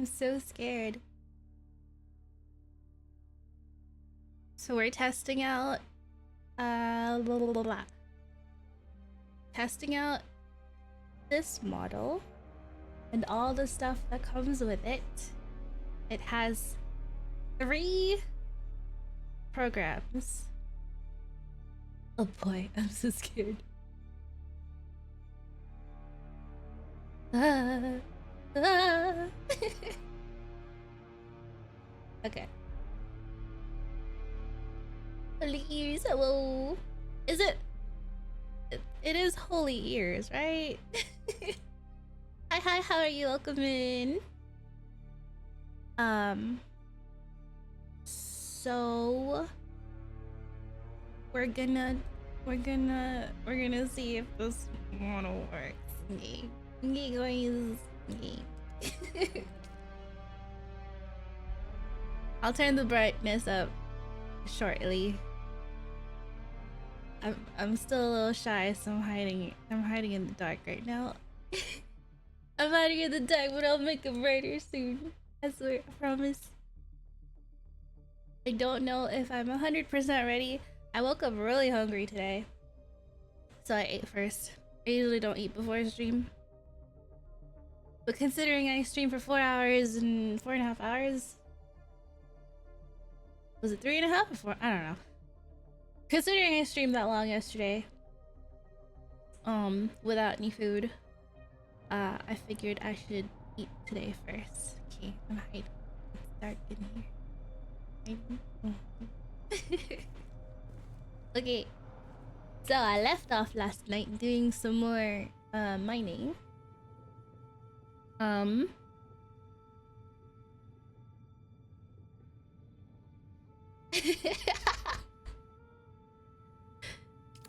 I'm so scared. So we're testing out blah, blah, blah, blah. Testing out this model and all the stuff that comes with it. It has 3 programs. Oh boy, I'm so scared. Okay. Holy ears, hello. Is it? It is holy ears, right? Hi, how are you? Welcome in. So we're gonna see if this model works. Okay, guys. I'll turn the brightness up shortly. I'm still a little shy, so I'm hiding in the dark right now. I'm hiding in the dark, but I'll make it brighter soon. I swear, I promise. I don't know if I'm 100% ready. I woke up really hungry today, so I ate first. I usually don't eat before I stream, but considering I streamed for 4 hours and 4.5 hours, was it 3.5 or 4? I don't know. Considering I streamed that long yesterday, without any food, I figured I should eat today first. Okay, I'm hiding. It's dark in here. Okay, so I left off last night doing some more mining.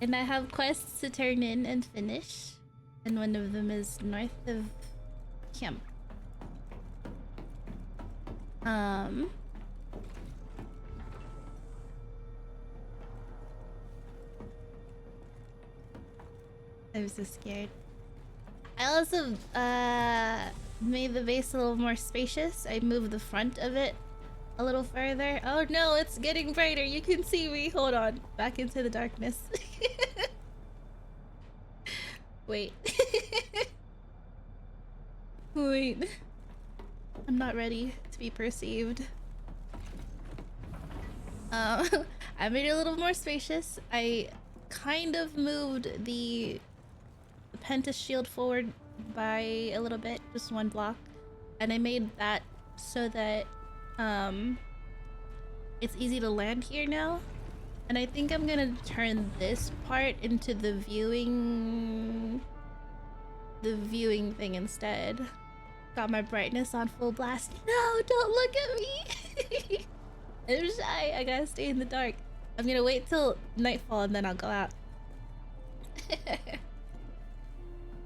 And I have quests to turn in and finish, and one of them is north of camp. I'm so scared. I also made the base a little more spacious. I moved the front of it a little further. Oh no, it's getting brighter. You can see me. Hold on. Back into the darkness. Wait. Wait. I'm not ready to be perceived. I made it a little more spacious. I kind of moved the Pentas shield forward by a little bit, just 1 block. And I made that so that it's easy to land here now. And I think I'm gonna turn this part into the viewing thing instead. Got my brightness on full blast. No, don't look at me. I'm shy. I gotta stay in the dark. I'm gonna wait till nightfall and then I'll go out.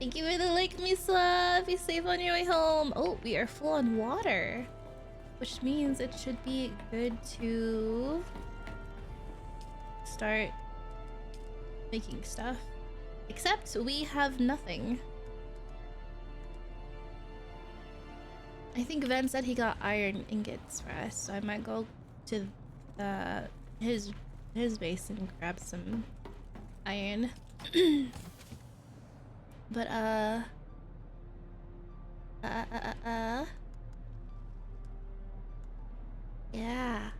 Thank you for the lake, Misla. Be safe on your way home. Oh, we are full on water, which means it should be good to start making stuff. Except we have nothing. I think Ven said he got iron ingots for us, so I might go to his base and grab some iron. But yeah,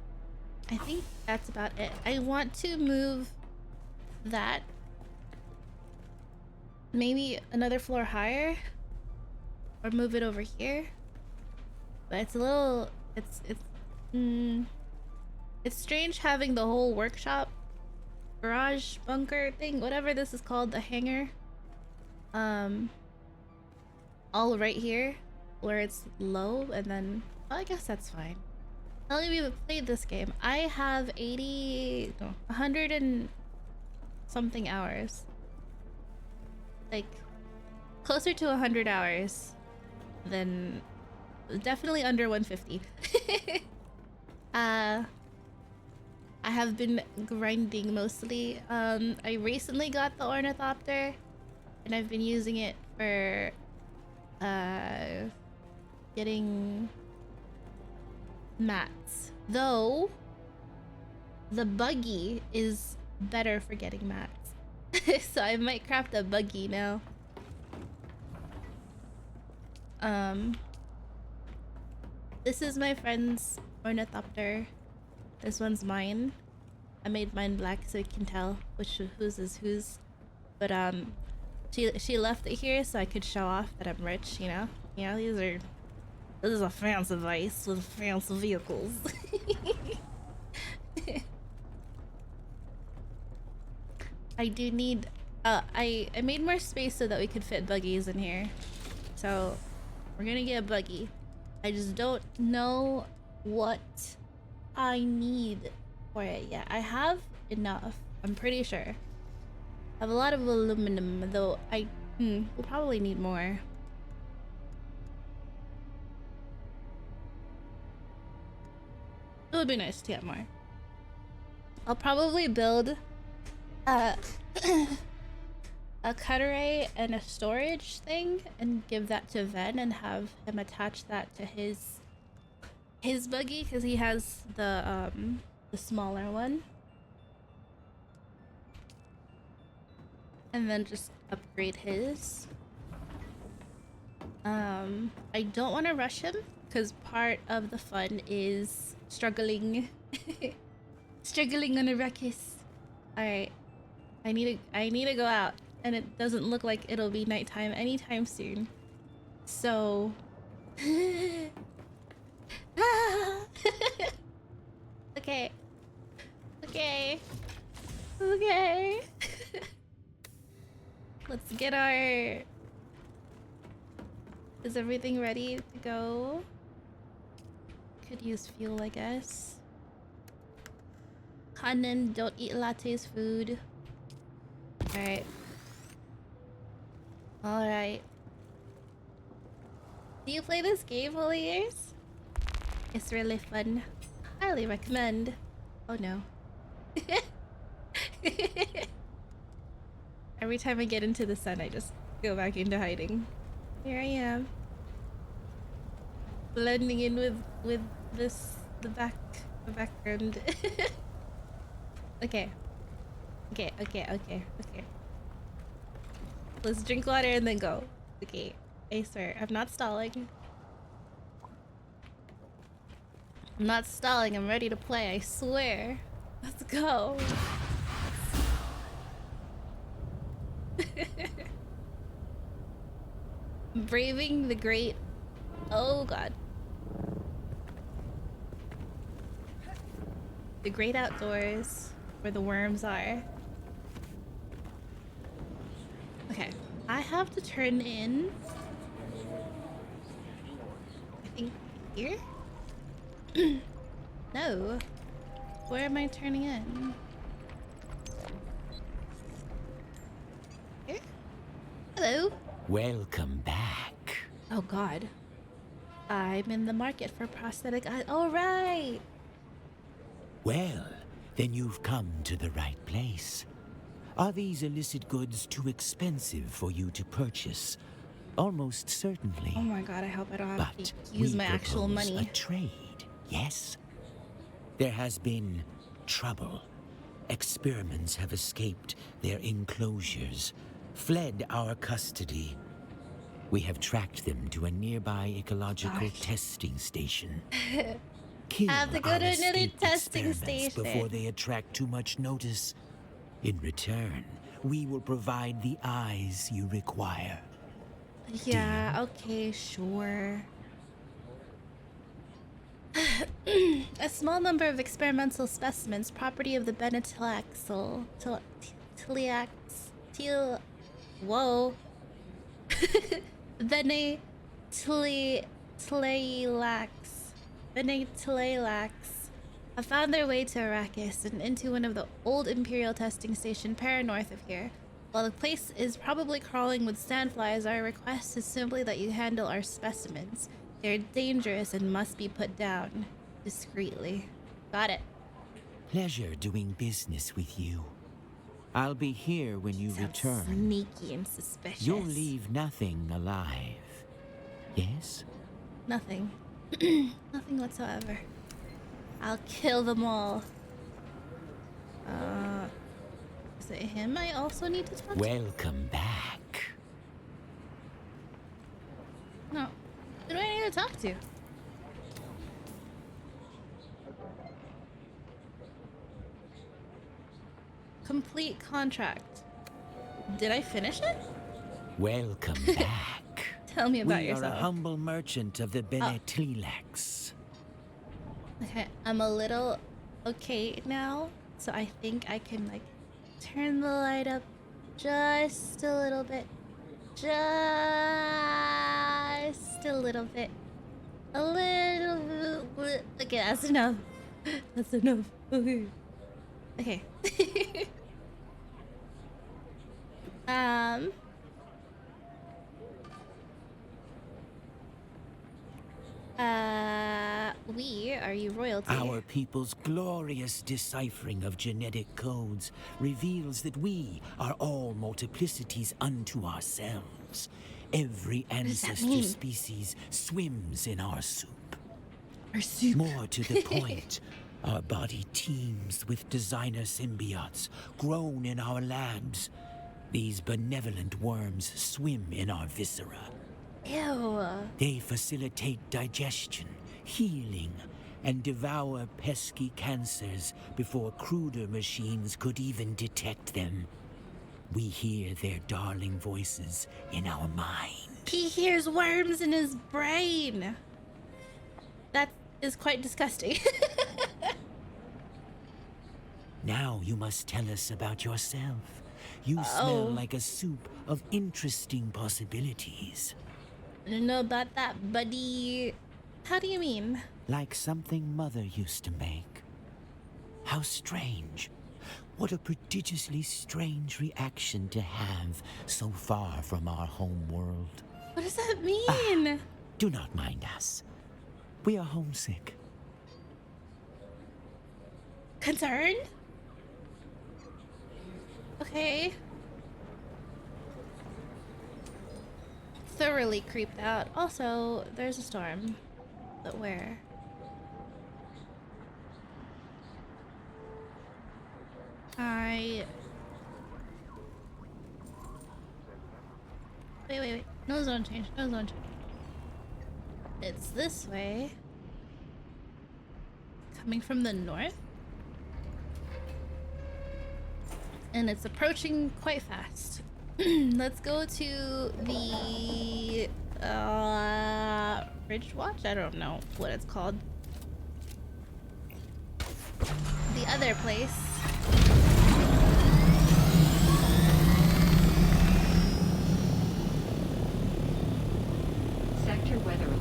I think that's about it. I want to move that maybe another floor higher, or move it over here. But it's a little, it's strange having the whole workshop, garage, bunker thing, whatever this is called, the hangar, all right here where it's low, and then, well, I guess that's fine. How long have you played this game? I have 100 and something hours. Like, closer to 100 hours than, definitely under 150. I have been grinding mostly. I recently got the Ornithopter, and I've been using it for getting mats. Though, the buggy is better for getting mats. So I might craft a buggy now. This is my friend's ornithopter. This one's mine. I made mine black so you can tell whose is whose. But she left it here so I could show off that I'm rich, you know? Yeah, this is a fancy device with fancy vehicles. I do need I made more space so that we could fit buggies in here. So we're gonna get a buggy. I just don't know what I need for it yet. I have enough, I'm pretty sure. I have a lot of aluminum, though we'll probably need more. It would be nice to get more. I'll probably build a cutteray and a storage thing and give that to Ven and have him attach that to his buggy because he has the smaller one. And then just upgrade his. I don't want to rush him because part of the fun is struggling struggling on Arrakis. All right, I need to go out, and it doesn't look like it'll be nighttime anytime soon. So okay. Let's get our... Is everything ready to go? Could use fuel, I guess. Kanan, don't eat lattes food. Alright. Alright. Do you play this game, Holy Years? It's really fun. Highly recommend. Oh no. Every time I get into the sun, I just go back into hiding. Here I am. Blending in with the background. Okay. Let's drink water and then go. Okay, I swear, I'm not stalling. I'm ready to play, I swear. Let's go. Braving the great... Oh god. The great outdoors, where the worms are. Okay, I have to turn in... I think here? No. Where am I turning in? Here? Hello? Welcome back. Oh god. I'm in the market for prosthetic eyes. All right. Well, then you've come to the right place. Are these illicit goods too expensive for you to purchase? Almost certainly. Oh my god, I hope I don't have But to use we my actual propose money. a trade, yes? There has been trouble. Experiments have escaped their enclosures, fled our custody. We have tracked them to a nearby ecological testing station. Kill I have to go our to another escaped testing experiments station. before they attract too much notice. In return, we will provide the eyes you require. Yeah, okay, sure. A small number of experimental specimens, property of the Benetilaxel, whoa. Benetilax have found their way to Arrakis and into one of the old Imperial testing station paranorth of here. While the place is probably crawling with sandflies, our request is simply that you handle our specimens. They're dangerous and must be put down discreetly. Got it. Pleasure doing business with you. I'll be here when you Sounds return. sneaky and suspicious. You'll leave nothing alive. Yes? Nothing. Nothing whatsoever. I'll kill them all. Is it him I also need to talk to? Welcome back. No. Who do I need to talk to? Complete contract. Did I finish it? Welcome back. Tell me about We yourself. are a humble merchant of the Benetlilax. Okay, I'm a little okay now, so I think I can like turn the light up just a little bit. Just a little bit. A little bit. Okay, that's enough. That's enough. Okay. Okay. um we are you royalty? Our people's glorious deciphering of genetic codes reveals that we are all multiplicities unto ourselves. Every does that ancestor mean? species swims in our soup. Our soup. More to the point, our body teems with designer symbiotes grown in our labs. These benevolent worms swim in our viscera. Ew. They facilitate digestion, healing, and devour pesky cancers before cruder machines could even detect them. We hear their darling voices in our mind. He hears worms in his brain. That is quite disgusting. Now you must tell us about yourself. You smell like a soup of interesting possibilities. I don't know about that, buddy. How do you mean? Like something Mother used to make. How strange. What a prodigiously strange reaction to have so far from our home world. What does that mean? Do not mind us. We are homesick. Concerned? Okay. Thoroughly creeped out. Also, there's a storm. But where? Wait. No zone change. No zone change. It's this way. Coming from the north. And it's approaching quite fast. Let's go to the Ridge Watch? I don't know what it's called. The other place. Sector weather alert.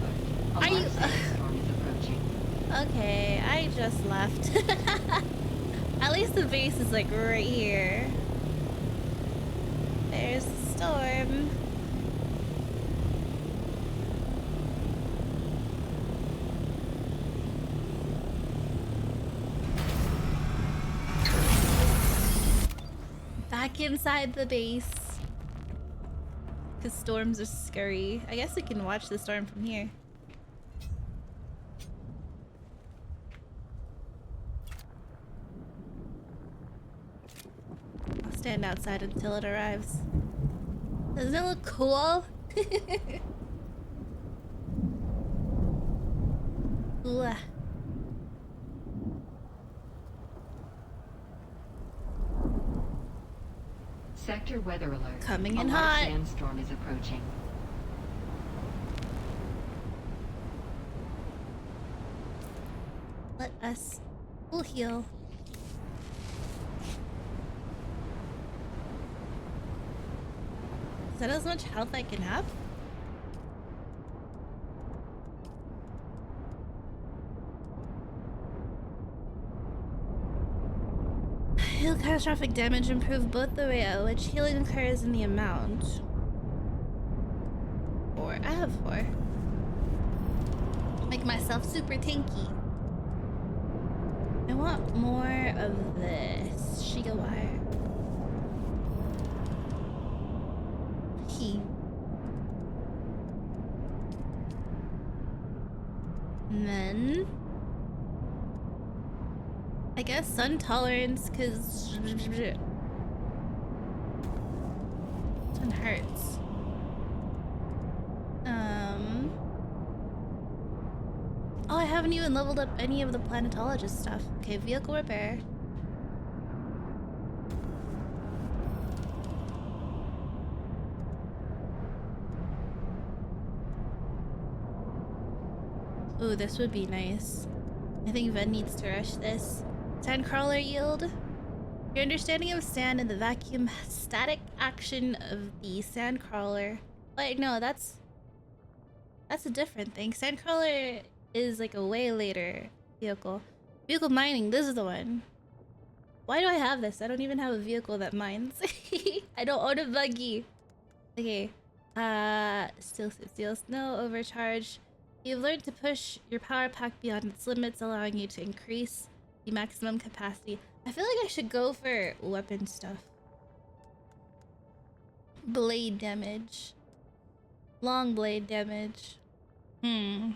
Are you- Alarm sandstorm is approaching. Okay, I just left. At least the base is like right here. There's the storm. Back inside the base. Because storms are scary. I guess we can watch the storm from here. I'll stand outside until it arrives. Doesn't it look cool? Ooh. Sector weather alert. Coming in A large hot. sandstorm is approaching. Let us. We'll heal. Is that as much health I can have? Heal catastrophic damage, improve both the rate at which healing occurs and the amount. Four. I have four. Make myself super tanky. I want more of this. Shiga wire. And then I guess sun tolerance, cause sun hurts. Oh, I haven't even leveled up any of the planetologist stuff. Okay, vehicle repair. Ooh, this would be nice. I think Ven needs to rush this. Sandcrawler yield. Your understanding of sand and the vacuum static action of the sandcrawler. Wait, no, that's a different thing. Sandcrawler is like a way later vehicle. Vehicle mining, this is the one. Why do I have this? I don't even have a vehicle that mines. I don't own a buggy. Okay. Steel snow, overcharge. You've learned to push your power pack beyond its limits, allowing you to increase the maximum capacity. I feel like I should go for weapon stuff. Blade damage. Long blade damage. I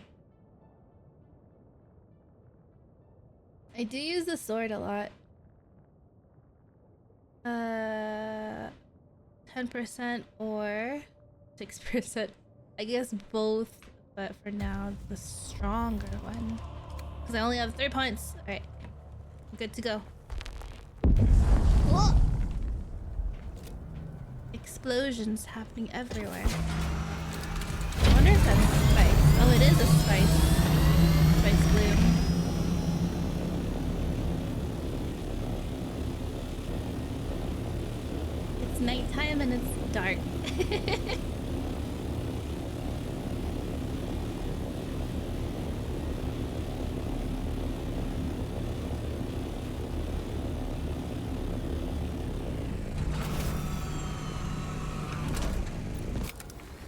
do use the sword a lot. 10% or 6%. I guess both, but for now, the stronger one. Because I only have 3 points. Alright. Good to go. Whoa! Explosions happening everywhere. I wonder if that's spice. Oh, it is a spice. Spice bloom. It's nighttime and it's dark.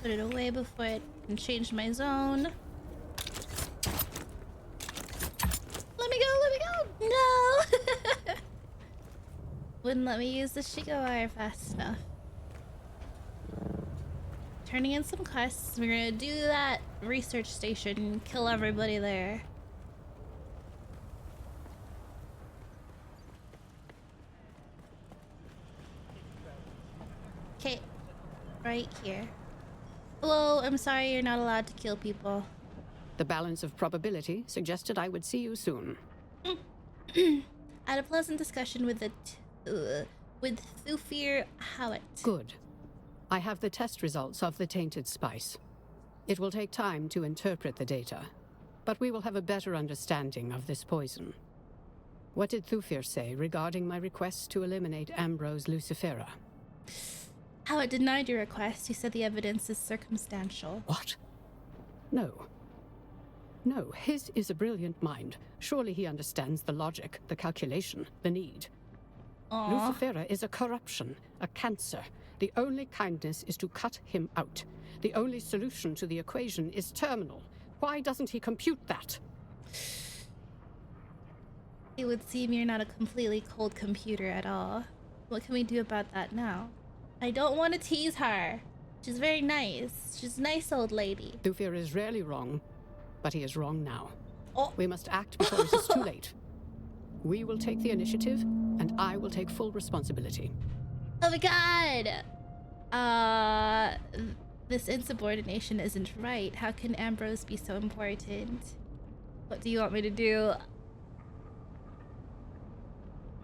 Put it away before it can change my zone. Let me go, let me go! No! Wouldn't let me use the Shigawire fast enough. Turning in some quests. We're gonna do that research station, kill everybody there. Okay, right here. Hello, I'm sorry you're not allowed to kill people. The balance of probability suggested I would see you soon. I had a pleasant discussion with with Thufir Hawat. Good. I have the test results of the tainted spice. It will take time to interpret the data, but we will have a better understanding of this poison. What did Thufir say regarding my request to eliminate Ambrose Lucifera? Hawat denied your request. He said the evidence is circumstantial. What? No. No, his is a brilliant mind. Surely he understands the logic, the calculation, the need. Aww. Lucifera is a corruption, a cancer. The only kindness is to cut him out. The only solution to the equation is terminal. Why doesn't he compute that? It would seem you're not a completely cold computer at all. What can we do about that now? I don't want to tease her. She's very nice. She's a nice old lady. Thufir is rarely wrong, but he is wrong now. Oh. We must act before it is too late. We will take the initiative, and I will take full responsibility. Oh my god! This insubordination isn't right. How can Ambrose be so important? What do you want me to do?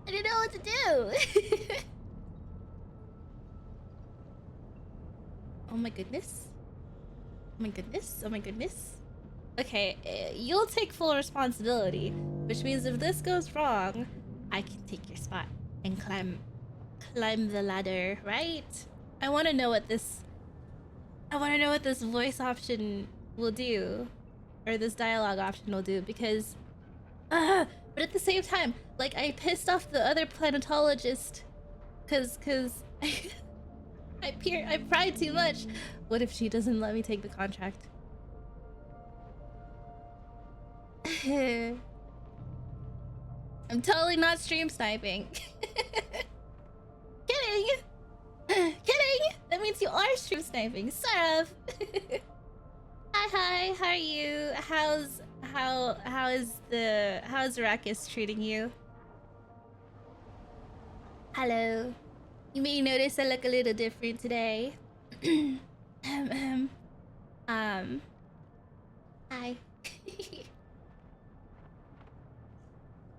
I don't know what to do! Oh my goodness. Oh my goodness. Oh my goodness. Okay, you'll take full responsibility, which means if this goes wrong, I can take your spot and climb the ladder, right? I want to know what this voice option will do, or this dialogue option will do, because but at the same time, like, I pissed off the other planetologist cuz I pried too much. What if she doesn't let me take the contract? I'm totally not stream sniping. Kidding! Kidding! That means you are stream sniping, sort of. Hi, how are you? How's Arrakis treating you? Hello. You may notice I look a little different today. Hi.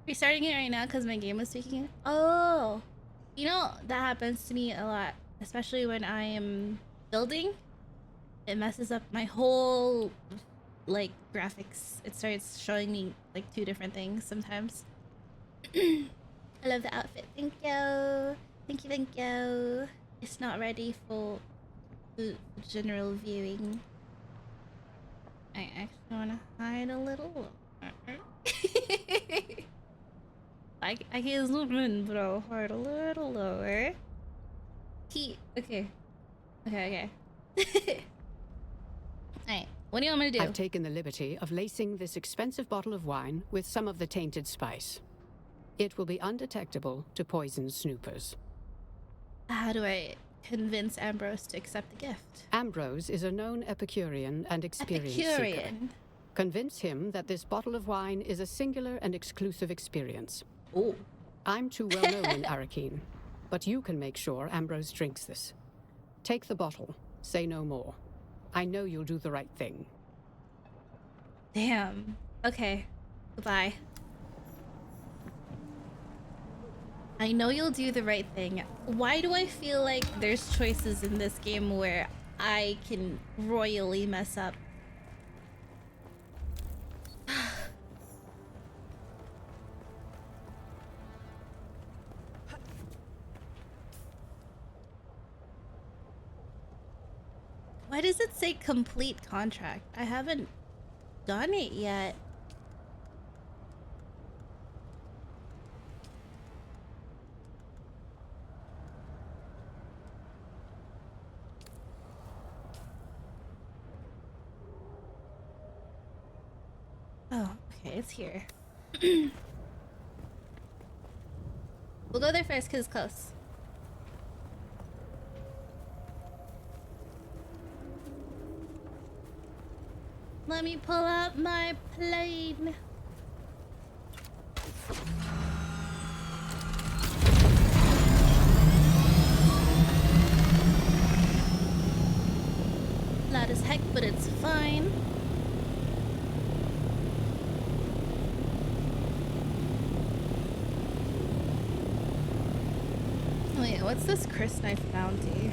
Restarting it right now because my game was tweaking. Oh, you know, that happens to me a lot, especially when I am building. It messes up my whole, like, graphics. It starts showing me, like, 2 different things sometimes. I love the outfit. Thank you. Thank you, thank you. It's not ready for the general viewing. I actually want to hide a little. I can zoom in, but I'll hide a little lower. Okay. Okay. Alright, what do you want me to do? I've taken the liberty of lacing this expensive bottle of wine with some of the tainted spice. It will be undetectable to poison snoopers. How do I convince Ambrose to accept the gift? Ambrose is a known Epicurean and experienced seeker. Epicurean. Convince him that this bottle of wine is a singular and exclusive experience. Oh. I'm too well known in Arakeen, but you can make sure Ambrose drinks this. Take the bottle. Say no more. I know you'll do the right thing. Damn. Okay. Goodbye. I know you'll do the right thing. Why do I feel like there's choices in this game where I can royally mess up? Why does it say complete contract? I haven't done it yet. Oh, okay, it's here. We'll go there first because it's close. Let me pull out my plane. Loud as heck, but it's fine. Wait, what's this Chris Knife bounty?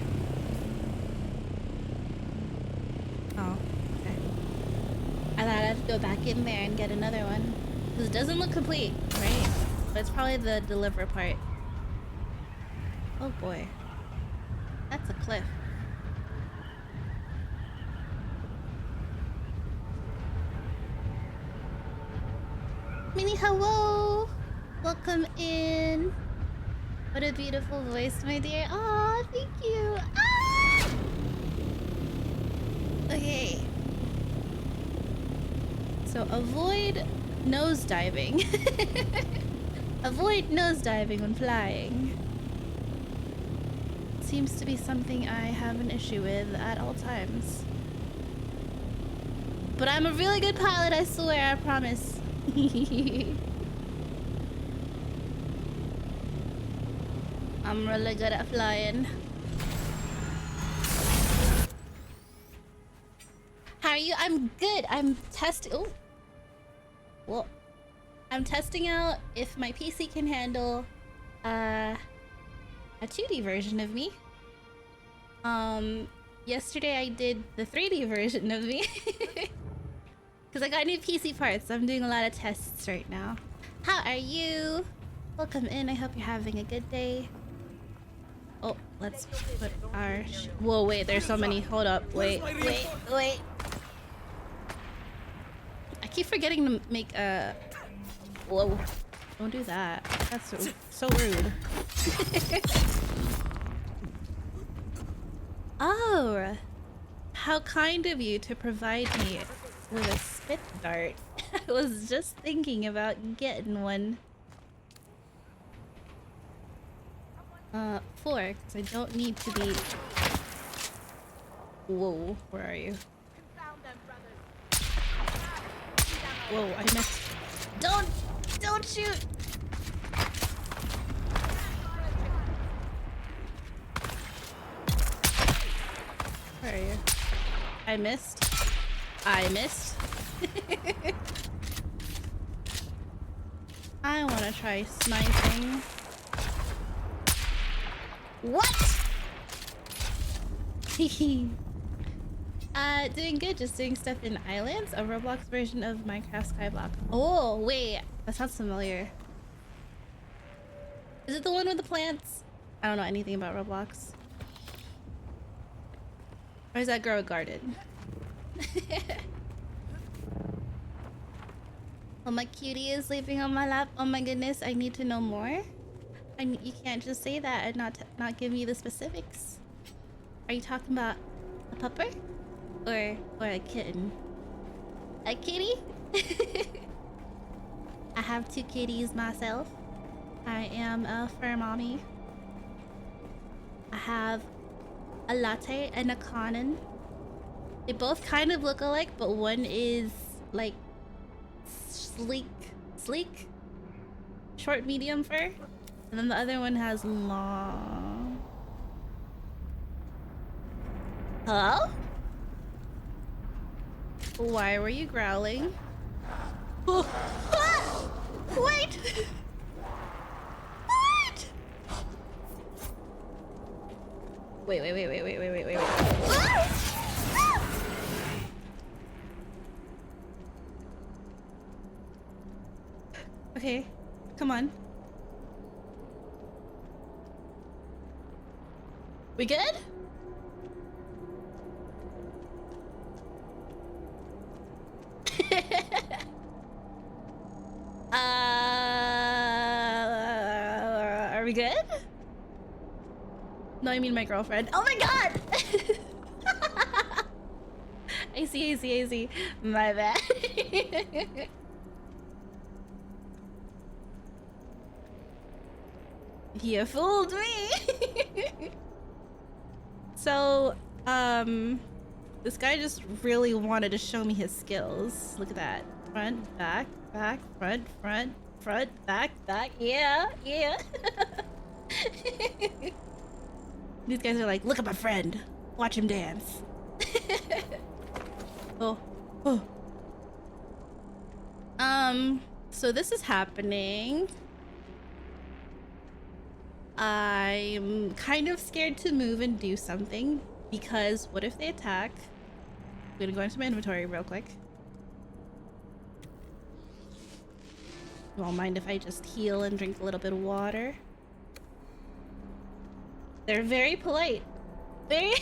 Oh, okay. I thought I'd have to go back in there and get another one. Because it doesn't look complete, right? But it's probably the deliver part. Oh boy. That's a cliff. Mini hello! Welcome in. What a beautiful voice, my dear. Aw, thank you. Ah! Okay. So avoid nosediving. Avoid nosediving when flying. Seems to be something I have an issue with at all times. But I'm a really good pilot, I swear, I promise. I'm really good at flying. How are you? I'm good. I'm testing. Oh. Well, I'm testing out if my PC can handle a 2D version of me. Yesterday I did the 3D version of me. Because I got new PC parts. I'm doing a lot of tests right now. How are you? Welcome in. I hope you're having a good day. Oh, let's put our... Whoa, wait. There's so many. Hold up. Wait. I keep forgetting to make a... Whoa. Don't do that. That's so rude. Oh. How kind of you to provide me with a spit dart. I was just thinking about getting one. 4, because I don't need to be... Whoa, where are you? Whoa, I missed. Don't shoot! Where are you? I missed. I missed. I want to try sniping. What? Doing good. Just doing stuff in Islands, a Roblox version of Minecraft Skyblock. Oh, wait. That sounds familiar. Is it the one with the plants? I don't know anything about Roblox. Or is that grow a garden? Oh, my cutie is sleeping on my lap. Oh my goodness, I need to know more. You can't just say that and not give me the specifics. Are you talking about a pupper? Or a kitten? A kitty? I have 2 kitties myself. I am a fur mommy. I have a latte and a Conan. They both kind of look alike, but one is like sleek, short, medium fur, and then the other one has long. Hello? Why were you growling? Oh. Ah! Wait! What? Wait. Ah! Ah! Okay, come on. We good? Are we good? No, I mean my girlfriend. Oh my god! I see. My bad. You fooled me. So, this guy just really wanted to show me his skills. Look at that. Front, back, front, back. Yeah. These guys are like, look at my friend. Watch him dance. Oh. So this is happening. I'm kind of scared to move and do something because what if they attack? I'm gonna go into my inventory real quick. You won't mind if I just heal and drink a little bit of water? They're very polite. Very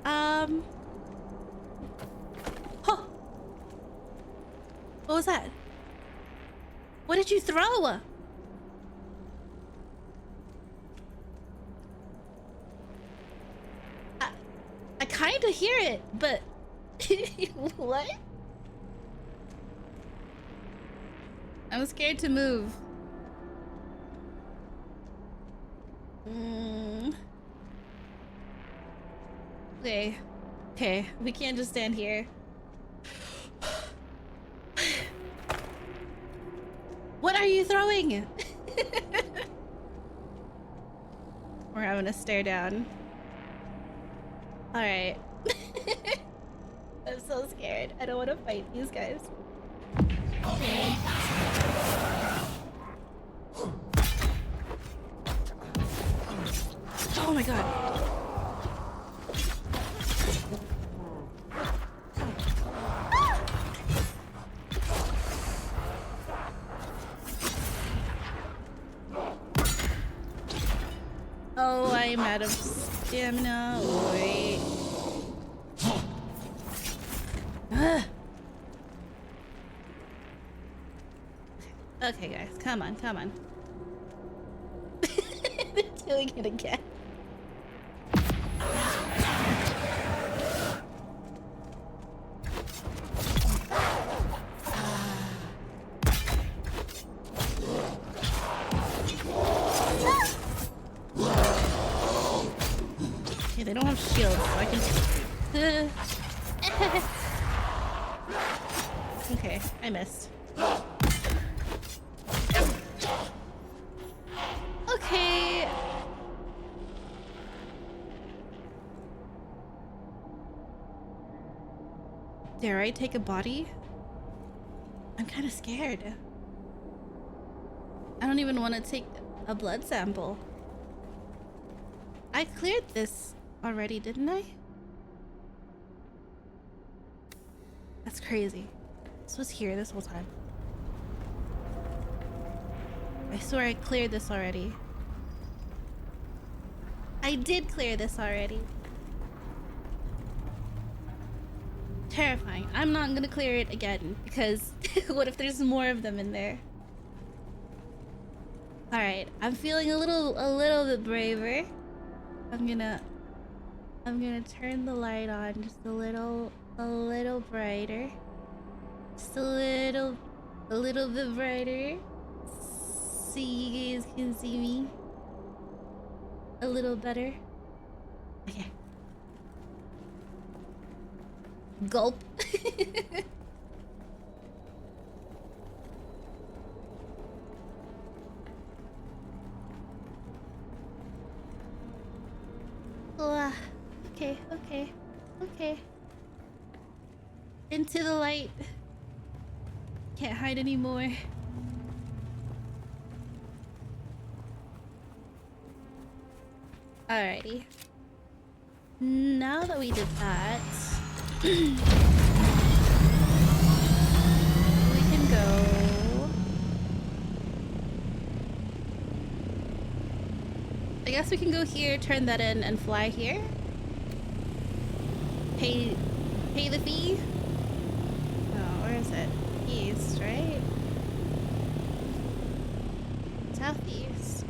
Huh. What was that? What did you throw? I kind of hear it, but what? I'm scared to move. Okay, we can't just stand here. What are you throwing? We're having a stare down. All right. I'm so scared. I don't want to fight these guys. Oh my god. Oh, I'm out of stamina. Wait. Okay, guys, come on. They're doing it again. Okay, they don't have shields, so I can. Okay, I missed. Okay. Dare I take a body? I'm kind of scared. I don't even want to take a blood sample. I cleared this already, didn't I? That's crazy. This was here this whole time. I swear I cleared this already. I did clear this already. Terrifying. I'm not gonna clear it again because what if there's more of them in there? All right, I'm feeling a little bit braver. I'm gonna turn the light on just a little brighter. Just a little bit brighter. So you guys can see me a little better. Okay. Gulp. Okay. Into the light. Can't hide anymore. Alrighty. Now that we did that, we can go. I guess we can go here, turn that in, and fly here. Pay the fee. Oh, where is it? East, right? Southeast.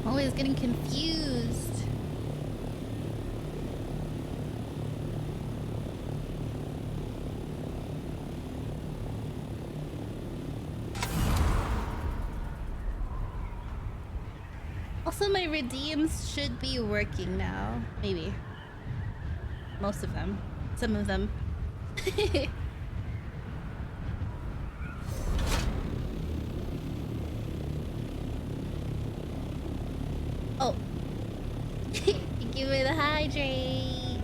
Always getting confused. Also, my redeems should be working now. Maybe. Most of them. Some of them. Oh. Give me the hydrate.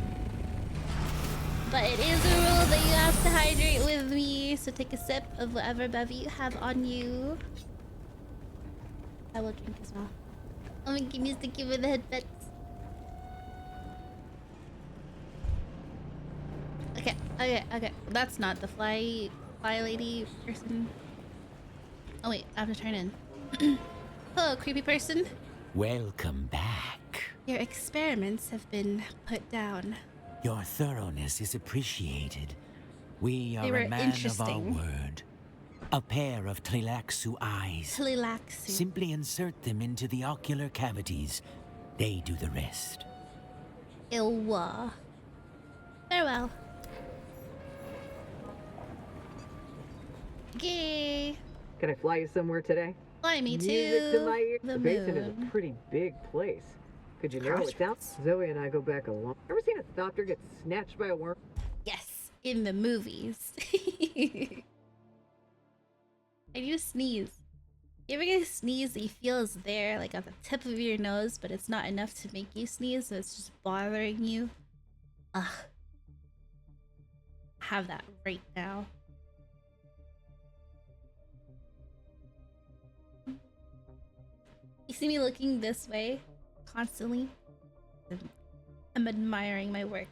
But it is a rule that you have to hydrate with me. So take a sip of whatever bevy you have on you. I will drink as well. Oh my goodness, to give me the headbutts. Okay. That's not the fly lady person. Oh wait, I have to turn in. Hello, creepy person. Welcome back. Your experiments have been put down. Your thoroughness is appreciated. We They are were a man of our interesting. word. A pair of Tleilaxu eyes. Tleilaxu. Simply insert them into the ocular cavities. They do the rest. Ilwa. Farewell. Okay. Can I fly you somewhere today? Fly me Music to my ears. the The basin is moon. a pretty big place. Could you narrow it down? Zoe and I go back a long. Ever seen a doctor get snatched by a worm? Yes, in the movies. I do sneeze. You ever get a sneeze that you feel is there, like at the tip of your nose, but it's not enough to make you sneeze, so it's just bothering you? Ugh. I have that right now. You see me looking this way constantly? I'm admiring my work.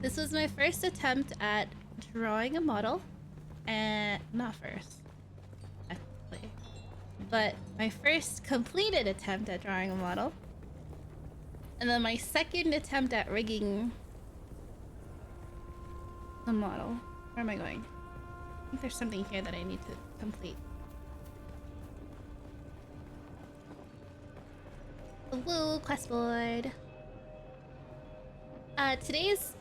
This was my first attempt at drawing a model, and not first, actually, but my first completed attempt at drawing a model, and then my second attempt at rigging the model. Where am I going? I think there's something here that I need to complete. Woo, quest board. Today's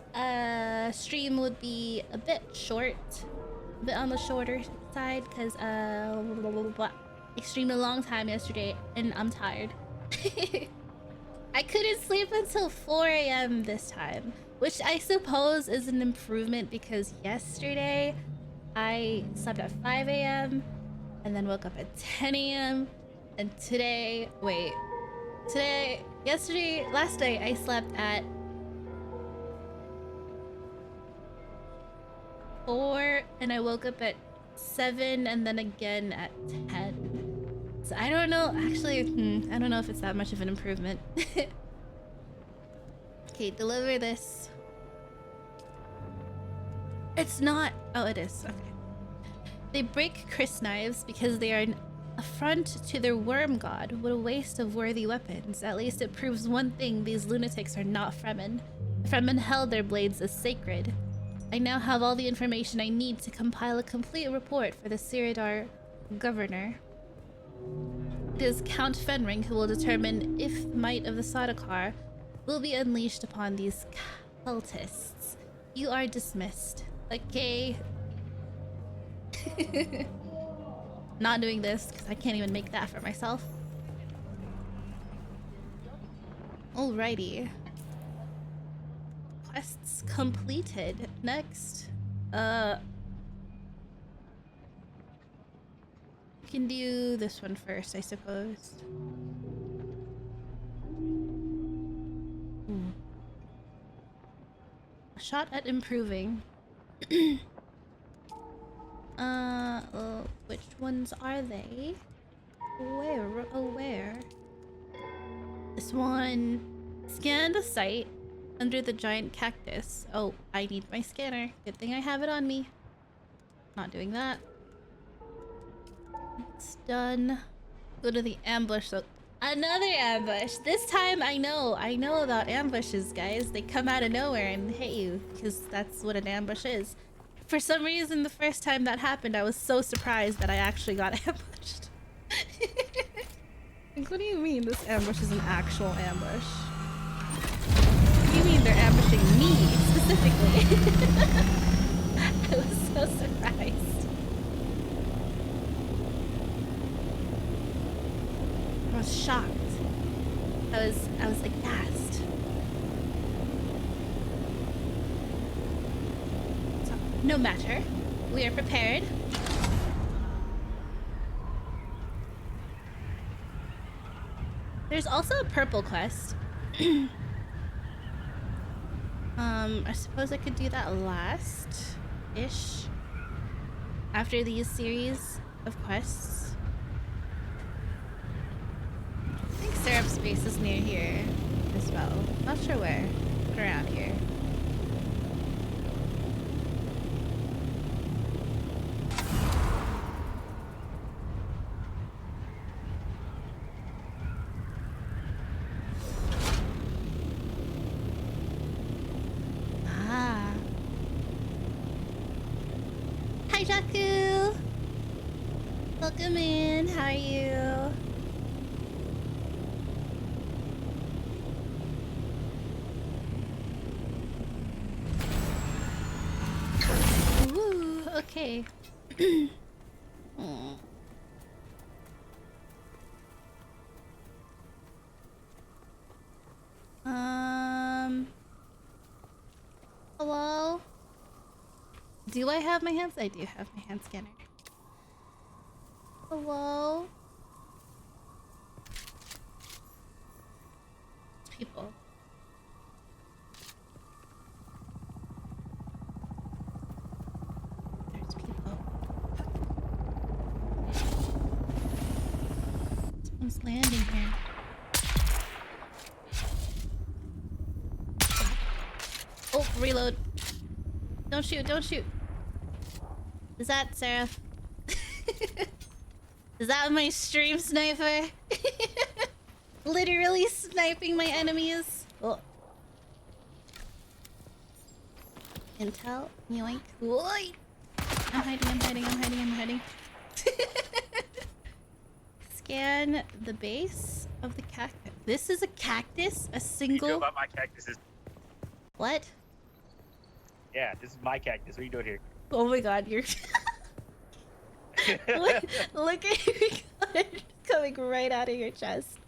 stream would be a bit short, a bit on the shorter side, because I streamed a long time yesterday and I'm tired. I couldn't sleep until 4 a.m. this time, which I suppose is an improvement because yesterday I slept at 5 a.m. and then woke up at 10 a.m. And today, last night I slept at 4 and I woke up at 7 and then again at 10. So I don't know, actually, I don't know if it's that much of an improvement. Okay, deliver this. It's not. Oh, it is. Okay. They break Chris knives because they are an affront to their worm god. What a waste of worthy weapons. At least it proves one thing: these lunatics are not Fremen. The Fremen held their blades as sacred. I now have all the information I need to compile a complete report for the Siridar governor. It is Count Fenring who will determine if the might of the Sardaukar will be unleashed upon these cultists. You are dismissed. Okay. Not doing this because I can't even make that for myself. Alrighty. Quests completed. Next. We can do this one first, I suppose. Ooh. A shot at improving. Which ones are they? Where? Oh, where? This one. Scan the site under the giant cactus. Oh, I need my scanner. Good thing I have it on me. Not doing that. It's done. Go to the ambush. So another ambush. This time I know about ambushes, guys. They come out of nowhere and hit you because that's what an ambush is. For some reason, the first time that happened, I was so surprised that I actually got ambushed. Like, what do you mean this ambush is an actual ambush? What do you mean they're ambushing me, specifically? I was so surprised. I was shocked. I was aghast. No matter. We are prepared. There's also a purple quest. I suppose I could do that last-ish. After these series of quests. I think Syrup's base is near here as well. Not sure where, but around here. Hi, Jakku! Welcome in. How are you? Ooh, okay. Aw. Hello? Do I have my hands? I do have my hand scanner. Hello? People. There's people. Someone's landing here. Oh, reload. Don't shoot, don't shoot. Is that Seraph? Is that my stream sniper? Literally sniping my enemies. Oh. Intel, yoink. Oi! I'm hiding. Scan the base of the cactus. This is a cactus? A single? What do you know about my cactuses? What? Yeah, this is my cactus. What are you doing here? Oh my god, you're... look at your gun coming right out of your chest.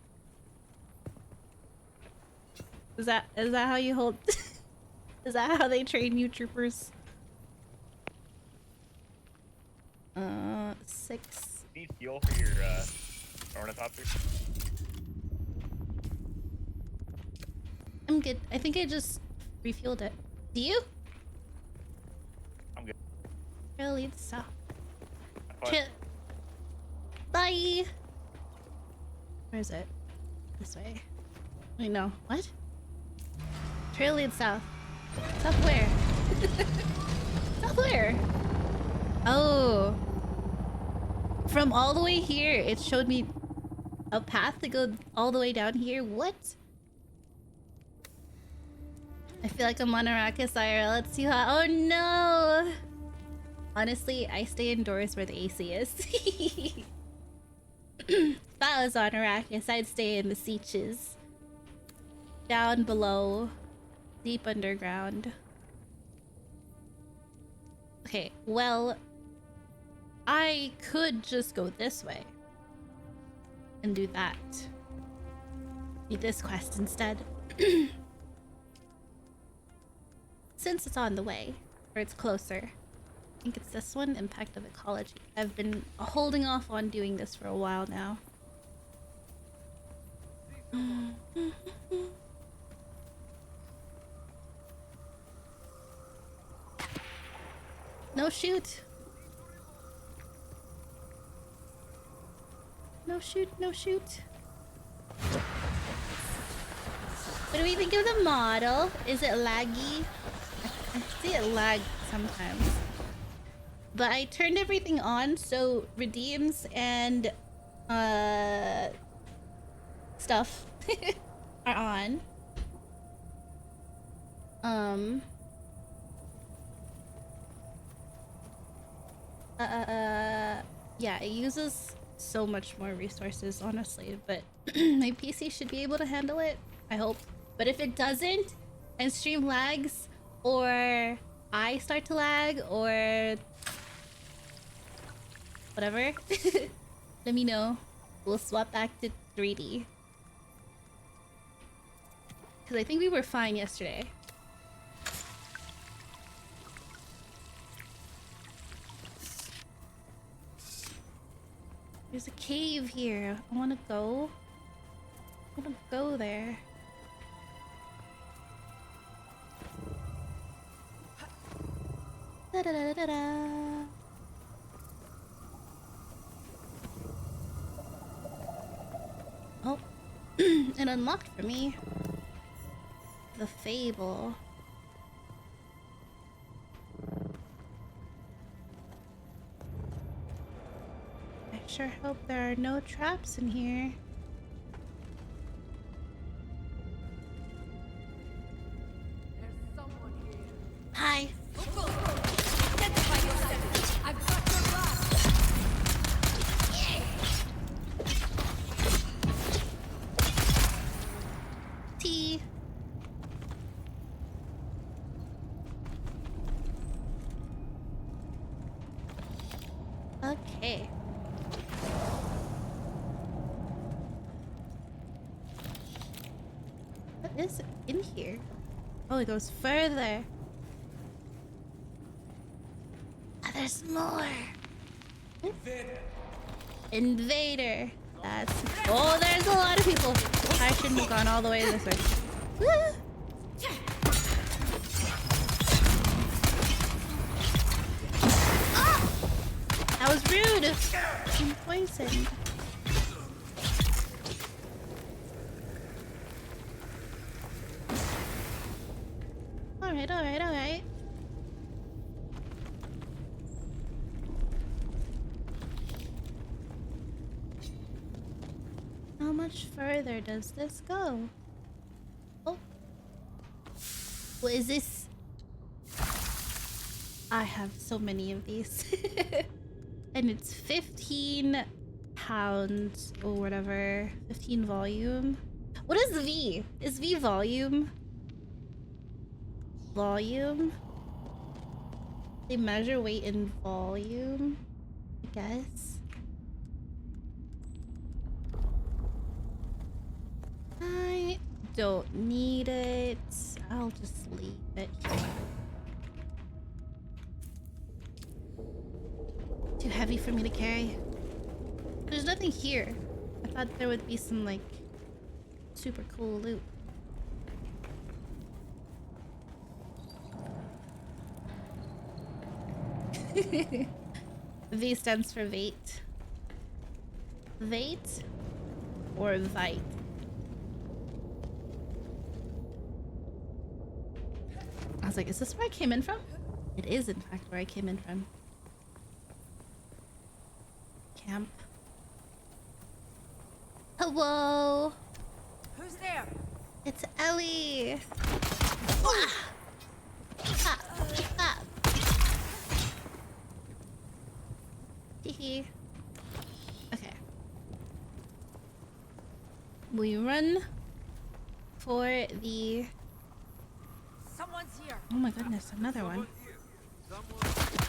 Is that how you hold... Is that how they train you, troopers? 6. You need fuel for your Ornithopter. I'm good. I think I just refueled it. Do you? I'm good. Trail leads south. Fine. Trail. Bye. Where is it? This way. Wait, no. What? Trail leads south. South where? South where? Oh. From all the way here, it showed me a path to go all the way down here. What? I feel like I'm on Arrakis IRL. It's too hot. Oh no! Honestly, I stay indoors where the AC is. If I was on Arrakis, I'd stay in the Seaches. Down below. Deep underground. Okay, well... I could just go this way. And do that. Do this quest instead. Since it's on the way, or it's closer. I think it's this one, Impact of Ecology. I've been holding off on doing this for a while now. No shoot! No shoot, no shoot. What do we think of the model? Is it laggy? I see it lag sometimes. But I turned everything on, so redeems and stuff are on. Yeah, it uses so much more resources, honestly, but my PC should be able to handle it, I hope. But if it doesn't, and stream lags, or I start to lag, or whatever, let me know. We'll swap back to 3D. Because I think we were fine yesterday. There's a cave here. I want to go. I want to go there. Da da da da da. Oh, it unlocked for me. The Fable. I sure hope there are no traps in here. Hi. Tea. Okay. What is in here? Oh, it goes further. Ah, there's more. Invader. That's. Oh, there's a lot of people. I shouldn't have gone all the way this way. Woo! Ah! That was rude. I'm poisoned. Alright, alright, alright. How much further does this go? Oh. What is this? I have so many of these. And it's 15 pounds or whatever. 15 volume. What is V? Is V volume? Volume? They measure weight in volume, I guess. I don't need it. I'll just leave it here. Too heavy for me to carry. There's nothing here. I thought there would be some, like, super cool loot. V stands for Vate. Vate or Vite? I was like, is this where I came in from? It is, in fact, where I came in from. Camp. Hello! Who's there? It's Ellie! Ah! Ah! Ah! Hee. Okay. We run for the... Someone's here. Oh my goodness, another one. I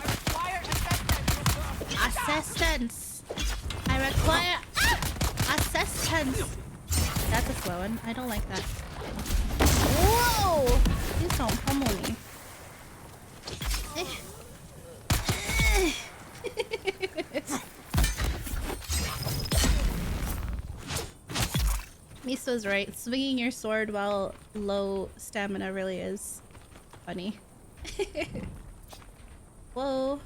require assistance. Assistance! I require... Ah! Assistance! That's a slow one. I don't like that. Whoa! Please don't pummel me. Miso's right. Swinging your sword while low stamina really is funny. Whoa.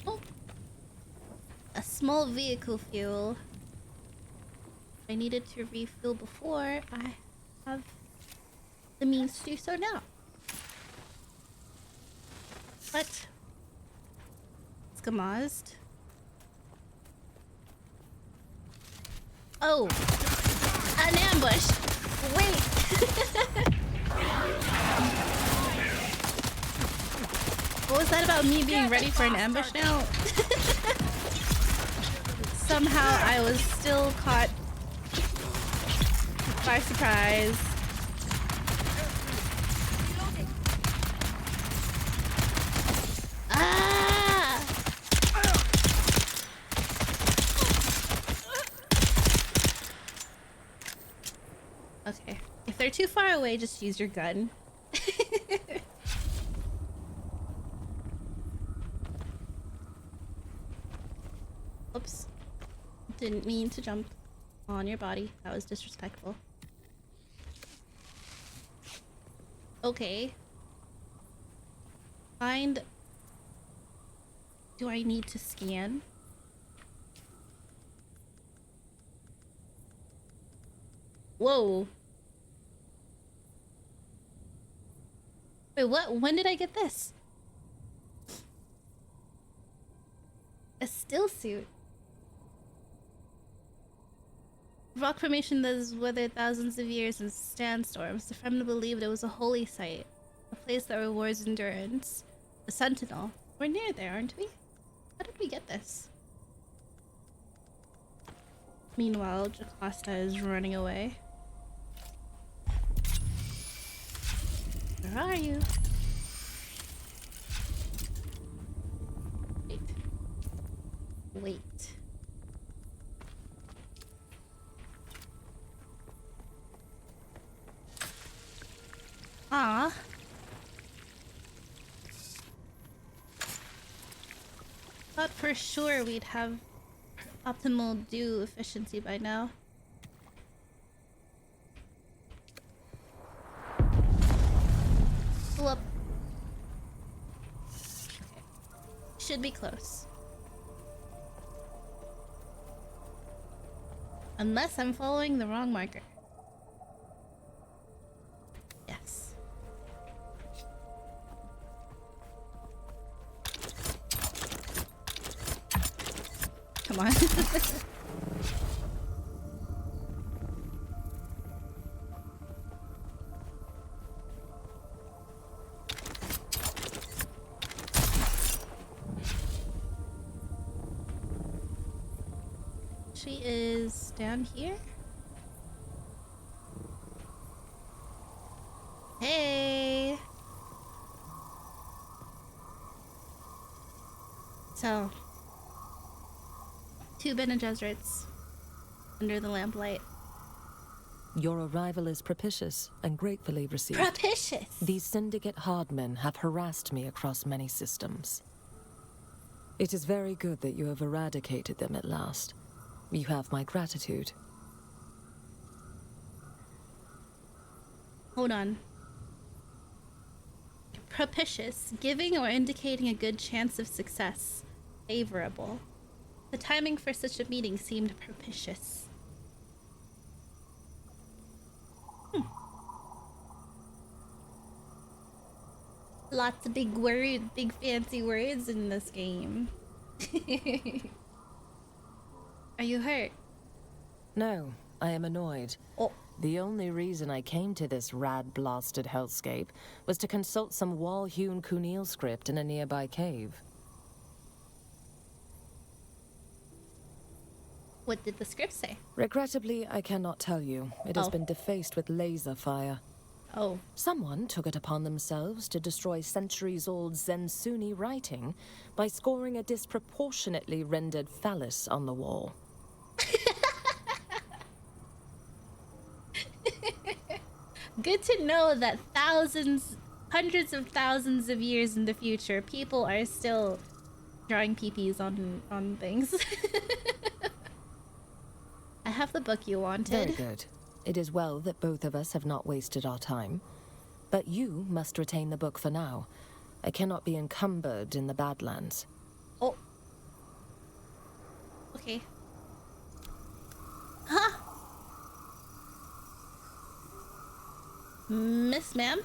Oh. A small vehicle fuel. I needed to refuel before. I have the means to do so now. But Skamazed. Oh, an ambush. Wait. What was that about me being ready for an ambush now? Somehow I was still caught by surprise. Ah! Okay. If they're too far away, just use your gun. Oops. Didn't mean to jump on your body. That was disrespectful. Okay. Find... Do I need to scan? Whoa. Wait, what? When did I get this? A still suit. Rock formation that has weathered thousands of years in sandstorms. The Fremen believed it was a holy site, a place that rewards endurance. The Sentinel. We're near there, aren't we? How did we get this? Meanwhile, Jocasta is running away. Where are you? Wait. Wait. Ah. Thought for sure we'd have optimal dew efficiency by now. Pull up. Okay. Should be close. Unless I'm following the wrong marker. Yes. Come on. She is down here. Hey. So, 2 Bene Gesserits under the lamplight. Your arrival is propitious and gratefully received. Propitious. These Syndicate hardmen have harassed me across many systems. It is very good that you have eradicated them at last. You have my gratitude. Hold on. Propitious, giving or indicating a good chance of success. Favorable. The timing for such a meeting seemed propitious. Lots of big fancy words in this game. Are you hurt? No, I am annoyed. Oh. The only reason I came to this rad-blasted hellscape was to consult some wall-hewn Kunil script in a nearby cave. What did the script say? Regrettably, I cannot tell you. It has been defaced with laser fire. Oh. Someone took it upon themselves to destroy centuries-old Zensuni writing by scoring a disproportionately rendered phallus on the wall. Good to know that hundreds of thousands of years in the future, people are still drawing peepees on things. I have the book you wanted. Very good. It is well that both of us have not wasted our time. But you must retain the book for now. I cannot be encumbered in the Badlands. Oh. Okay. Huh? Miss ma'am?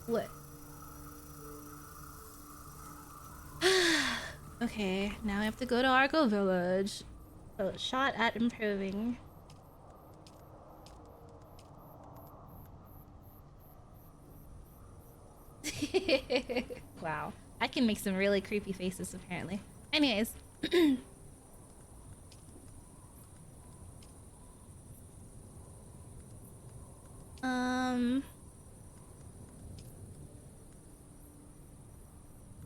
What? Okay, now I have to go to Argo Village. Oh, shot at improving. Wow. I can make some really creepy faces, apparently. Anyways.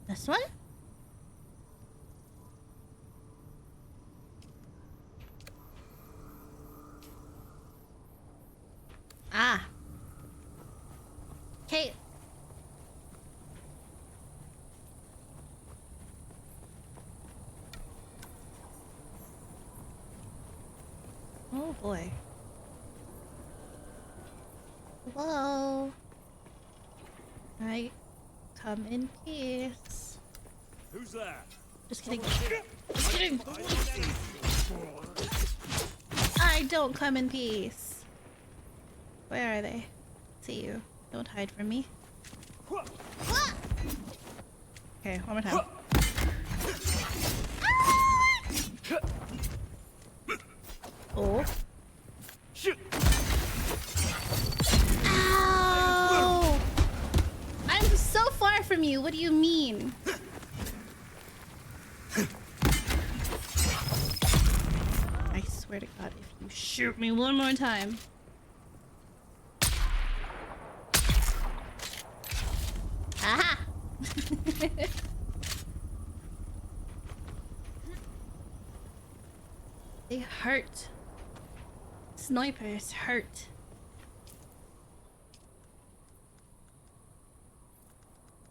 This one? Ah. Okay. Oh boy. Hello. I come in peace. Who's there? Just kidding. Just kidding. I don't come in peace. Where are they? See you. Don't hide from me. Okay, one more time. Oh. Ow! I'm so far from you. What do you mean? I swear to God, if you shoot me one more time. Aha! They hurt. Snipers hurt.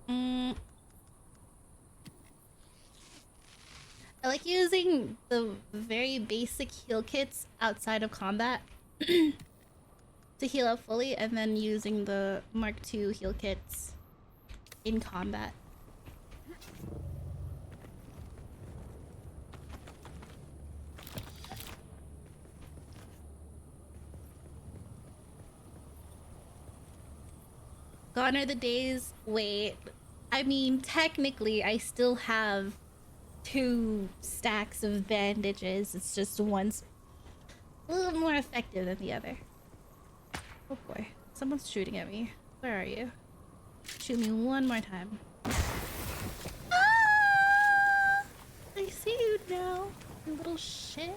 I like using the very basic heal kits outside of combat to heal up fully, and then using the Mark II heal kits in combat. Gone are the days. Wait, I mean, technically, I still have 2 stacks of bandages. It's just one's a little more effective than the other. Oh boy, someone's shooting at me. Where are you? Shoot me one more time. Ah! I see you now, you little shit.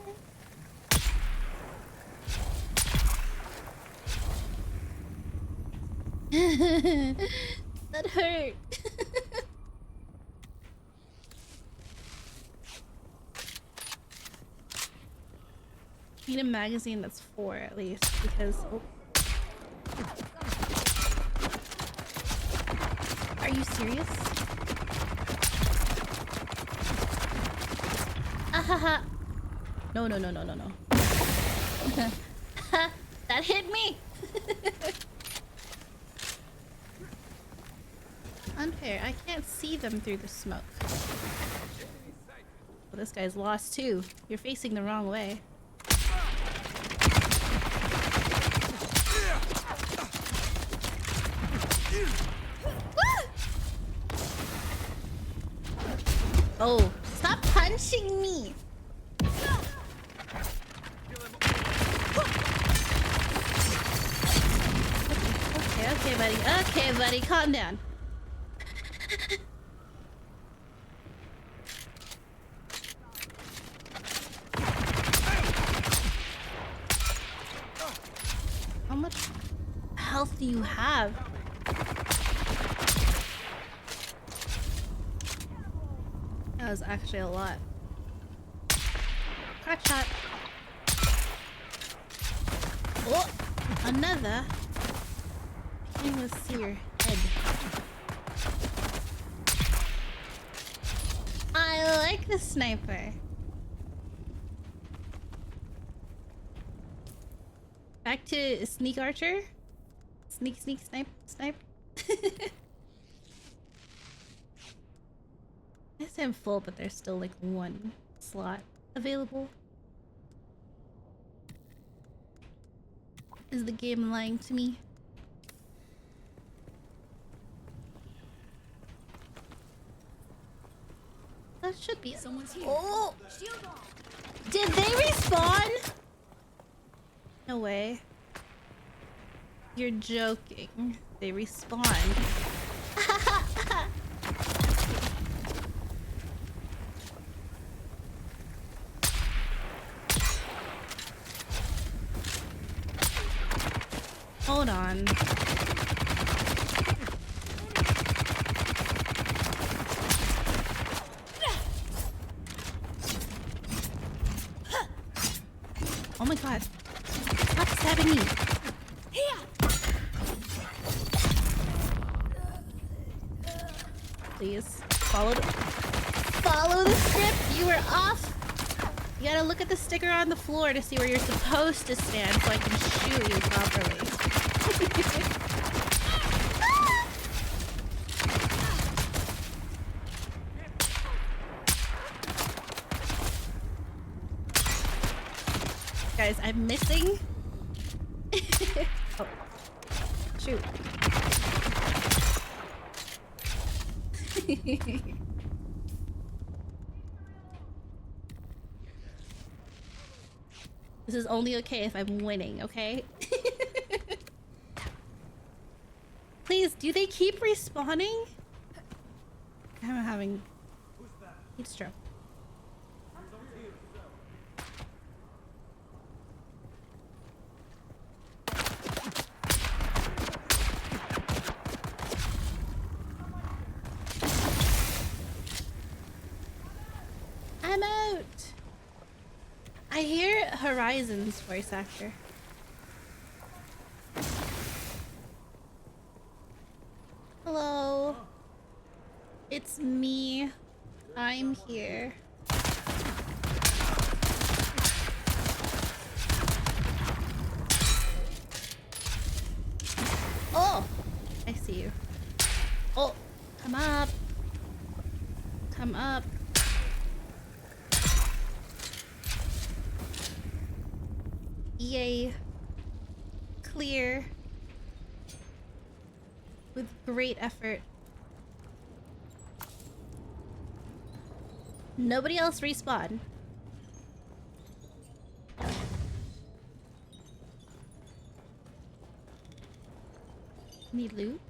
That hurt. Need a magazine that's 4 at least, because Are you serious? Ahaha. No, no, no, no, no, no. That hit me. Unfair. I can't see them through the smoke. Well, this guy's lost too. You're facing the wrong way. Oh, stop punching me! Okay, buddy. Okay, buddy, calm down. How much health do you have? That was actually a lot. Crack shot. Oh, another. I can't even see your head. I like the sniper. Back to sneak archer. Sneak, sneak, snipe, snipe. I say I'm full, but there's still like one slot available. Is the game lying to me? That should be it. Someone's here. Oh! Shield on. Did they respawn? No way. You're joking. They respawned. Hold on. Oh my god. Stop stabbing me. Please. Follow the script. You were off. You gotta look at the sticker on the floor to see where you're supposed to stand so I can shoot you properly. Guys, I'm missing. Oh. Shoot. This is only okay if I'm winning, okay? Please, do they keep respawning? I'm having heat stroke. I'm out. I hear Horizon's voice actor. Hello. It's me. I'm here. Oh! I see you. Oh! Come up. Come up. Yay. Clear. With great effort. Nobody else respawn. Any loot?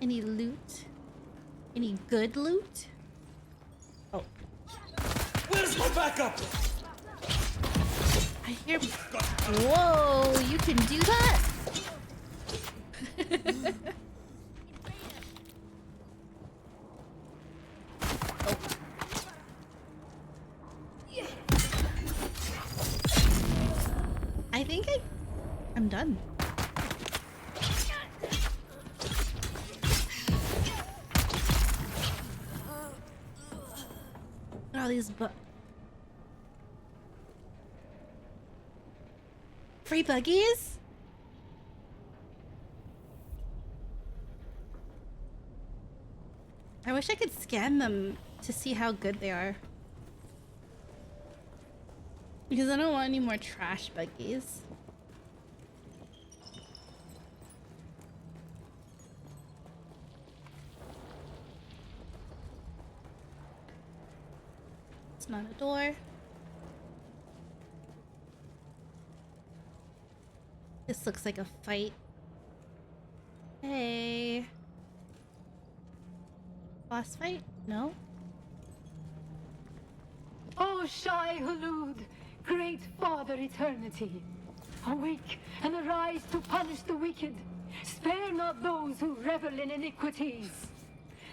Any loot? Any good loot? Oh. Where's my backup? I hear. Whoa, you can do that? Oh. I think I'm done. these free buggies? I wish I could scan them to see how good they are. Because I don't want any more trash buggies. It's not a door. This looks like a fight. Hey. Boss fight? No? O Shai Hulud, great Father Eternity, awake and arise to punish the wicked. Spare not those who revel in iniquities.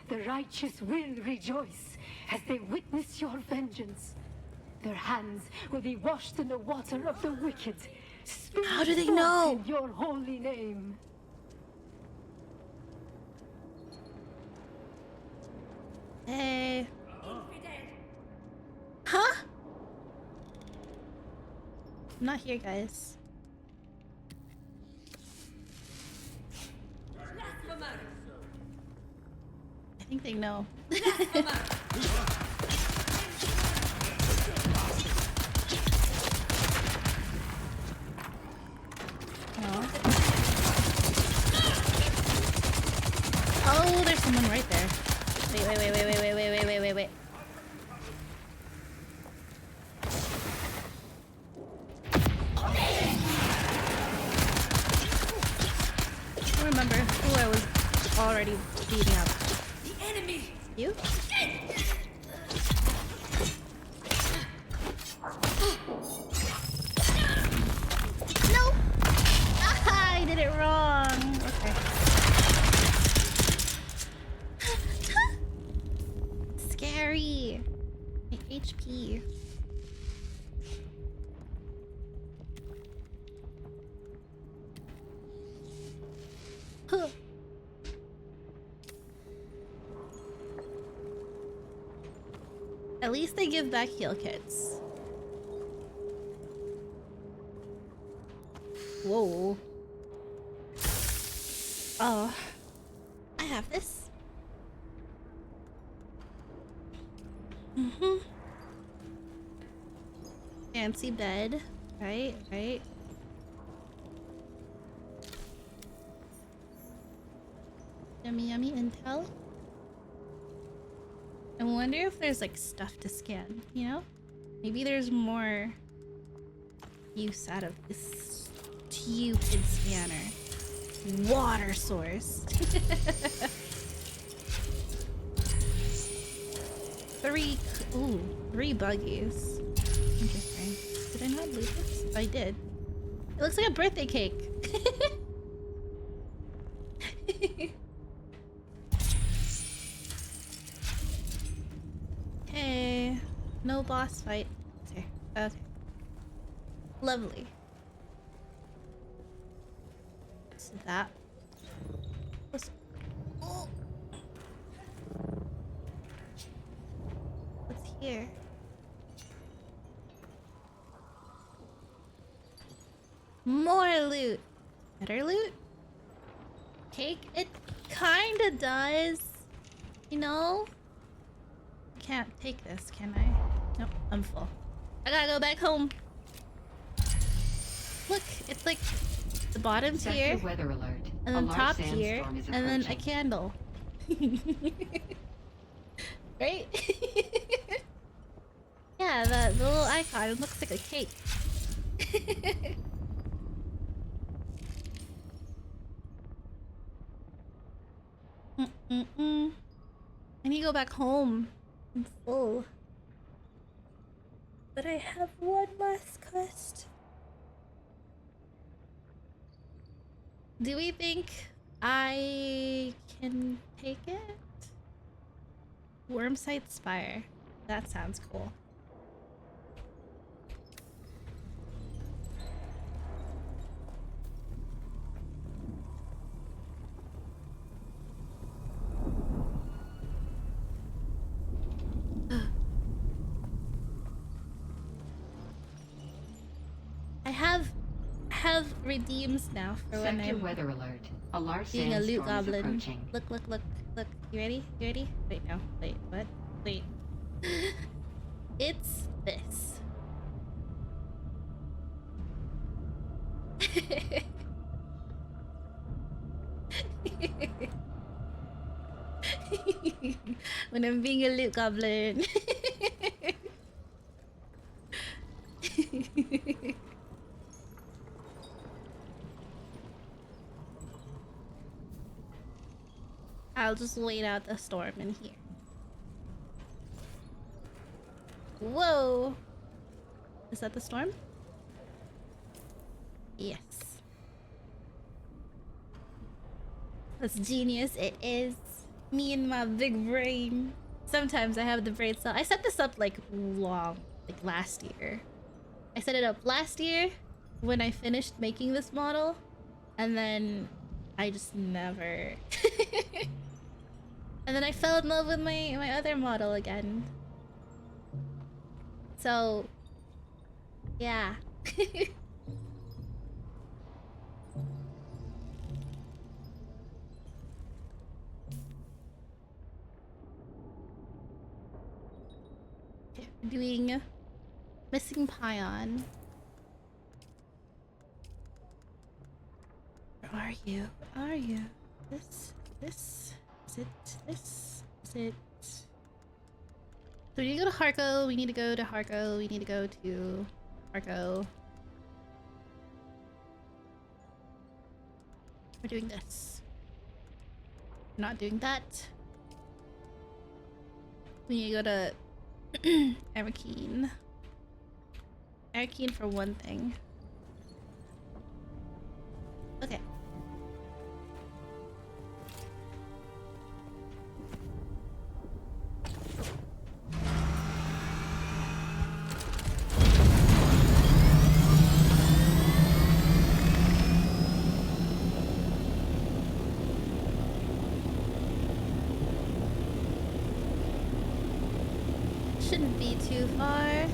The righteous will rejoice as they witness your vengeance. Their hands will be washed in the water of the wicked. How do they know? In your holy name. Hey. Huh? I'm not here, guys. I think they know. No. Oh, there's someone right there. Wait. I don't remember who I was already beating up. The enemy! You? No! Ah, I did it wrong. Okay. Scary. My HP. Huh. At least they give back heal kits. Whoa. Oh. I have this. Fancy bed. Right. Yummy intel. I wonder if there's like stuff to scan, you know? Maybe there's more use out of this stupid scanner. Water source. Three buggies. Interesting. Did I not lose this? I did. It looks like a birthday cake. Hey, no boss fight. Okay. Lovely. So that was... Oh. What's here? More loot. Better loot? Cake? It kinda does. You know? Can't take this, can I? Nope, I'm full. I gotta go back home. Look, it's like the bottom's Sector here, weather alert. and A then large top here, sandstorm is and then a approaching. candle. Right? Yeah, the little icon, it looks like a cake. I need to go back home. I'm full. But I have one last quest. Do we think I can take it? Wormsite Spire. That sounds cool. have redeems now for when Sector I'm weather alert. A large being a loot sandstorm is goblin. approaching. Look, look, look, look. You ready? You ready? Wait, no. Wait, what? Wait. It's this. When I'm being a loot goblin. I'll just wait out the storm in here. Whoa! Is that the storm? Yes. That's genius. It is. Me and my big brain. Sometimes I have the brain cell. I set this up like last year. I set it up last year when I finished making this model, and then I just never. And then I fell in love with my other model again. So, yeah. We're doing Missing Pion. Where are you? Where are you? This. Is it this? Is it? So we need to go to Harko. We need to go to Harko. We need to go to Harko. We're doing this. We're not doing that. We need to go to Arakeen. Arakeen for one thing. Okay. Shouldn't be too far. I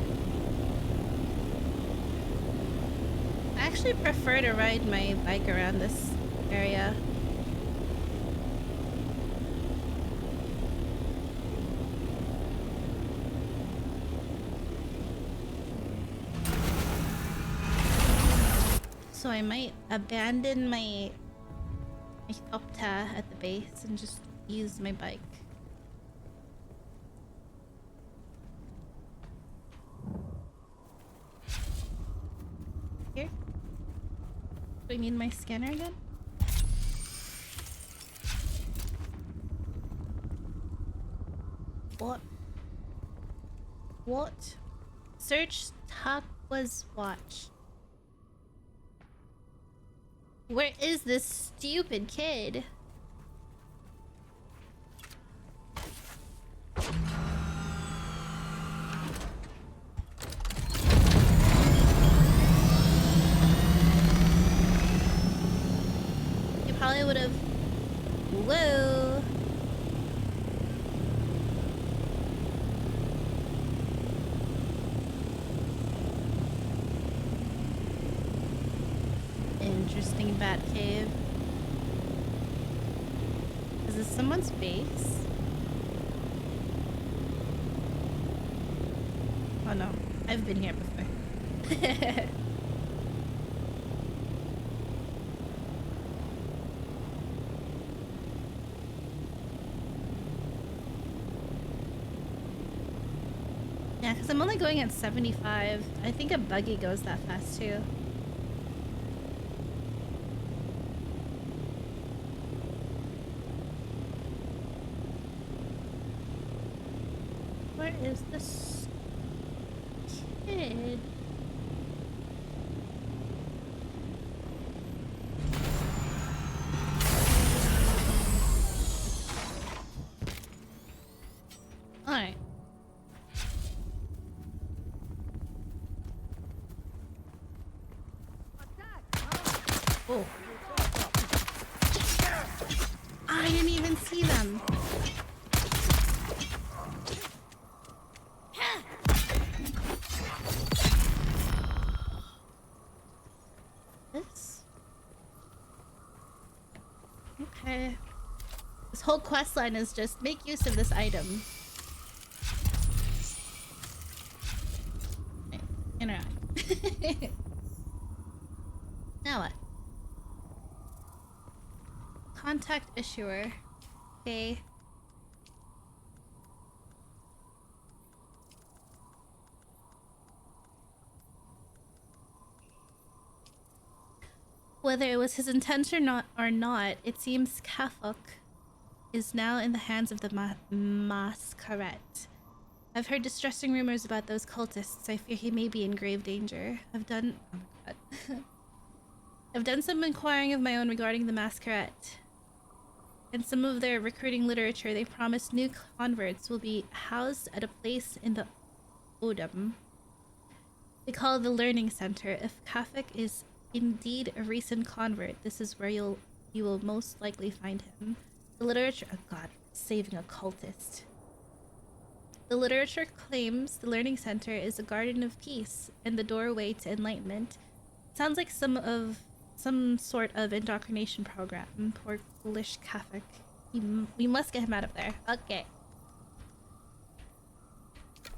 actually prefer to ride my bike around this area. So I might abandon my Thopter at the base and just use my bike. Here? Do I need my scanner again? What? What? Search Takwa's watch. Where is this stupid kid? You probably would have. Whoa. Interesting bat cave. Is this someone's base? Oh no, I've been here before. Yeah, because I'm only going at 75. I think a buggy goes that fast too. Where is this kid? Alright. Oh. I didn't even see them. this? Okay. This whole quest line is just make use of this item. Interact. Now what? Contact issuer. Okay. Whether it was his intention or not, it seems Kafuk is now in the hands of the Masquerade. I've heard distressing rumors about those cultists. I fear he may be in grave danger. I've done some inquiring of my own regarding the Masquerade. In some of their recruiting literature, they promise new converts will be housed at a place in the Odom. They call it the Learning Center. If Kafuk is indeed a recent convert, this is where you will most likely find him. The literature... Oh god, saving a cultist. The literature claims the Learning Center is a garden of peace and the doorway to enlightenment. Sounds like some sort of indoctrination program. Poor foolish Kafuk. We must get him out of there. Okay.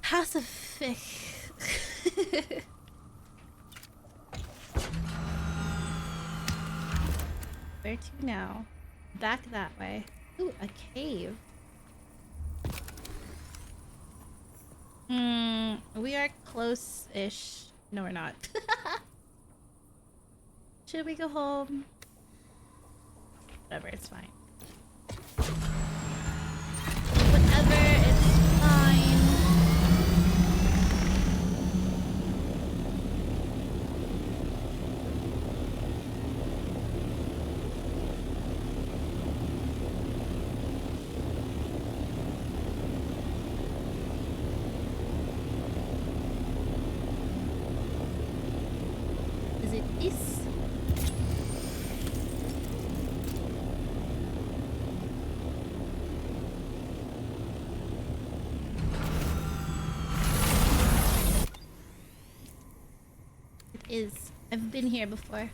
House of Fish. Where to now? Back that way. Ooh, a cave. We are close-ish. No, we're not. Should we go home? Whatever, it's fine. Whatever, it's fine. Is it this? It is. I've been here before.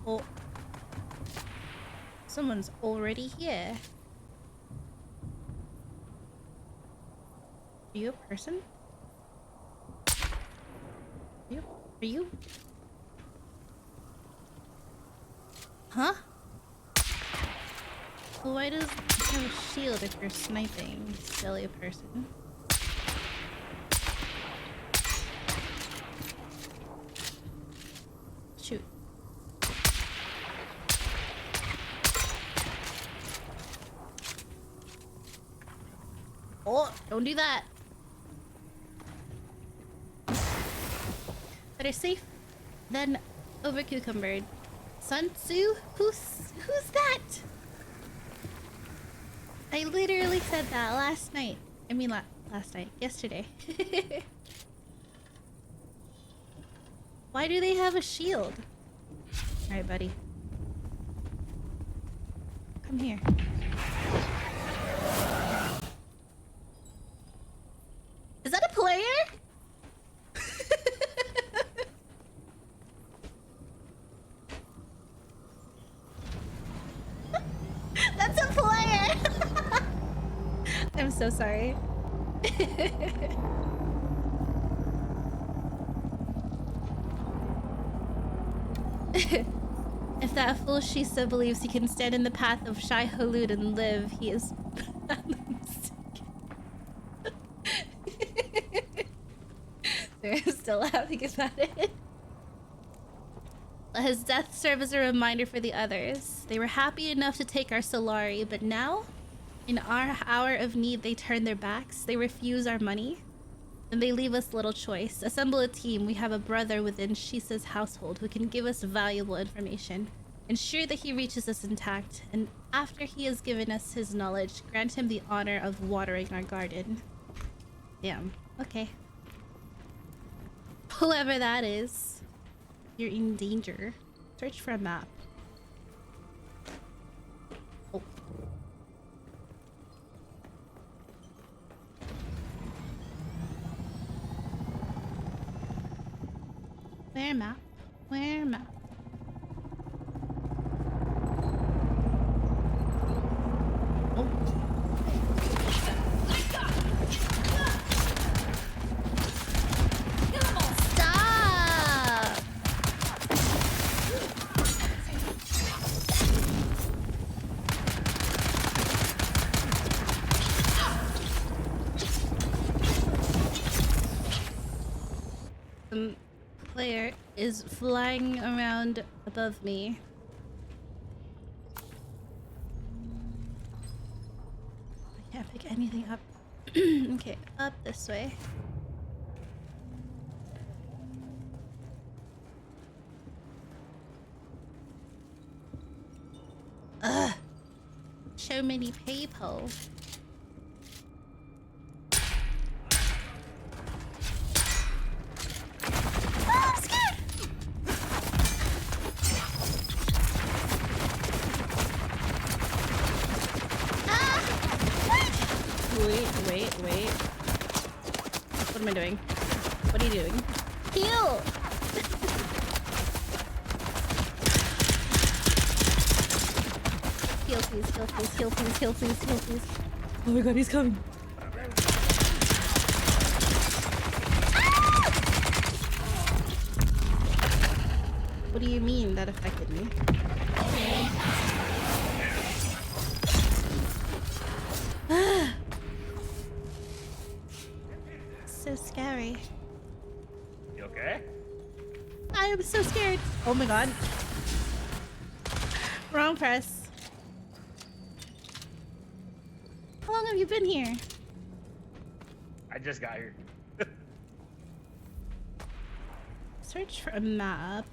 Oh. Someone's already here. Are you a person? Are you? Huh? Well, why does it have a shield if you're sniping, you silly person? Shoot. Oh, don't do that. Better safe than over cucumbered. Sun Tzu? Who's that? I literally said that last night. I mean, last night. Yesterday. Why do they have a shield? Alright, buddy. Come here. Is that a player? That's a player! I'm so sorry. If that fool Shisa believes he can stand in the path of Shai Hulud and live, he is... They're still laughing about it. Let his death serve as a reminder for the others. They were happy enough to take our Solari, but now, in our hour of need, they turn their backs. They refuse our money, and they leave us little choice. Assemble a team. We have a brother within Shisa's household who can give us valuable information. Ensure that he reaches us intact, and after he has given us his knowledge, grant him the honor of watering our garden. Damn. Okay. Whoever that is, you're in danger. Search for a map. Oh. Where map? Where map? Oh. Stop! The player is flying around above me. I can't pick anything up. Okay, up this way. Ugh! So many people. Ah, I'm scared! Ah! Wait. What am I doing? What are you doing? Heal! Heal please. Oh my god, he's coming. What do you mean that affected me? So scary. You okay? I am so scared. Oh my god. Wrong press. How long have you been here? I just got here. Search for a map.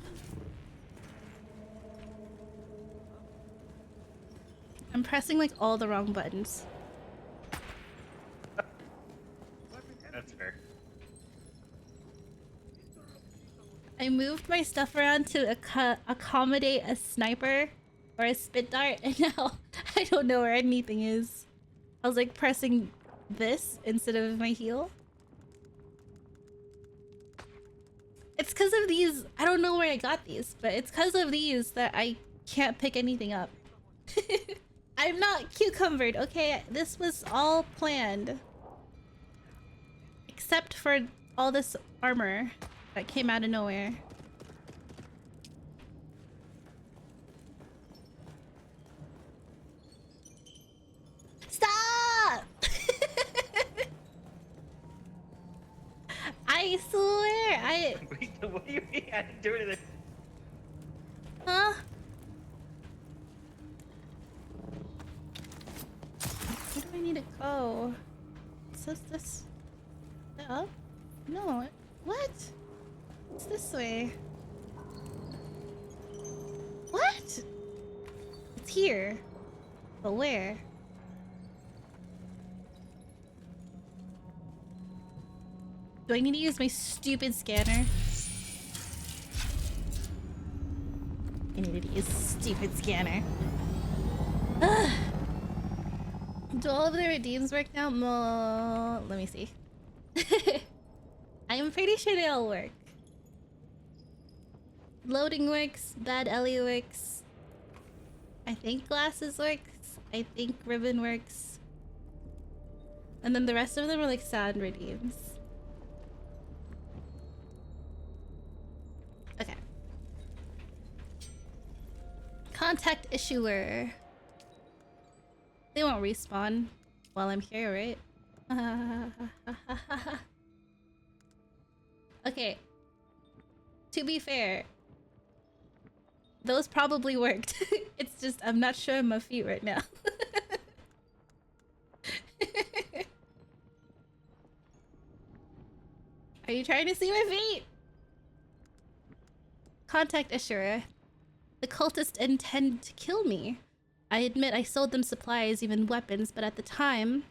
I'm pressing like all the wrong buttons. That's fair. I moved my stuff around to accommodate a sniper or a spit dart, and now I don't know where anything is. I was like pressing this instead of my heel. It's because of these. I don't know where I got these, but it's because of these that I can't pick anything up. I'm not cucumbered, okay? This was all planned. Except for all this armor that came out of nowhere. Stop! I swear, Wait, what do you mean? I didn't do anything. Huh? Where do I need to go? Says this... Up? No. What? It's this way. What? It's here. But where? Do I need to use my stupid scanner? I needed to use stupid scanner. Ugh. Do all of the redeems work now? Let me see. I'm pretty sure they all work. Loading works, Bad Ellie works. I think glasses works. I think ribbon works. And then the rest of them are like sad redeems. Okay. Contact issuer. They won't respawn while I'm here, right? Okay. To be fair, those probably worked. It's just I'm not sure my feet right now. Are you trying to see my feet? Contact issuer. The cultists intend to kill me. I admit I sold them supplies, even weapons, but at the time,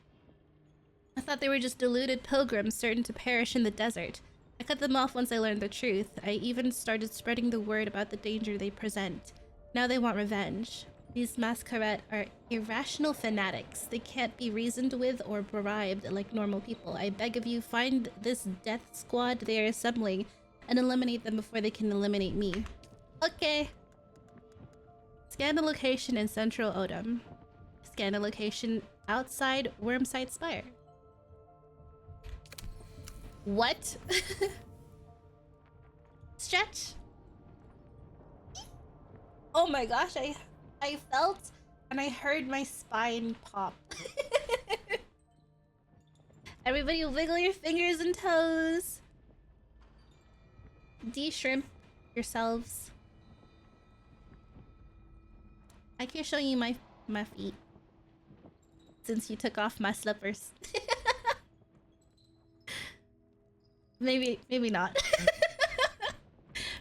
I thought they were just deluded pilgrims certain to perish in the desert. I cut them off once I learned the truth. I even started spreading the word about the danger they present. Now they want revenge. These masquerade are irrational fanatics. They can't be reasoned with or bribed like normal people. I beg of you, find this death squad they are assembling and eliminate them before they can eliminate me. Okay. Scan the location in Central Odom. Scan the location outside Wormside Spire. What? Stretch. Oh my gosh, I felt and I heard my spine pop. Everybody wiggle your fingers and toes. De-shrimp yourselves. I can show you my feet. Since you took off my slippers. Maybe not.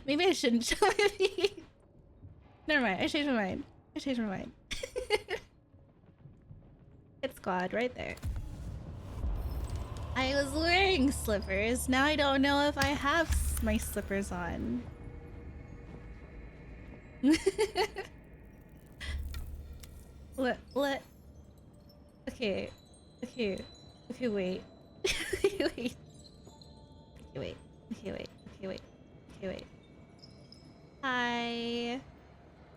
Maybe I shouldn't show my feet. Never mind, I changed my mind. It's squad right there. I was wearing slippers. Now I don't know if I have my slippers on. What? Okay, wait. Wait. Hi.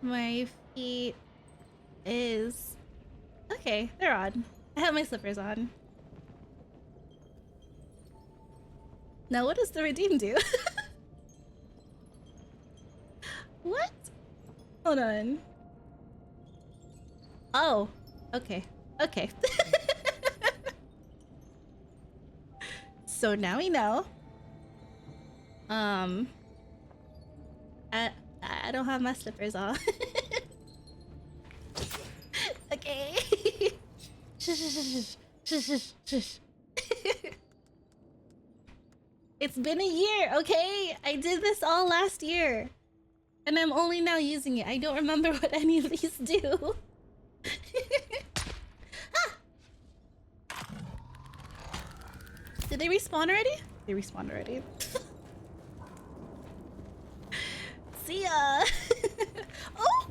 My feet is... Okay, they're on. I have my slippers on. Now what does the redeem do? What? Hold on. Oh, okay. So now we know. I don't have my slippers on. Okay. Shush. It's been a year, okay? I did this all last year. And I'm only now using it. I don't remember what any of these do. Ah! Did they respawn already? They respawned already. See ya! Oh!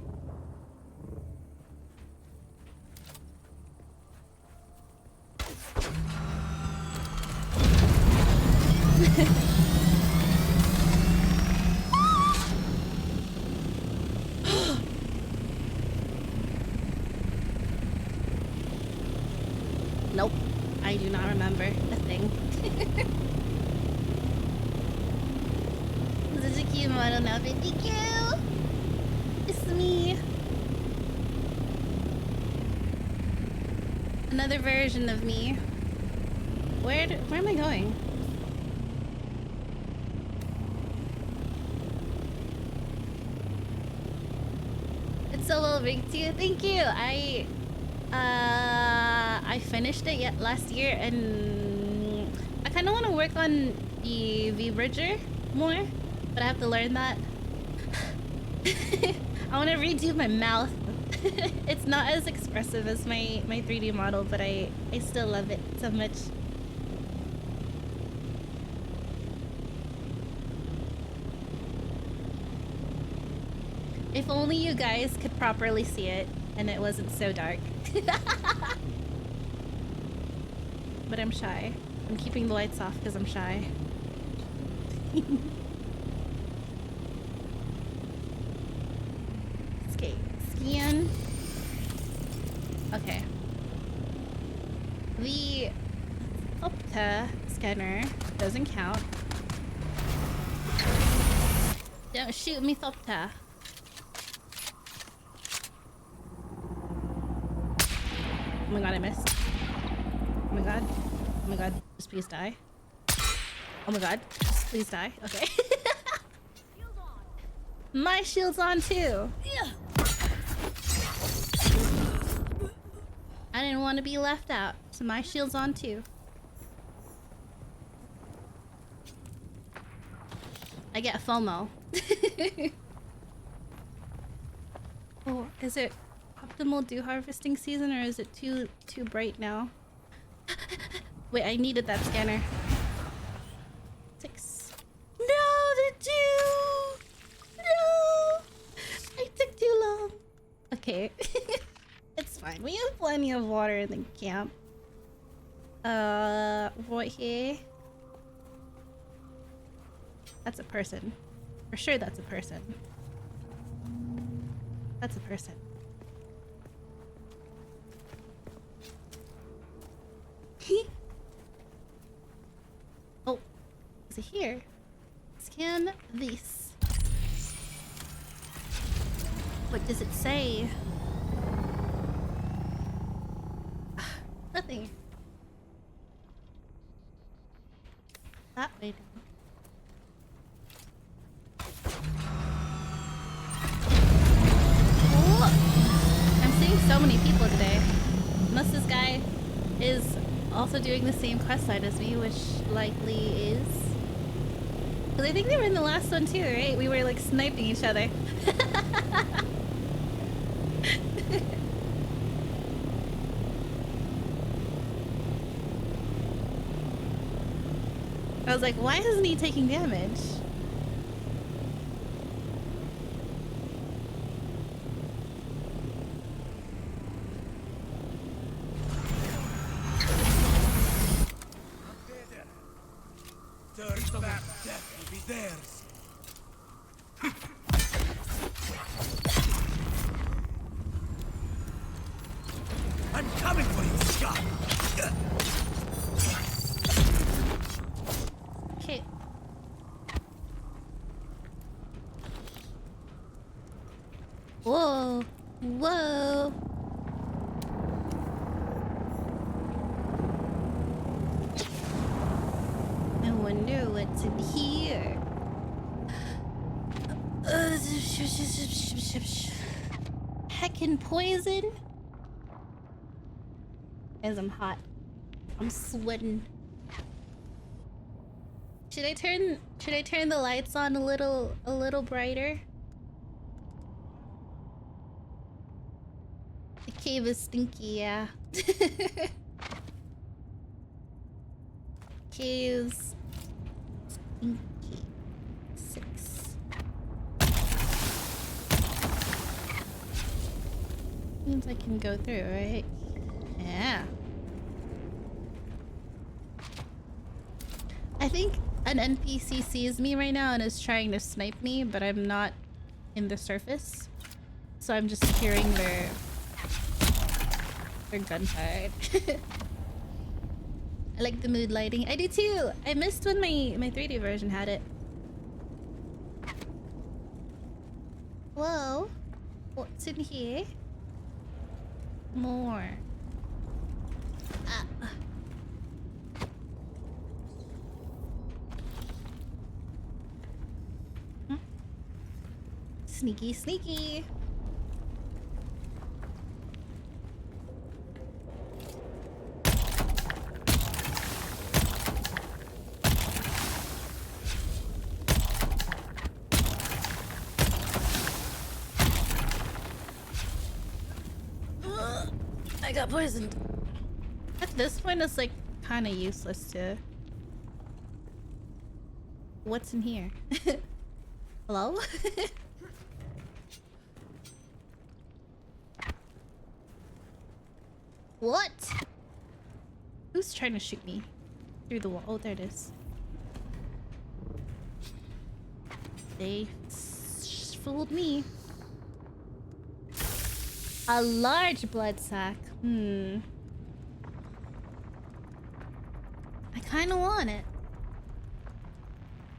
Nope, I do not remember a thing. Suzuki model now 50Q. It's me. Another version of me. Where am I going? It's so well rigged too. Thank you. I finished it last year, and I kind of want to work on the V-Bridger more, but I have to learn that. I want to redo my mouth. It's not as expressive as my 3D model, but I still love it so much. If only you guys could properly see it and it wasn't so dark. But I'm shy. I'm keeping the lights off because I'm shy. Okay, scan. Okay. The Opta scanner doesn't count. Don't shoot me, Thopta. Oh my god, I missed. Oh my god. Oh my god. Just please die. Oh my god. Just please die. Okay. My shield's on too. I didn't want to be left out, so my shield's on too. I get FOMO. Oh, is it optimal dew harvesting season, or is it too bright now? Wait, I needed that scanner. 6. No, the dew! No! I took too long. Okay. It's fine. We have plenty of water in the camp. Right here. That's a person. For sure that's a person. That's a person. Oh, is it here? Scan this. What does it say? Nothing. That way down. Oh, I'm seeing so many people today. Unless this guy is also doing the same quest line as me, which likely is. Because I think they were in the last one too, right? We were like sniping each other. I was like, why isn't he taking damage? Turn back, death will be theirs. I'm coming for you, Scott. Okay. Whoa. Whoa. I wonder what's in here. Heckin' poison? As I'm hot. I'm sweating. Should I turn the lights on a little brighter? The cave is stinky, yeah. Caves stinky. 6. Means I can go through, right? Yeah. I think an NPC sees me right now and is trying to snipe me, but I'm not in the surface. So I'm just hearing their gunfire. I like the mood lighting. I do too! I missed when my 3D version had it. Whoa. What's in here? More. Ah. Sneaky, sneaky. I got poisoned. At this point, it's like kind of useless to. What's in here? Hello? What? Who's trying to shoot me through the wall? Oh, there it is. They fooled me. A large blood sac. I kind of want it.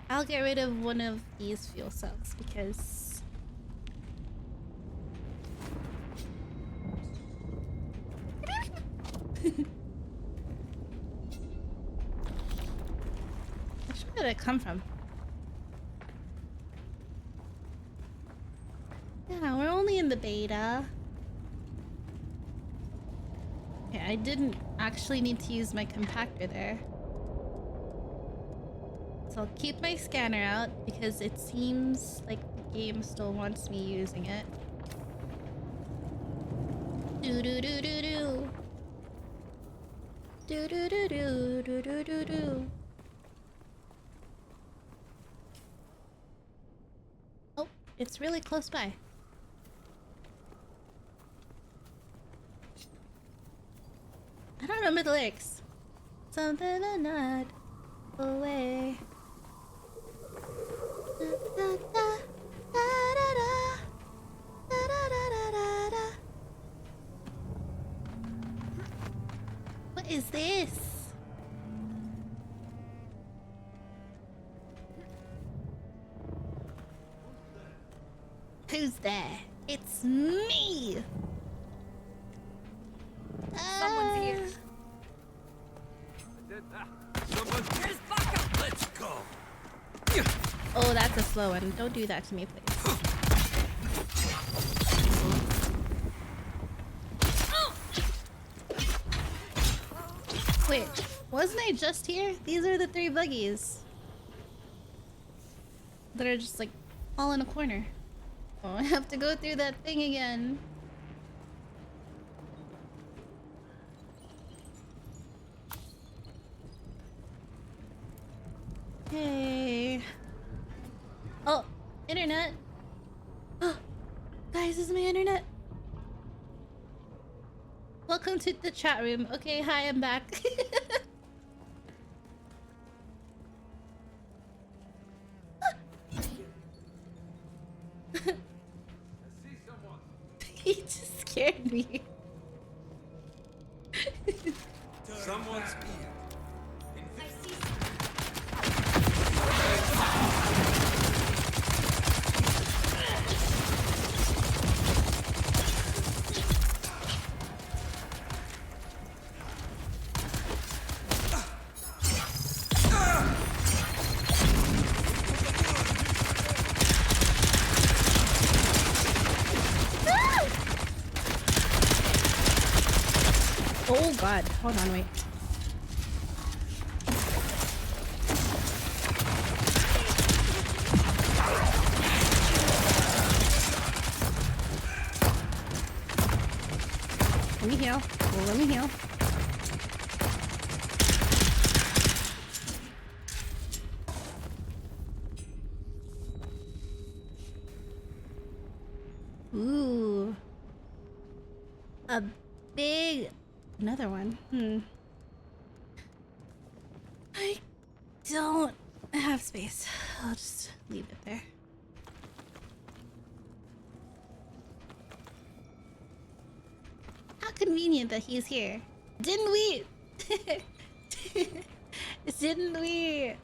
I'll get rid of one of these fuel cells because where did it come from? Yeah, we're only in the beta. Okay, I didn't actually need to use my compactor there. So I'll keep my scanner out because it seems like the game still wants me using it. Do do do do do. Do do do do do do do do. Oh, it's really close by. I don't remember the lyrics. Something a nod away. What is this? Who's there? It's me! Someone's here. Where's backup? Let's go. Oh, that's a slow one. Don't do that to me, please. Wait, wasn't I just here? These are the 3 buggies that are just like all in a corner. Oh, I have to go through that thing again. Hey. Oh, internet. Oh, guys, this is my internet. Welcome to the chat room. Okay, hi, I'm back. He just scared me. Someone's here. Oh god, hold on, wait. Let me heal. Oh, let me heal. Ooh. A big... Another one. I don't have space. I'll just leave it there. How convenient that he's here. Didn't we? Didn't we?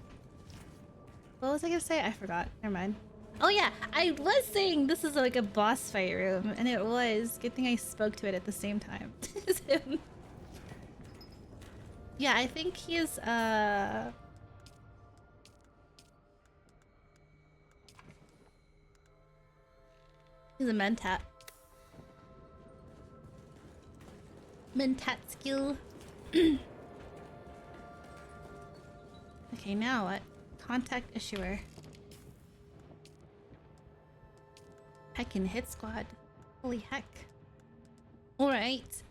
What was I gonna say? I forgot. Never mind. Oh yeah, I was saying this is like a boss fight room, and it was. Good thing I spoke to it at the same time. Yeah, I think he's he's a Mentat. Mentat skill. Okay, now what? Contact issuer. Heckin' hit squad. Holy heck. Alright.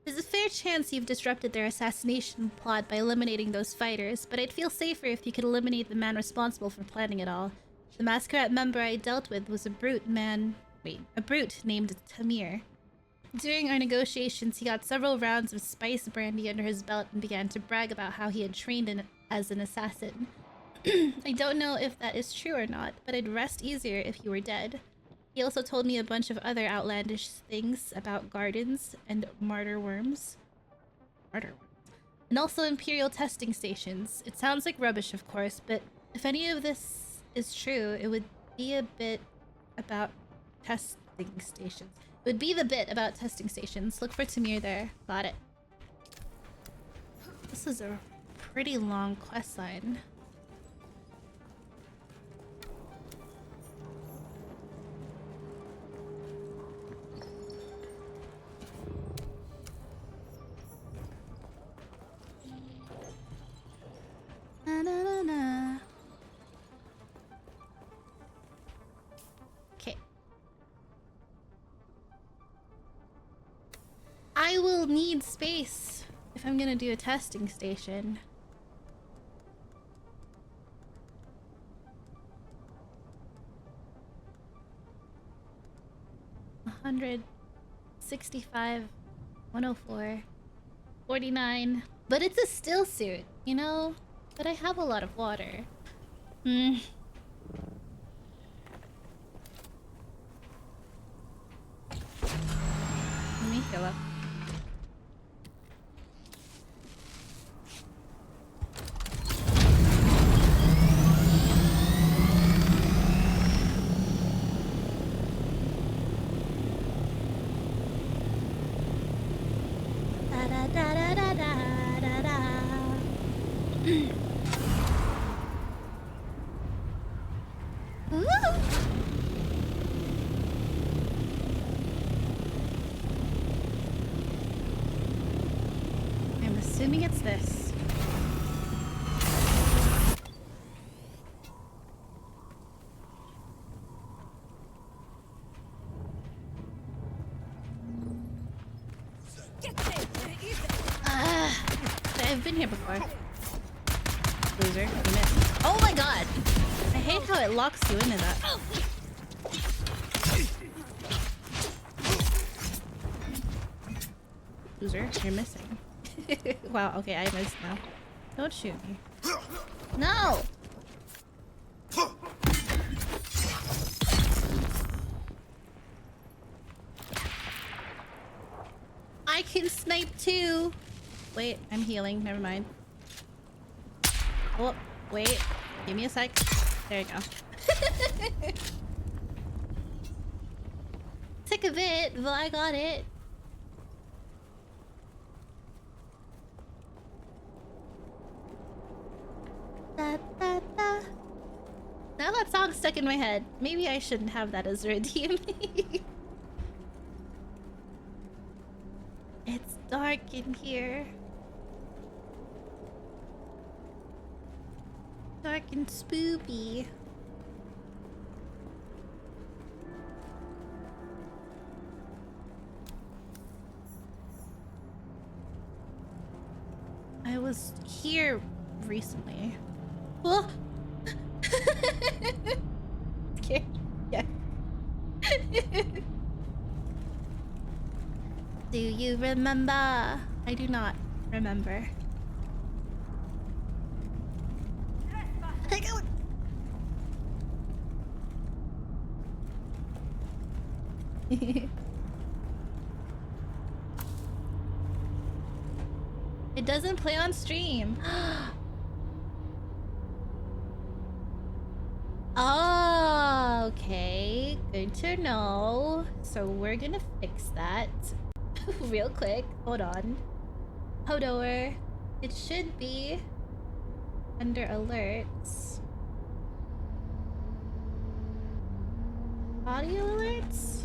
There's a fair chance you've disrupted their assassination plot by eliminating those fighters, but I'd feel safer if you could eliminate the man responsible for planning it all. The Masquerade member I dealt with was a brute named Tamir. During our negotiations, he got several rounds of spice brandy under his belt and began to brag about how he had trained as an assassin. I don't know if that is true or not, but I'd rest easier if he were dead. He also told me a bunch of other outlandish things about gardens and martyr worms. And also Imperial testing stations. It sounds like rubbish, of course, but if any of this is true, it would be a bit about testing stations. It would be the bit about testing stations. Look for Tamir there. Got it. This is a pretty long quest line. Na, na, na, na. Okay. I will need space if I'm gonna do a testing station. $165, 104, 49. But it's a still suit, you know? But I have a lot of water. Philip. Da da da da da da da da. Ooh. I'm assuming it's this. I've been here before. Loser, you missed. Oh my god! I hate how it locks you into that. Loser, you're missing. Wow, okay, I missed now. Don't shoot me. No! I can snipe too! Wait, I'm healing. Never mind. Oh, wait. Give me a sec. There you go. Took a bit, but I got it. Da, da, da. Now that song's stuck in my head. Maybe I shouldn't have that as redeem. It's dark in here. Dark and spoopy. I was here recently. Oh! Scared. Yeah. Do you remember? I do not remember. It doesn't play on stream. Oh, okay. Good to know. So we're gonna fix that real quick. Hold on. Hodor. It should be under alerts. Audio alerts?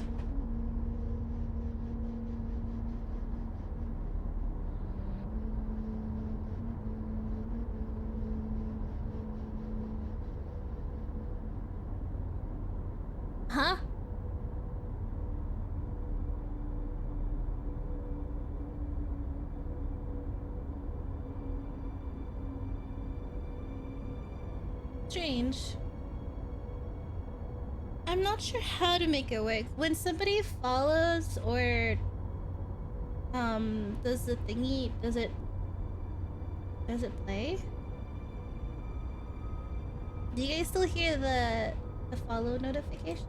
Huh? Strange. I'm not sure how to make it work. When somebody follows or does the thingy, does it play? Do you guys still hear the follow notifications?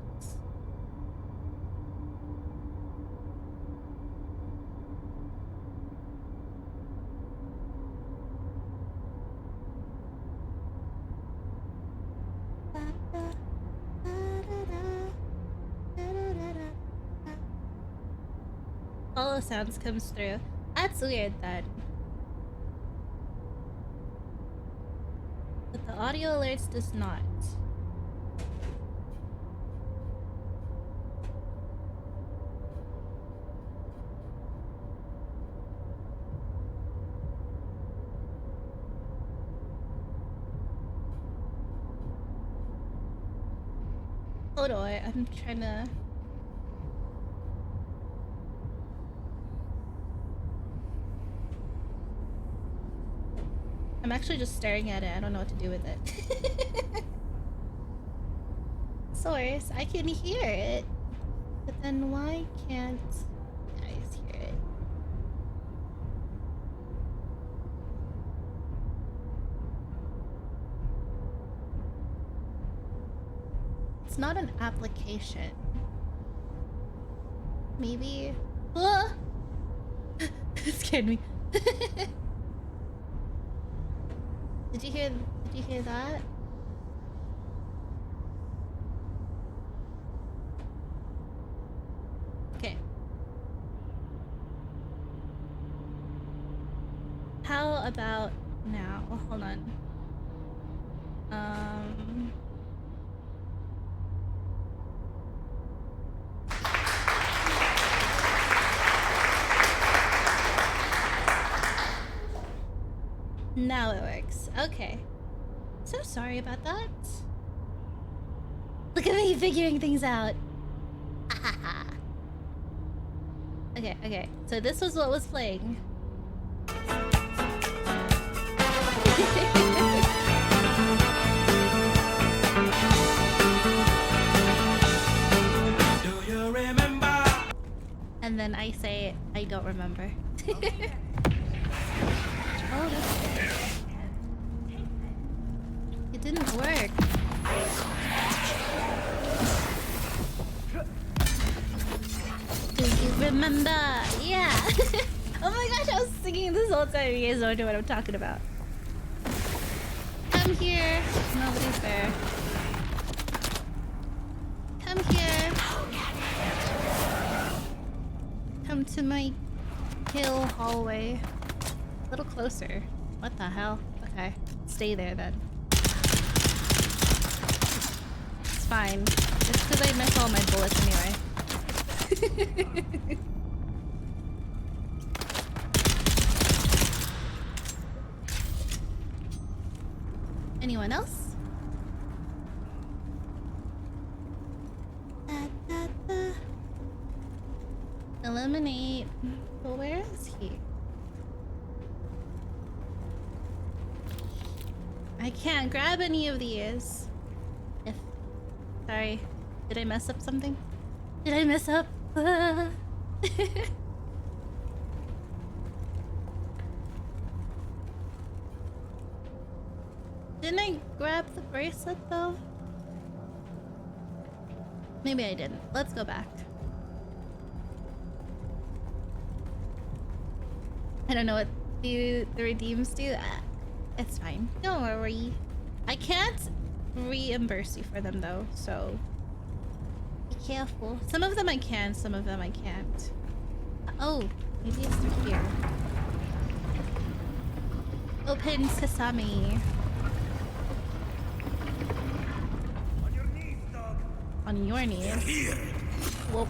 Follow sounds comes through. That's weird then. But the audio alerts does not. Hold on, I'm trying to... I'm actually just staring at it. I don't know what to do with it. Source, I can hear it. But then why can't you guys hear it? It's not an application. Maybe... It scared me. Did you hear that? Okay. How about now? Hold on. Now it works. Okay. So sorry about that. Look at me figuring things out. Okay. So this was what was playing. Do you remember? And then I say, I don't remember. Oh, that's good. It didn't work. Do you remember? Yeah. Oh my gosh, I was singing this whole time. You guys don't know what I'm talking about. Come here. Nobody's there. Come here. Come to my kill hallway. A little closer. What the hell? Okay. Stay there then. It's fine. It's because I miss all my bullets anyway. Anyone else? Eliminate. Well, where is he? I can't grab any of these. Sorry. Did I mess up something? Did I mess up? Didn't I grab the bracelet though? Maybe I didn't. Let's go back. I don't know what the redeems do. It's fine. Don't worry. I can't reimburse you for them though, so be careful. Some of them I can, some of them I can't. Oh, maybe it's through here. Open sesame. On your knees, dog. On your knees. Here. Whoa.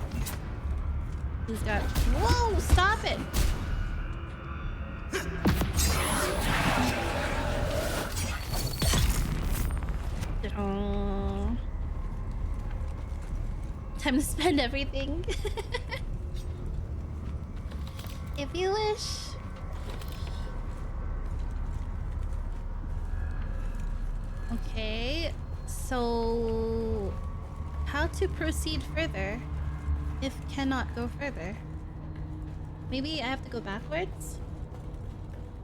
He's got. Whoa! Stop it! Oh. Time to spend everything. If you wish. Okay, so how to proceed further if cannot go further? Maybe I have to go backwards?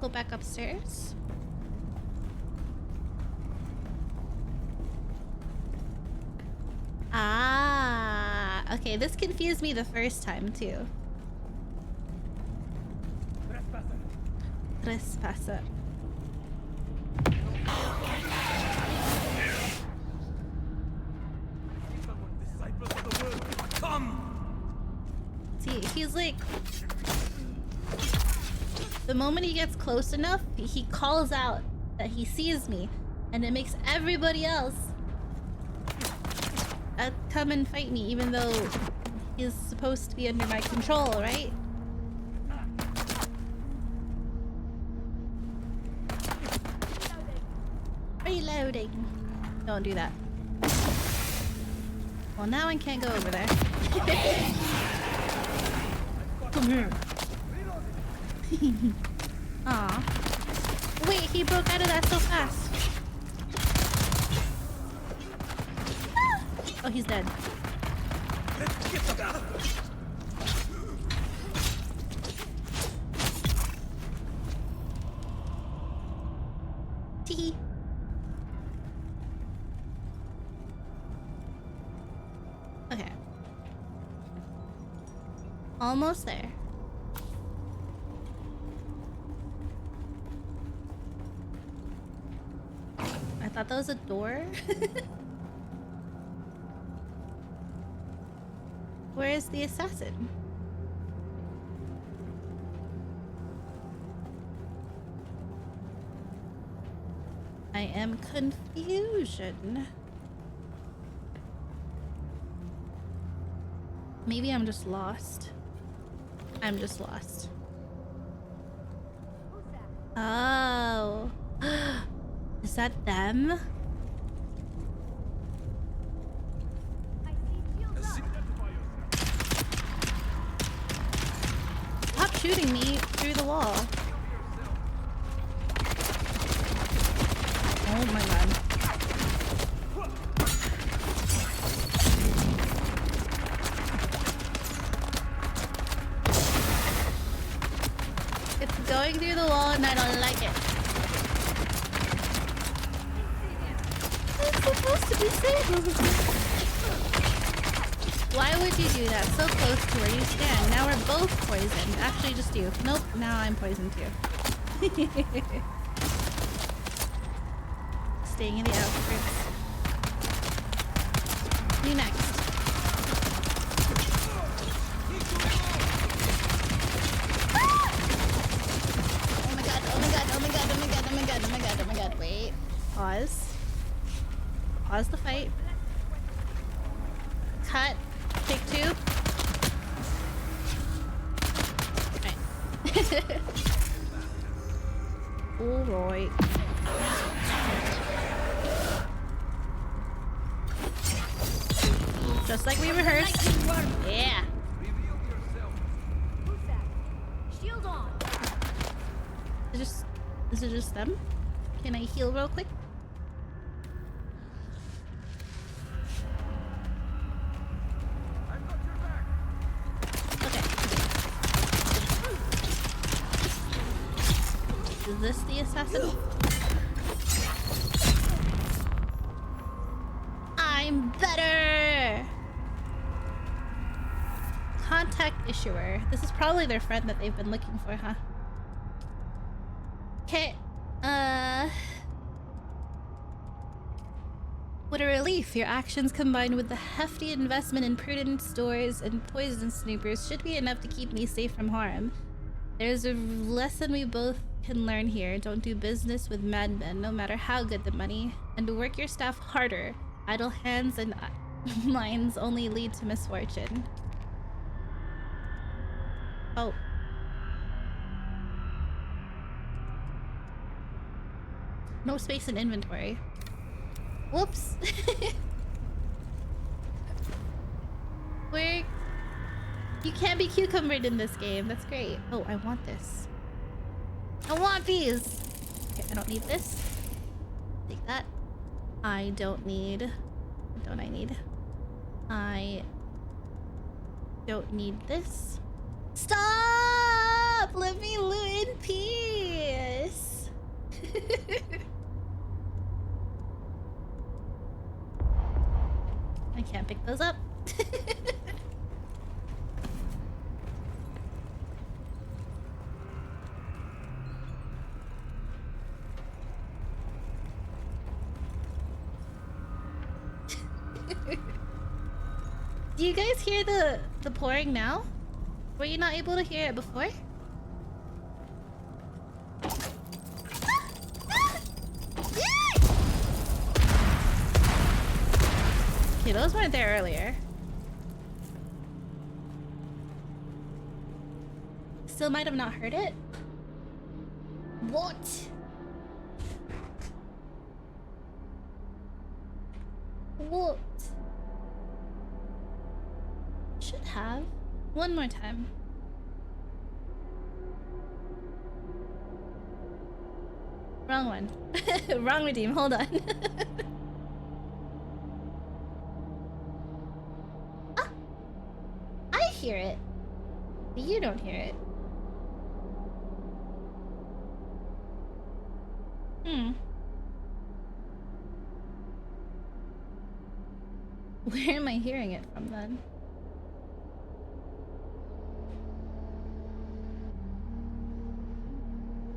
Go back upstairs? Ah, okay, this confused me the first time too. Trespasser. See, he's like... The moment he gets close enough, he calls out that he sees me. And it makes everybody else come and fight me, even though he's supposed to be under my control, right? Reloading. Don't do that. Well, now I can't go over there. Come here. Aw. Wait, he broke out of that so fast. Ah! Oh, he's dead. Tee. Okay. thought that was a door. Where is the assassin? I am confusion. Maybe I'm just lost. I'm just lost. Oh. Is that them? Stop shooting me through the wall. Oh my god. It's going through the wall and I don't like it. It's supposed to be safe. Why would you do that so close to where you stand? Now we're both poisoned. Actually, just you. Nope, now I'm poisoned too. Staying in the outskirts. You next. Oh my god, oh my god, oh my god, oh my god, oh my god, oh my god, oh my god. Wait. Pause. Pause the fight. Cut. Take two. Alright. Alright. Just like we rehearsed. Yeah. Shield on. Is it just them? Can I heal real quick? Okay. Is this the assassin? I'm better! Contact issuer. This is probably their friend that they've been looking for, huh? Okay. What a relief. Your actions combined with the hefty investment in prudent stores and poison snoopers should be enough to keep me safe from harm. There's a lesson we both can learn here. Don't do business with madmen, no matter how good the money. And work your staff harder. Idle hands and minds only lead to misfortune. Oh. No space in inventory. Whoops. Where... You can't be cucumbered in this game. That's great. Oh, I want this. I want these! Okay, I don't need this. Take that. I don't need... What don't I need? I... don't need this. Stop! Let me loot in peace! I can't pick those up. Do you guys hear the pouring now? Were you not able to hear it before? Okay, those weren't there earlier. Still might have not heard it. What? What? Should have. One more time. Wrong one. Wrong redeem, hold on. Ah! I hear it. You don't hear it. Where am I hearing it from then?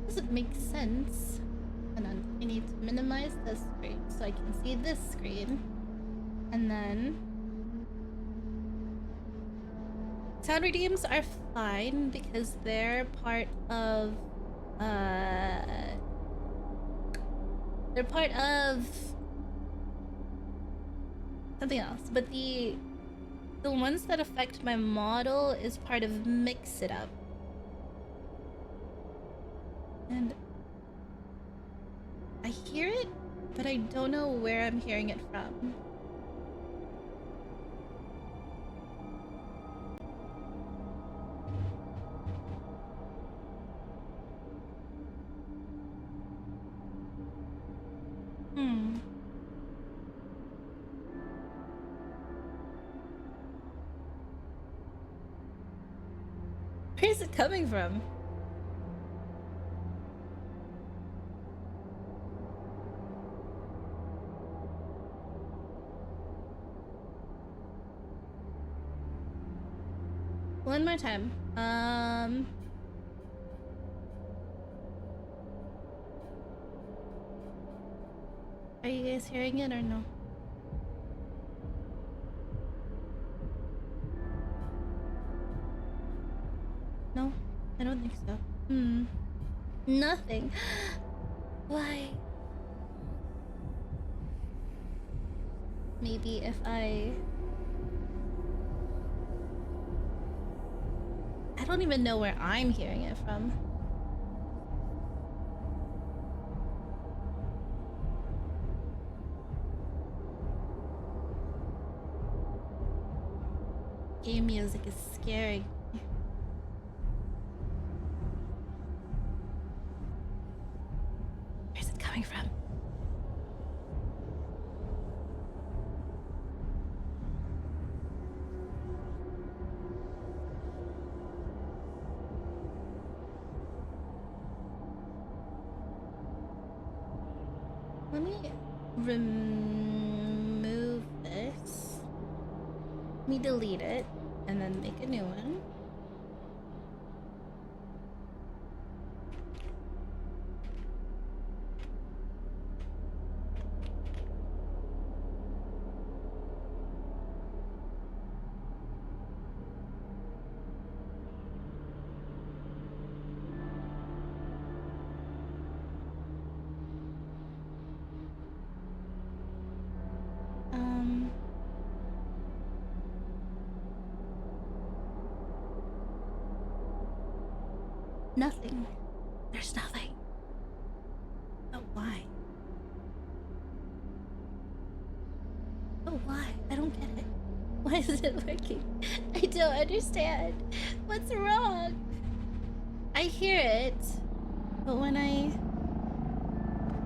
Doesn't make sense. And then I need to minimize this screen so I can see this screen. And then sound redeems are fine because they're part of something else. But the ones that affect my model is part of Mix It Up. And I hear it, but I don't know where I'm hearing it from. Where's it coming from? One more time. Are you guys hearing it or no? No, I don't think so. Nothing. Why? Maybe if I don't even know where I'm hearing it from. Game music is scary. Where's it coming from? Let me remove this. Let me delete it and then make a new one. Nothing. There's nothing. But why? But why? I don't get it. Why isn't it working? I don't understand. What's wrong? I hear it, but when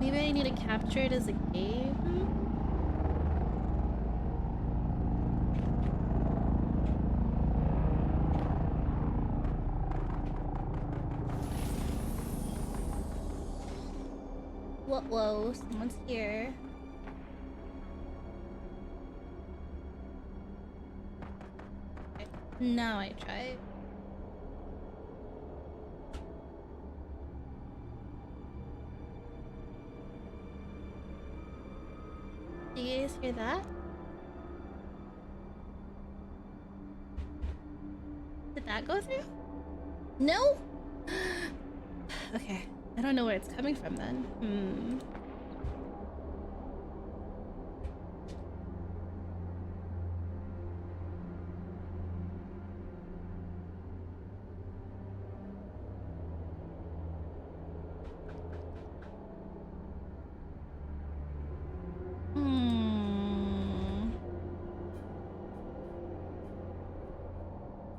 maybe I need to capture it as a game? Whoa, someone's here. Okay, now I try. Do you guys hear that? Did that go through? No? Okay. I don't know where it's coming from then.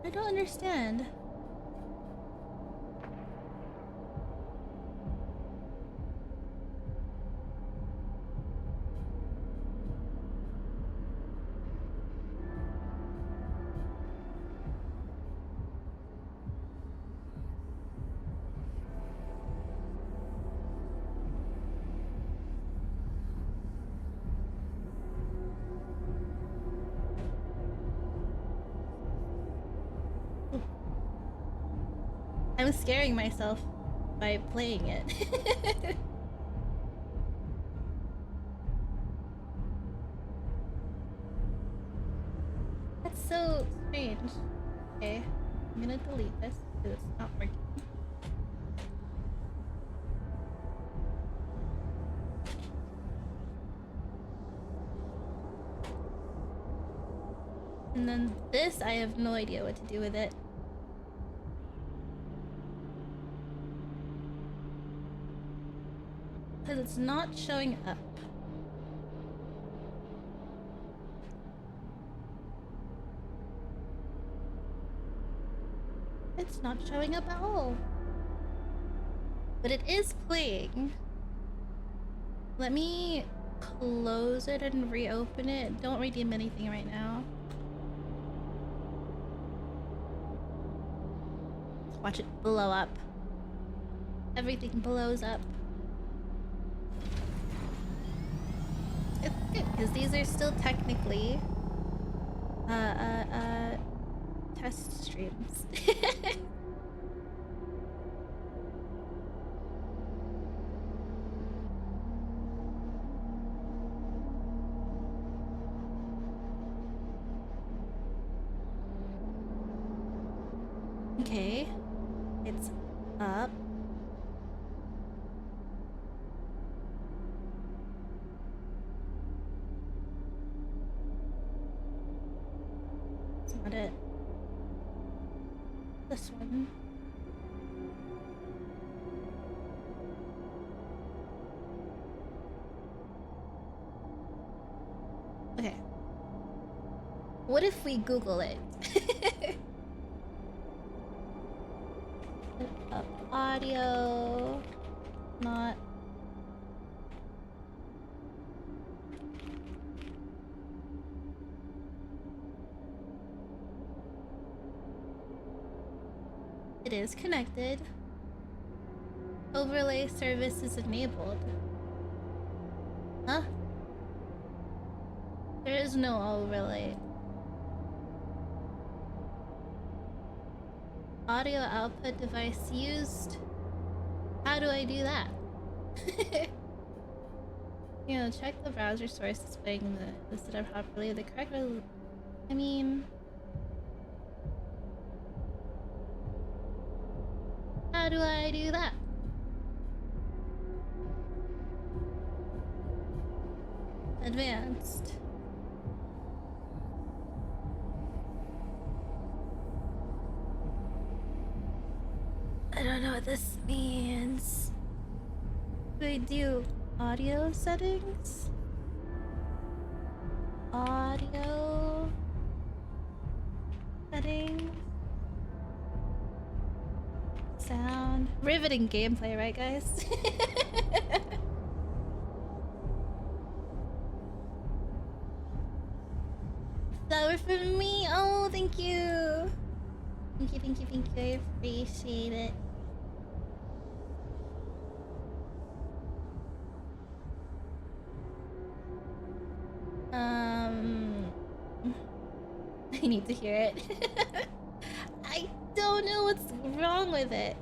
I don't understand. I'm scaring myself by playing it. strange. Okay, I'm gonna delete this because it's not working. And then this, I have no idea what to do with it. Because it's not showing up. It's not showing up at all. But it is playing. Let me close it and reopen it. Don't redeem anything right now. Watch it blow up. Everything blows up. It's good because these are still technically test streams. Okay, it's up. It's not it. This one. Okay. What if we Google it? Up audio. Not. It is connected. Overlay service is enabled. Huh? There is no overlay. Audio output device used. How do I do that? You know, check the browser source displaying the setup properly. The correct I mean, how do I do that? Advanced. I don't know what this means. Do I do audio settings? Audio settings. Sound. Riveting gameplay, right guys? That were for me. Oh, thank you. Thank you, thank you, thank you. I appreciate it. I need to hear it. I don't know what's wrong with it.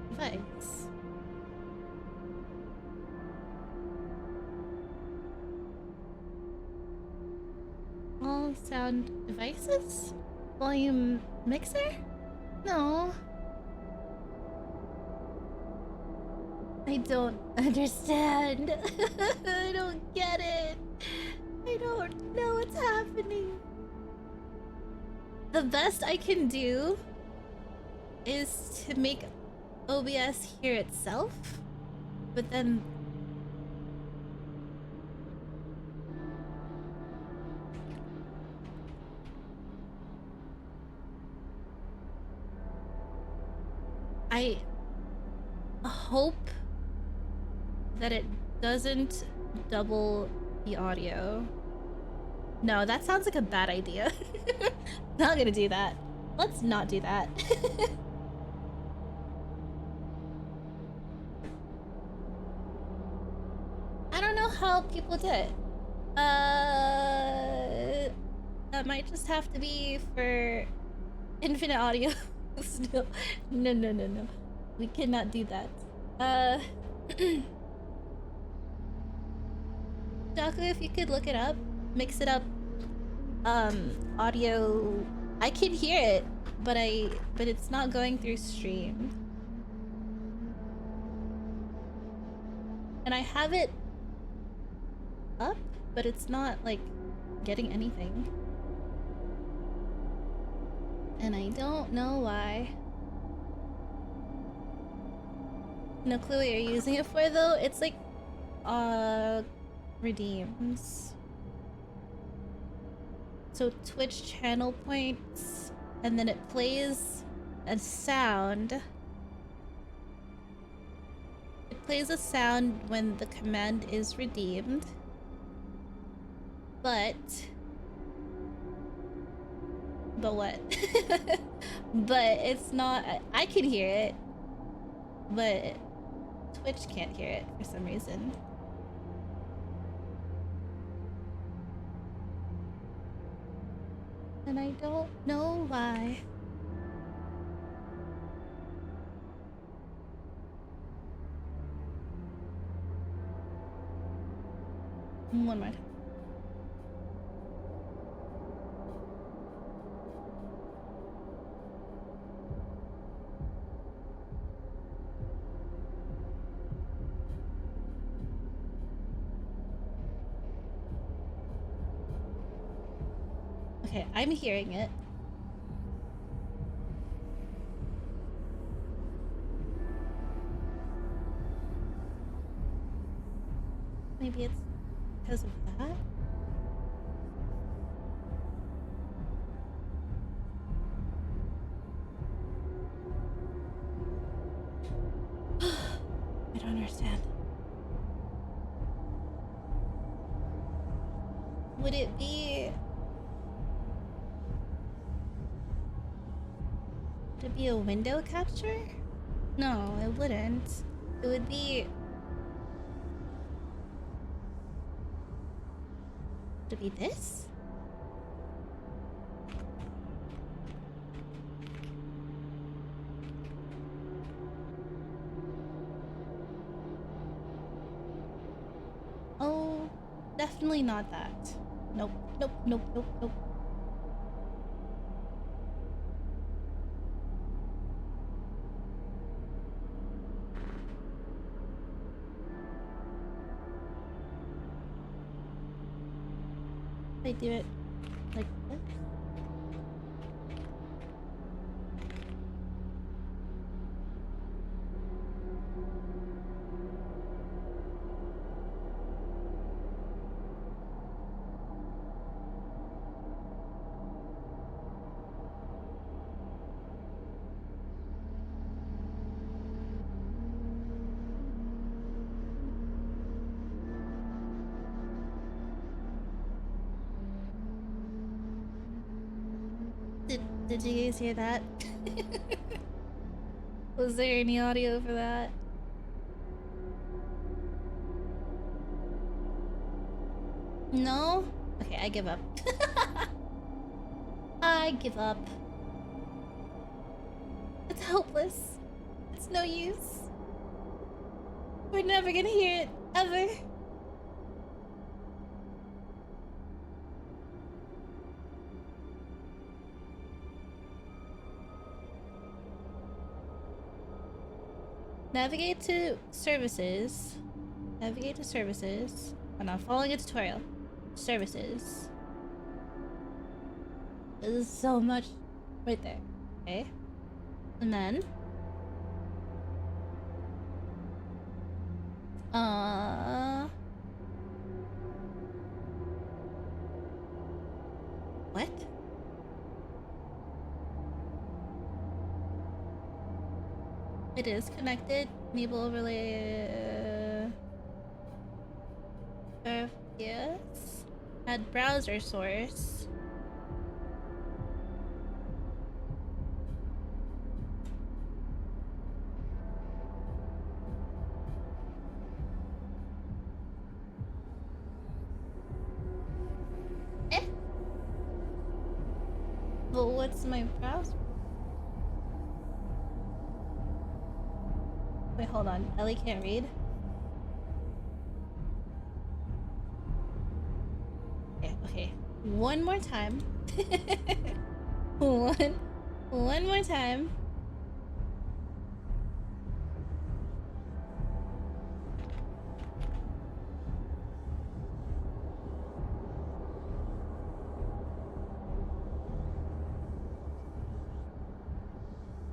Device. All sound devices? Volume mixer? No. I don't understand. I don't get it. I don't know what's happening. The best I can do is to make OBS hear itself, but then I hope that it doesn't double the audio. No, that sounds like a bad idea. Not gonna do that. Let's not do that. how people do it. That might just have to be for infinite audio. Still, no. We cannot do that. Daku, if you could look it up, mix it up. Audio. I can hear it, but it's not going through stream. And I have it up, but it's not like getting anything. And I don't know why. No clue what you're using it for though. It's like redeems. So Twitch channel points, and then it plays a sound. It plays a sound when the command is redeemed. But what? But it's not. I can hear it, but Twitch can't hear it for some reason. And I don't know why. One more time. Okay, I'm hearing it. Maybe it's because of that? I don't understand. Would it be... Would it be a window capture? No, it wouldn't. It would be... Would it be this? Oh, definitely not that. Nope. I do it like this. Did you guys hear that? Was there any audio for that? No? Okay, I give up. I give up. It's hopeless. It's no use. We're never gonna hear it, ever. Navigate to services. Navigate to services. And I'm following a tutorial. Services. There's so much right there. Okay. And then what? It is connected. Enable overlay. Yes. Add browser source. But what's my browser? Wait, hold on. Ellie can't read. Okay, okay. One more time. One more time.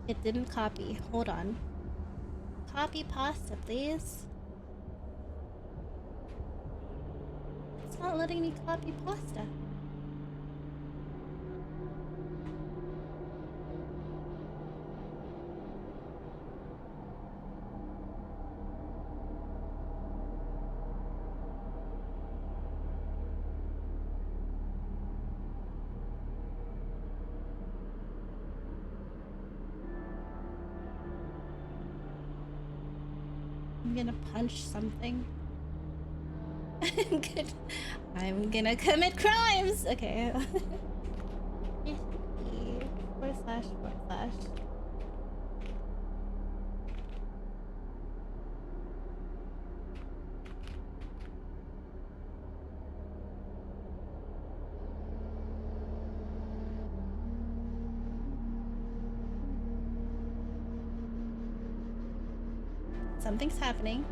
It didn't copy. Hold on. Copy pasta, please. It's not letting me copy pasta. I'm gonna punch something. I'm gonna commit crimes! Okay. //. Something's happening.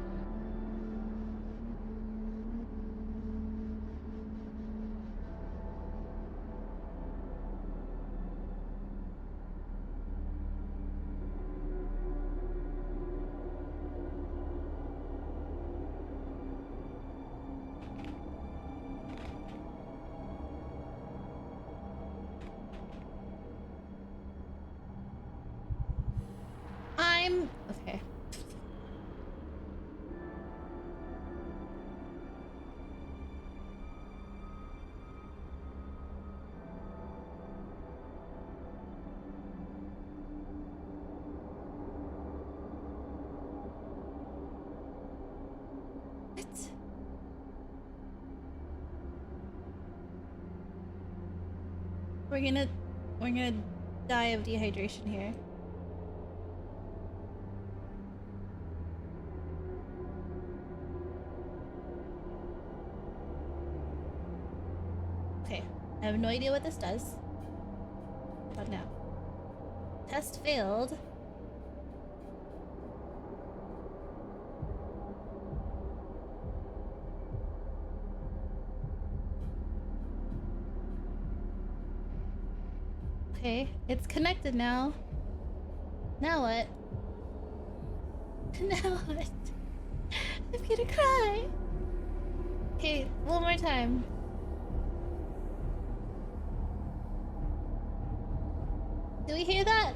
Okay. We're gonna die of dehydration here. Okay, I have no idea what this does. But now. Test failed. Okay, it's connected now. Now what? Now what? I'm gonna cry. Okay, one more time. Do we hear that?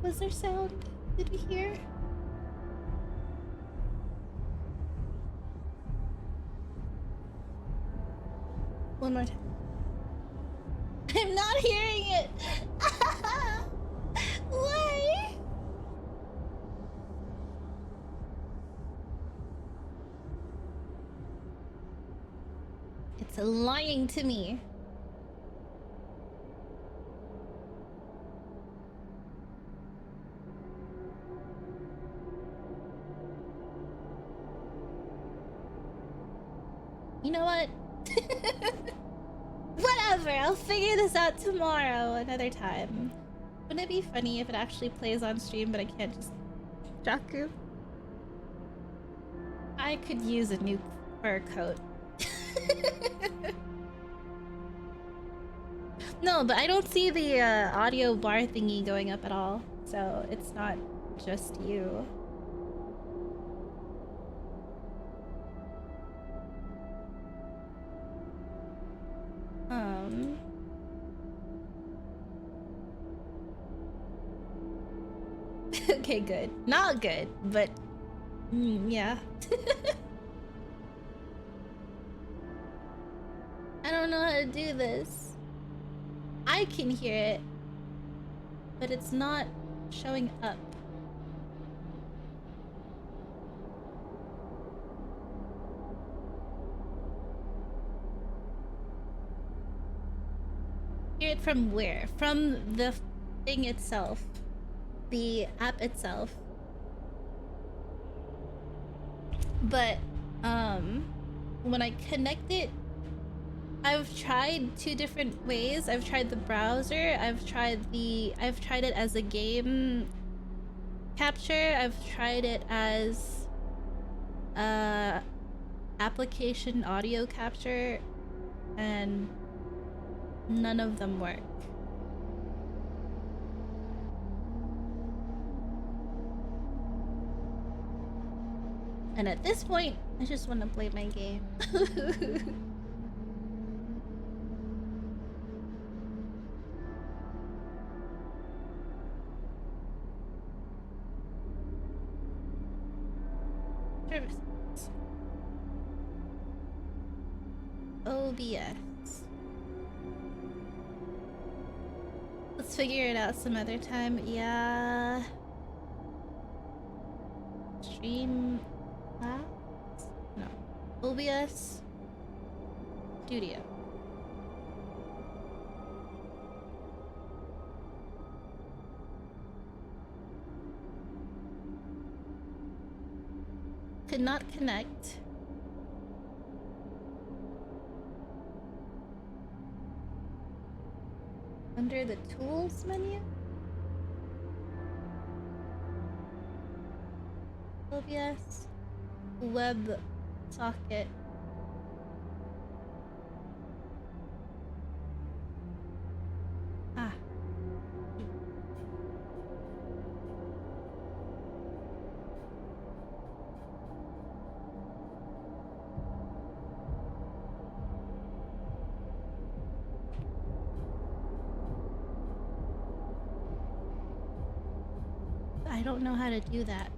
Was there sound? Did we hear? One more time. I'm not hearing it. Why? It's lying to me. You know what? Whatever, I'll figure this out tomorrow, another time. Wouldn't it be funny if it actually plays on stream, but I can't just... Jaku? I could use a new fur coat. No, but I don't see the audio bar thingy going up at all, so it's not just you. Okay, good. Not good, but yeah. I don't know how to do this. I can hear it, but it's not showing up. configure it from where? From the thing itself. The app itself. But, when I connect it, I've tried 2 different ways. I've tried the browser, I've tried it as a game capture, I've tried it as application audio capture, and none of them work. And at this point, I just want to play my game. Services. OBS. Let's figure it out some other time. Yeah. Stream. No. OBS Studio. Could not connect. Under the tools menu? OBS web socket. Ah. I don't know how to do that.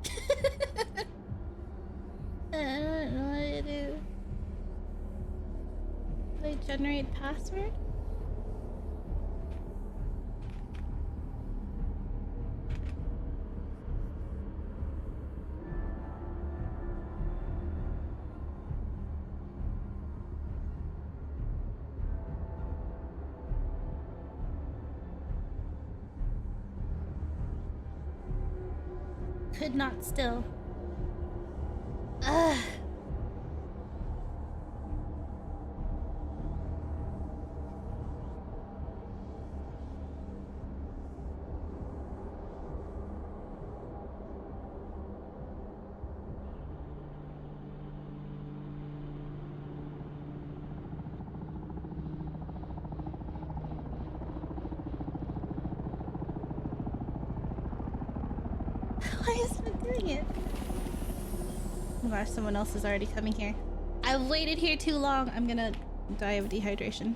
I don't know how to do. Do I generate password? Could not still. Ugh. Why is it doing it? Oh my gosh, someone else is already coming here. I've waited here too long. I'm gonna die of dehydration.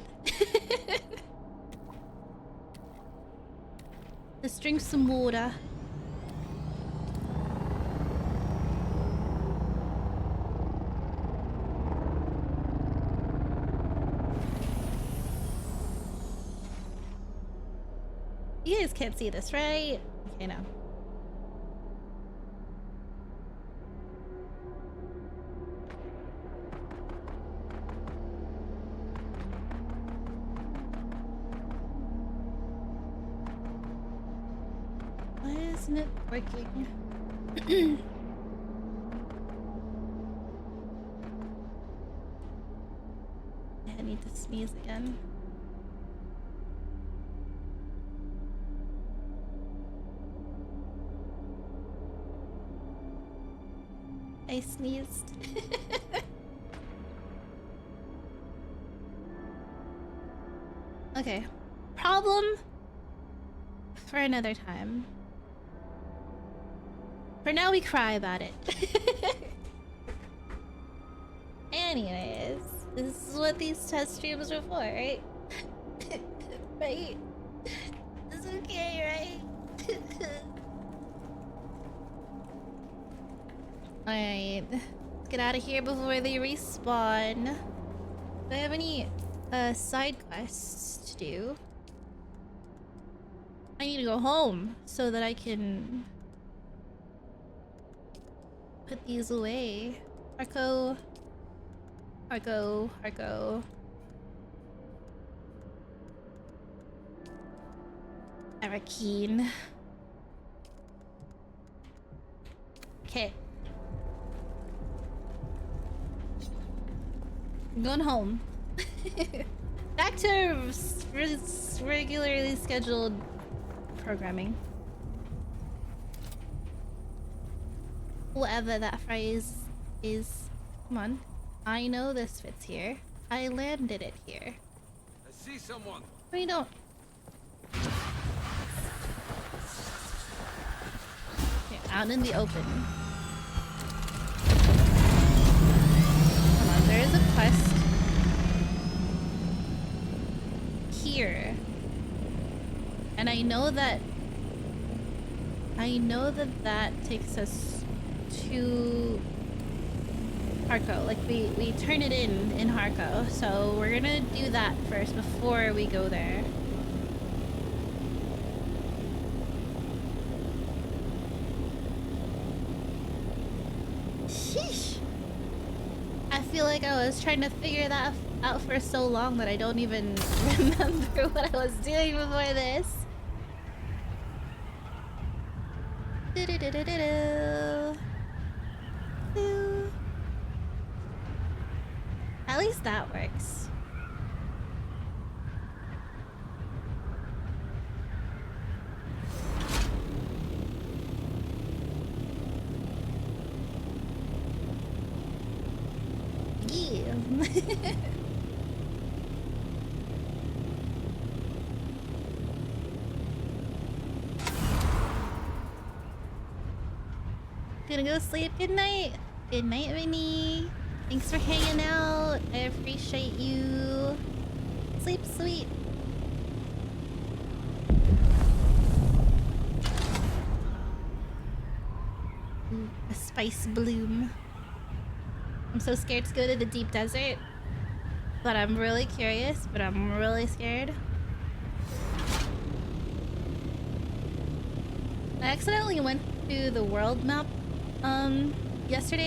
Let's drink some water. You guys can't see this, right? Okay, now. Isn't it working? I need to sneeze again. I sneezed. Okay. Problem for another time. For now, we cry about it. Anyways, this is what these test streams are for, right? Right? It's okay, right? Alright. Let's get out of here before they respawn. Do I have any side quests to do? I need to go home so that I can put these away. Arco. Arakeen. Okay. I'm going home. Back to regularly scheduled programming. Whatever that phrase is. Come on. I know this fits here. I landed it here. I see someone. We don't. Okay, out in the open. Come on, there is a quest here. And I know that that takes us to Harco. Like we turn it in Harco. So we're gonna do that first before we go there. Sheesh. I feel like I was trying to figure that out for so long that I don't even remember what I was doing before this. Do-do-do-do-do-do. Do. At least that works. Yeah. Gonna go sleep. Good night. Good night, Winnie. Thanks for hanging out. I appreciate you. Sleep sweet. Ooh, a spice bloom. I'm so scared to go to the deep desert. But I'm really curious, but I'm really scared. I accidentally went to the world map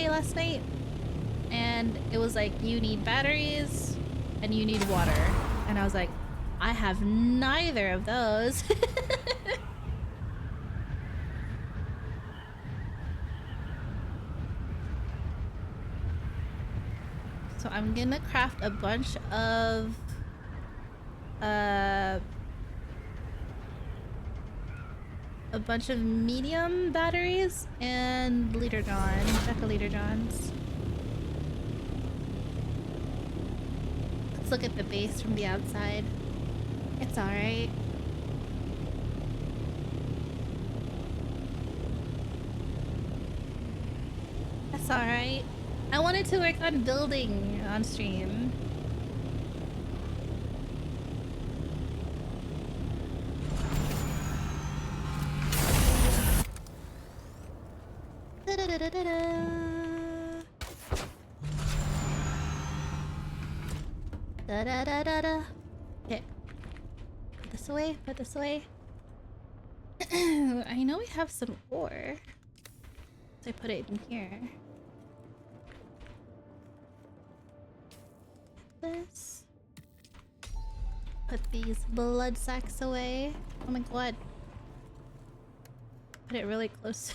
last night, and it was like, you need batteries and you need water, and I was like, I have neither of those. So I'm gonna craft a bunch of medium batteries and leader john, leader johns. Let's look at the base from the outside. It's alright. That's alright. I wanted to work on building on stream. Da-da-da-da-da. Okay. Put this away, put this away. I know we have some ore. So I put it in here. This. Put these blood sacks away. Oh my god. Put it really close.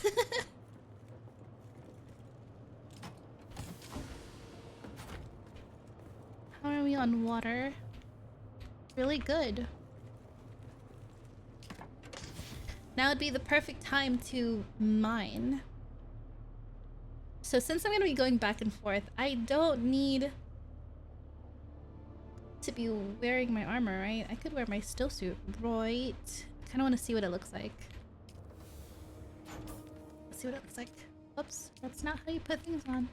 How are we on water? Really good. Now would be the perfect time to mine. So since I'm gonna be going back and forth, I don't need to be wearing my armor, right? I could wear my still suit, right? I kind of want to see what it looks like. Let's see what it looks like. Whoops, that's not how you put things on.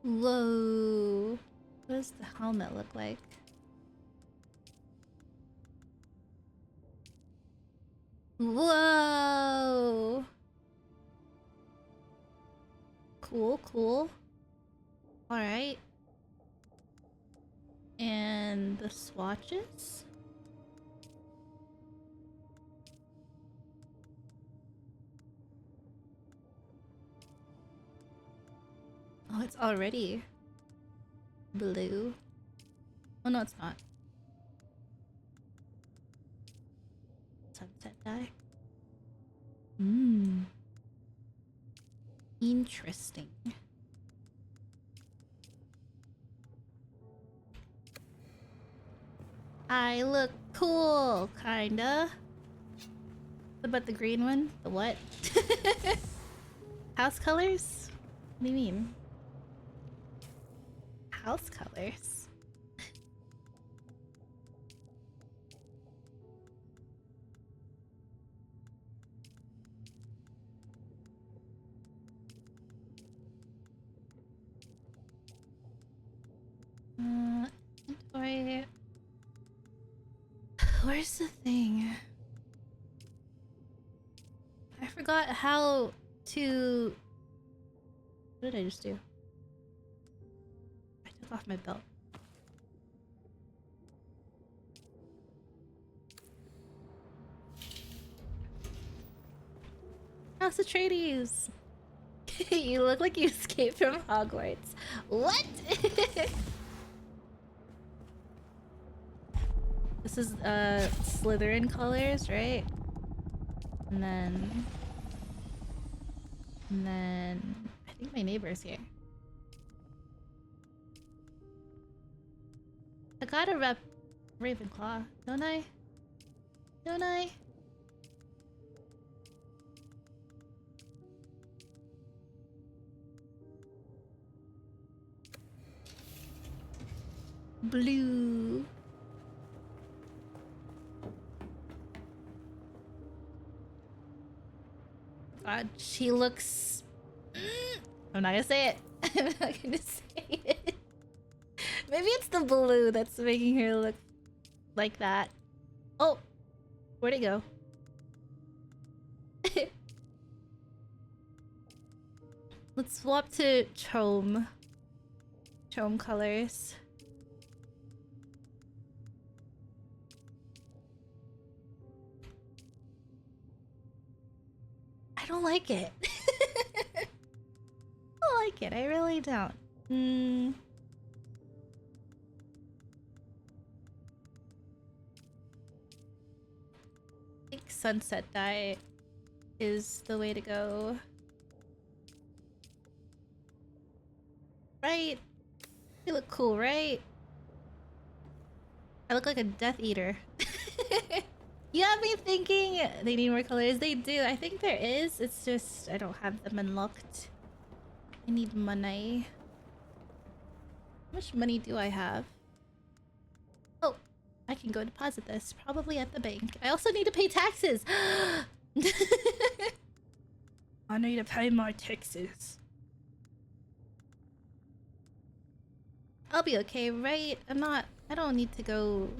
Whoa. What does the helmet look like? Whoa. Cool, cool. Alright. And the swatches? Oh, it's already blue. Oh no, it's not. sunset dye. Interesting. I look cool, kinda. What about the green one? The what? House colors? What do you mean? House colors? Inventory. Where's the thing? I forgot how to... What did I just do? I took off my belt. House Atreides! You look like you escaped from Hogwarts. What? This is Slytherin colors, right? And then I think my neighbor's here. I gotta rep Ravenclaw, don't I? Don't I? Blue. God, she looks... I'm not gonna say it. I'm not gonna say it. Maybe it's the blue that's making her look like that. Oh, where'd it go? Let's swap to Chome. Chome colors. I don't like it. I don't like it. I really don't. I think sunset dye is the way to go. Right? You look cool, right? I look like a Death Eater. You have me thinking they need more colors. They do. I think there is. It's just I don't have them unlocked. I need money. How much money do I have? Oh, I can go deposit this. Probably at the bank. I also need to pay taxes. I need to pay my taxes. I'll be okay, right? I don't need to go...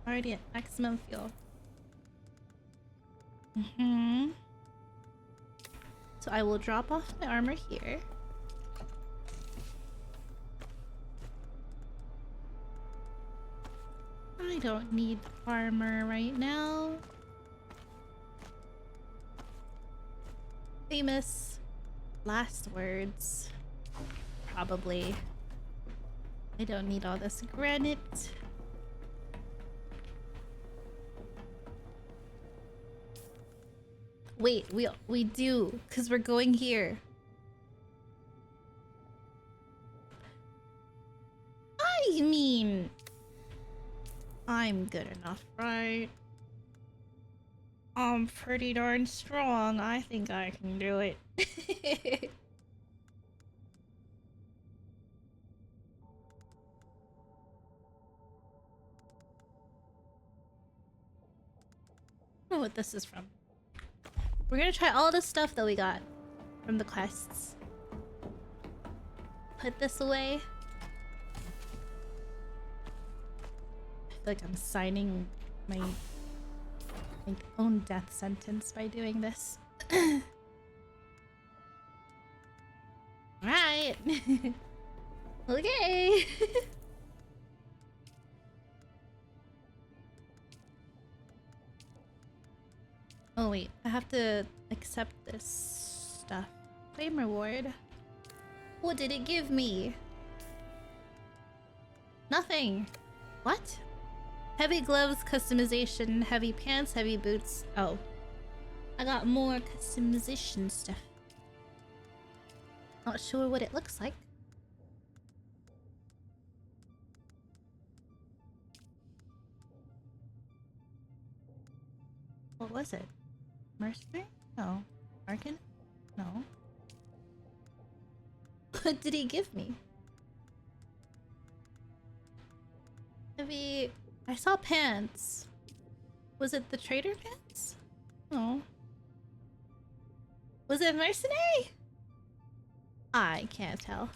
Already at maximum fuel. So I will drop off my armor here. I don't need armor right now. Famous last words. Probably. I don't need all this granite. Wait, we do, because we're going here. I mean, I'm good enough, right? I'm pretty darn strong. I think I can do it. I don't know what this is from. We're gonna try all the stuff that we got from the quests. Put this away. I feel like I'm signing my own death sentence by doing this. Alright. Okay. Oh wait, I have to accept this stuff. Claim reward. What did it give me? Nothing. What? Heavy gloves, customization, heavy pants, heavy boots. Oh. I got more customization stuff. Not sure what it looks like. What was it? Mercenary? No. Arcan? No. What did he give me? Heavy... I saw pants. Was it the trader pants? No. Was it mercenary? I can't tell.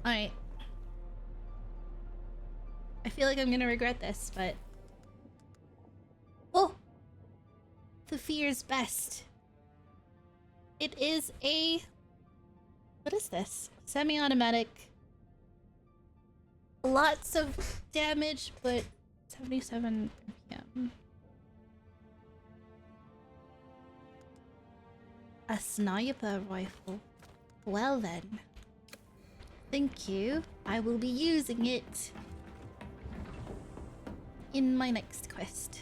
Alright. I feel like I'm gonna regret this, but... Oh! The fear's best. It is a... What is this? Semi-automatic. Lots of damage, but 77 PM. A sniper rifle. Well then. Thank you. I will be using it in my next quest.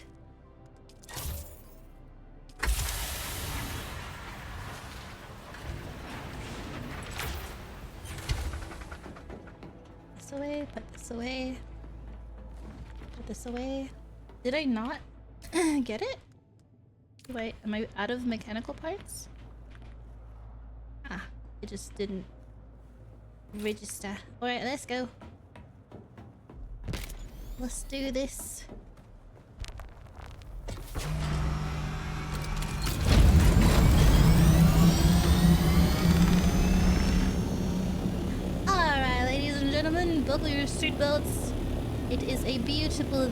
This away, put this away. Put this away. Did I not get it? Wait, am I out of mechanical parts? Ah, it just didn't register. Alright, let's go. Let's do this. Alright, ladies and gentlemen, buckle your seatbelts. It is a beautiful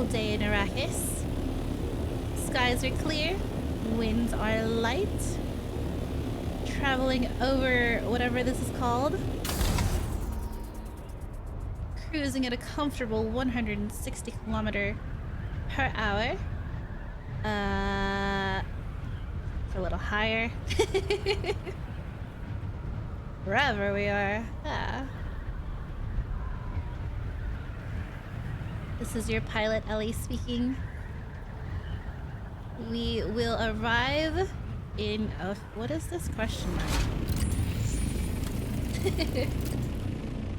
day in Arrakis. Skies are clear, winds are light. Traveling over whatever this is called. Cruising at a comfortable 160 km/h. It's a little higher. Wherever we are. Ah. This is your pilot, Ellie, speaking. We will arrive in a... What is this question mark?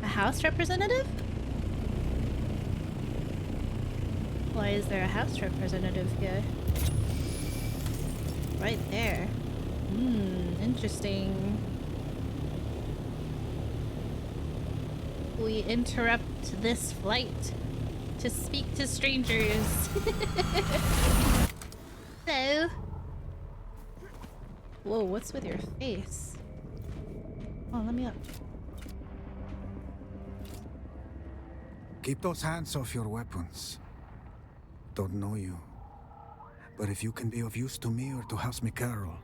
A house representative? Why is there a house representative here? Right there. Interesting. We interrupt this flight to speak to strangers. Hello. Whoa, what's with your face? Oh, let me up. Keep those hands off your weapons. Don't know you. But if you can be of use to me or to House Mikael,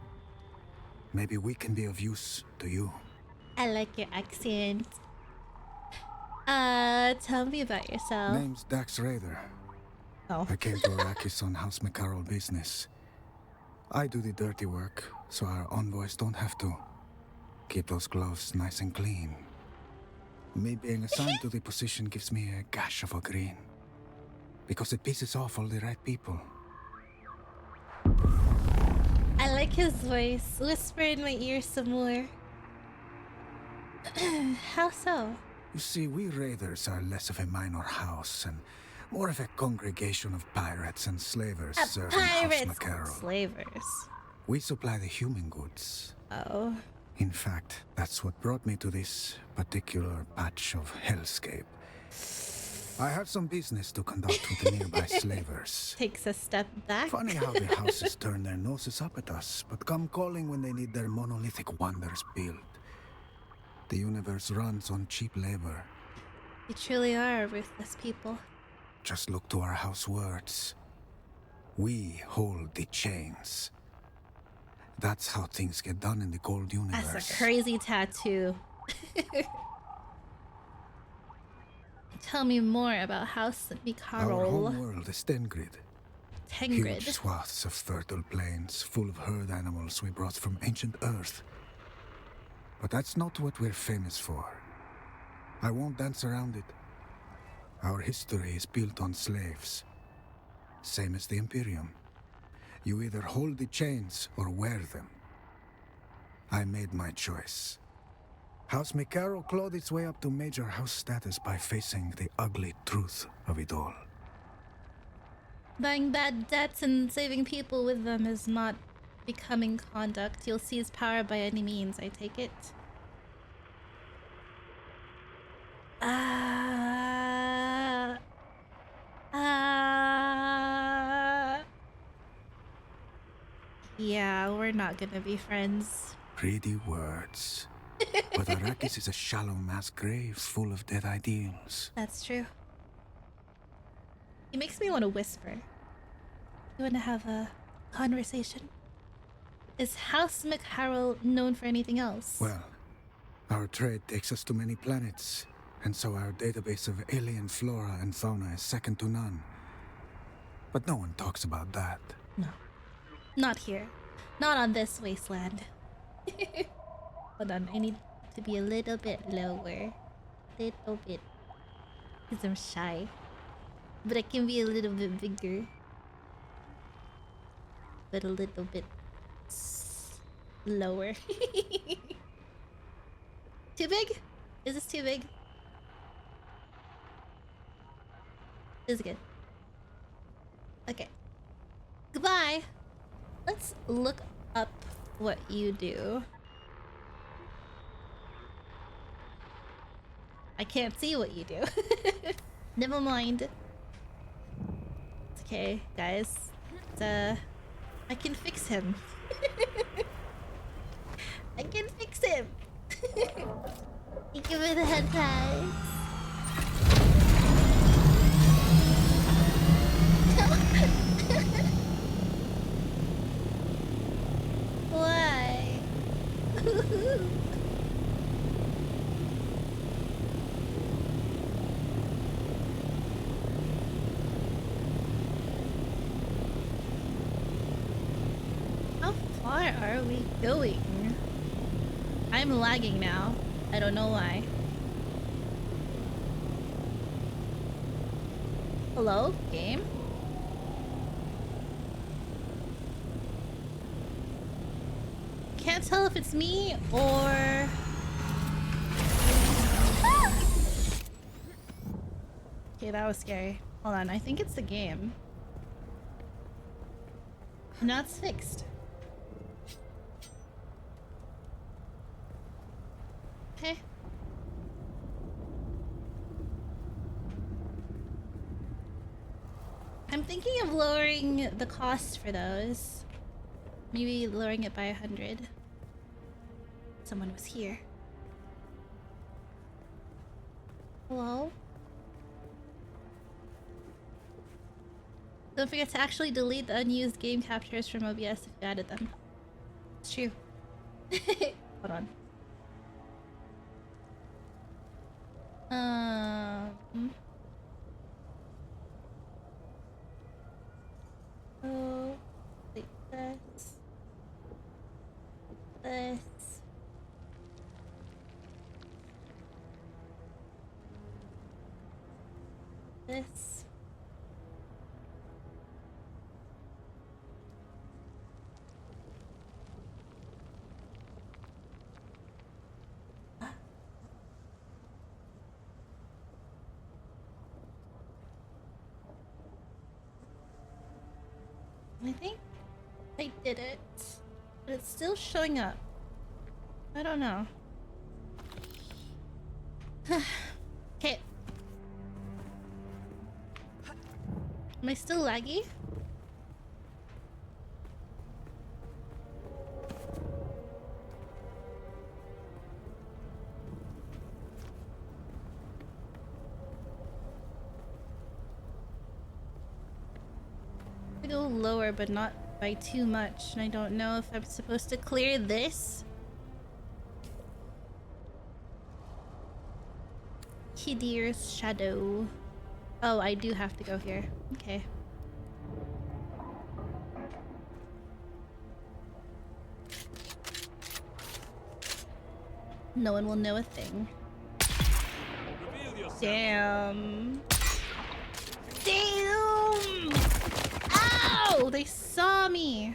maybe we can be of use to you. I like your accent. Tell me about yourself. Name's Dax Raider. Oh. I came to Arrakis on House Mikael business. I do the dirty work, so our envoys don't have to. Keep those gloves nice and clean. Me being assigned to the position gives me a gash of a grin. Because it pisses off all the right people. I like his voice. Whisper in my ear some more. How so? You see, we raiders are less of a minor house and more of a congregation of pirates and slavers serving House Mikael. Slavers. We supply the human goods. Oh. In fact, that's what brought me to this particular patch of hellscape. I have some business to conduct with the nearby slavers. Takes a step back. Funny how the houses turn their noses up at us, but come calling when they need their monolithic wonders built. The universe runs on cheap labor. You truly are a ruthless people. Just look to our house words. We hold the chains. That's how things get done in the gold universe. That's a crazy tattoo. Tell me more about House Mikael. Our home world is Tengrid. Tengrid. Huge swaths of fertile plains full of herd animals we brought from ancient Earth. But that's not what we're famous for. I won't dance around it. Our history is built on slaves. Same as the Imperium. You either hold the chains or wear them. I made my choice. House Mikaro clawed its way up to major house status by facing the ugly truth of it all. Buying bad debts and saving people with them is not becoming conduct. You'll seize power by any means, I take it. Yeah, we're not gonna be friends. Pretty words. But Arrakis is a shallow mass grave full of dead ideals. That's true. It makes me want to whisper. You want to have a conversation? Is House McHarrell known for anything else? Well, our trade takes us to many planets, and so our database of alien flora and fauna is second to none. But no one talks about that. No. Not here. Not on this wasteland. Hold on, I need to be a little bit lower. Little bit. Because I'm shy. But I can be a little bit bigger. But a little bit lower. Too big? Is this too big? This is good. Okay. Goodbye. Let's look up what you do. I can't see what you do. Never mind. It's okay, guys. I can fix him. I can fix him. You give me the head tags. Why? How far are we going? I'm lagging now. I don't know why. Hello, game? Can't tell if it's me or... Okay, that was scary. Hold on, I think it's the game. Now it's fixed. Okay. I'm thinking of lowering the cost for those. Maybe lowering it by 100. Someone was here. Hello? Don't forget to actually delete the unused game captures from OBS if you added them. It's true. Hold on. Oh, wait, this. This. I think I did it, but it's still showing up. I don't know. Okay. Am I still laggy? I go lower, but not by too much, and I don't know if I'm supposed to clear this. Kidir's shadow. Oh, I do have to go here. Okay. No one will know a thing. Damn. saw me.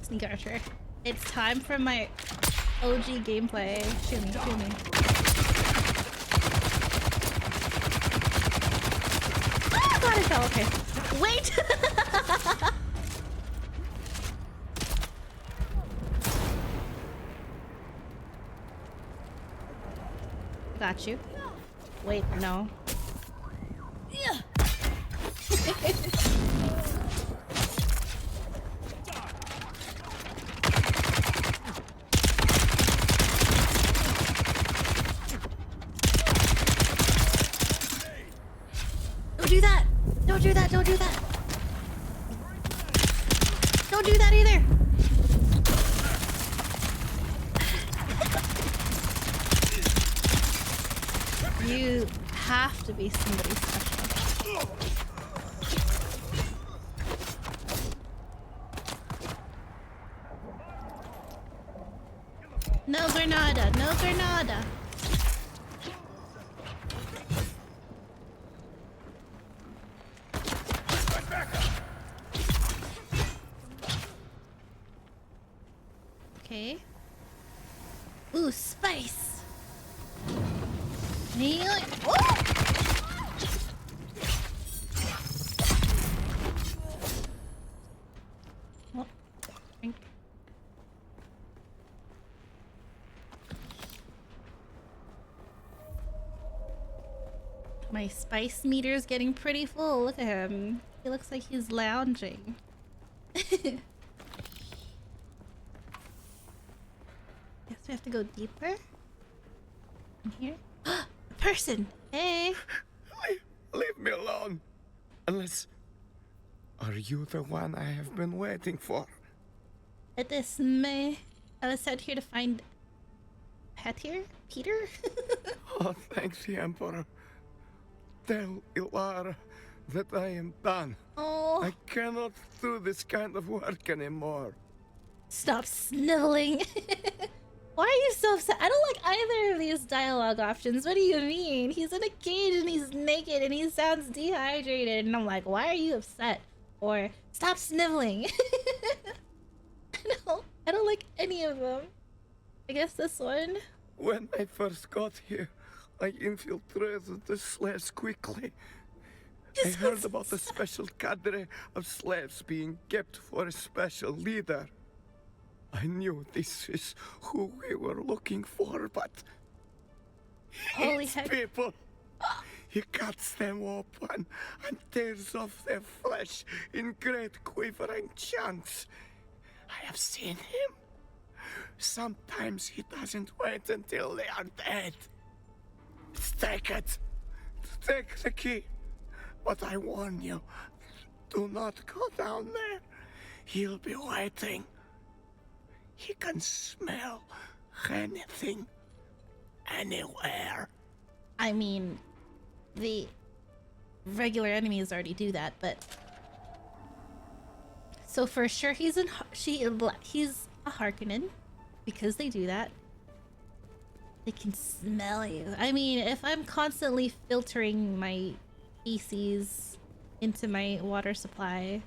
Sneak archer. It's time for my OG gameplay. Shoot me, shoot me. Ah, God, I fell. Okay. Wait! Got you. Wait, no. Yeah. Don't do that! Don't do that! Don't do that! Don't do that either! You have to be somebody special. No Granada, no Granada. Okay. Ooh, spice. My spice meter's getting pretty full. Look at him. He looks like he's lounging. Guess we have to go deeper. In here? A person! Hey! Leave me alone! Unless... Are you the one I have been waiting for? It is me. I was sent here to find... Peter? Oh, thanks, the Emperor. Tell Ilara that I am done. Oh. I cannot do this kind of work anymore. Stop sniveling. Why are you so upset? I don't like either of these dialogue options. What do you mean? He's in a cage and he's naked and he sounds dehydrated. And I'm like, why are you upset? Or stop sniveling. I don't like any of them. I guess this one. When I first got here, I infiltrated the slaves quickly. I heard about the special cadre of slaves being kept for a special leader. I knew this is who we were looking for, but... Holy it's heck. people! He cuts them open and tears off their flesh in great quivering chunks. I have seen him. Sometimes he doesn't wait until they are dead. Take it. Take the key. But I warn you, do not go down there. He'll be waiting. He can smell anything, anywhere. I mean, the regular enemies already do that, but... So for sure he's he's a Harkonnen, because they do that. They can smell you. I mean, if I'm constantly filtering my feces into my water supply,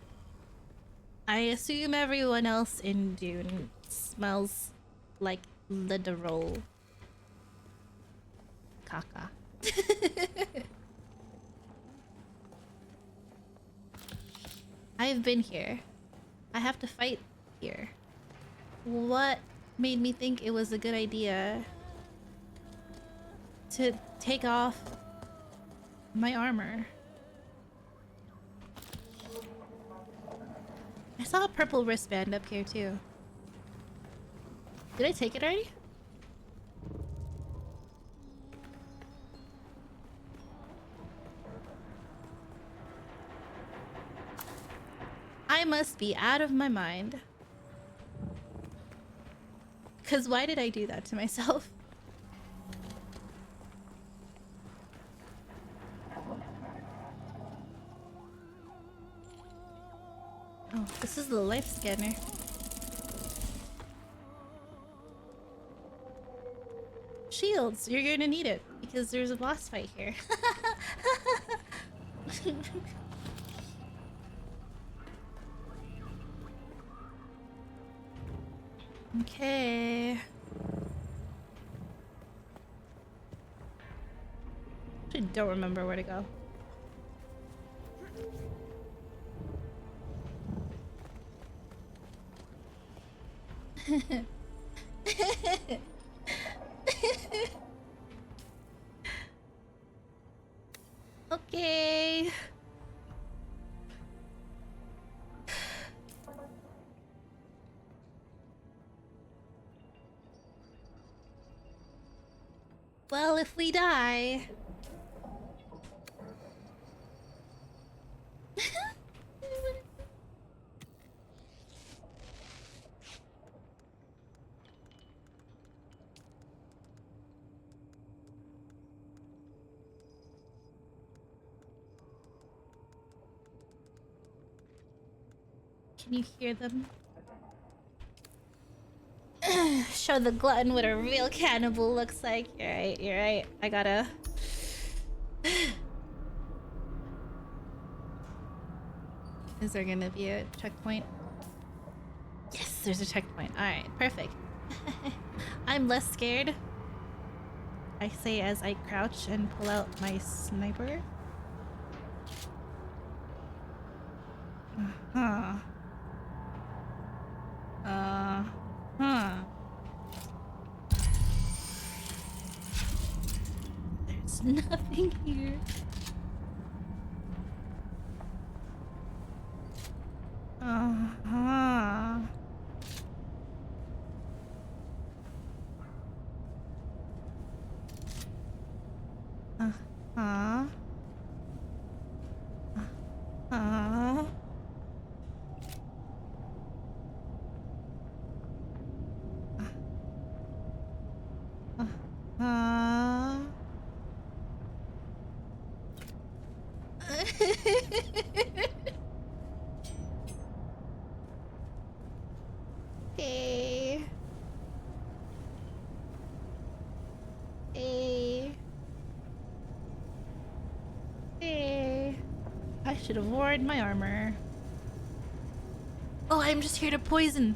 I assume everyone else in Dune smells like literal caca. I've been here. I have to fight here. What made me think it was a good idea to take off my armor? I saw a purple wristband up here too. Did I take it already? I must be out of my mind. 'Cause why did I do that to myself? Oh, this is the life scanner. Shields, you're gonna need it because there's a boss fight here. Okay. I don't remember where to go. Okay. Well, if we die... Can you hear them? Show the glutton what a real cannibal looks like. You're right, you're right. I gotta... Is there gonna be a checkpoint? Yes, there's a checkpoint. Alright, perfect. I'm less scared. I say as I crouch and pull out my sniper. Uh-huh. There's nothing here. Uh-huh. Uh-huh. Uh-huh. Hey. Hey. Hey. I should have worn my armor. Oh, I'm just here to poison.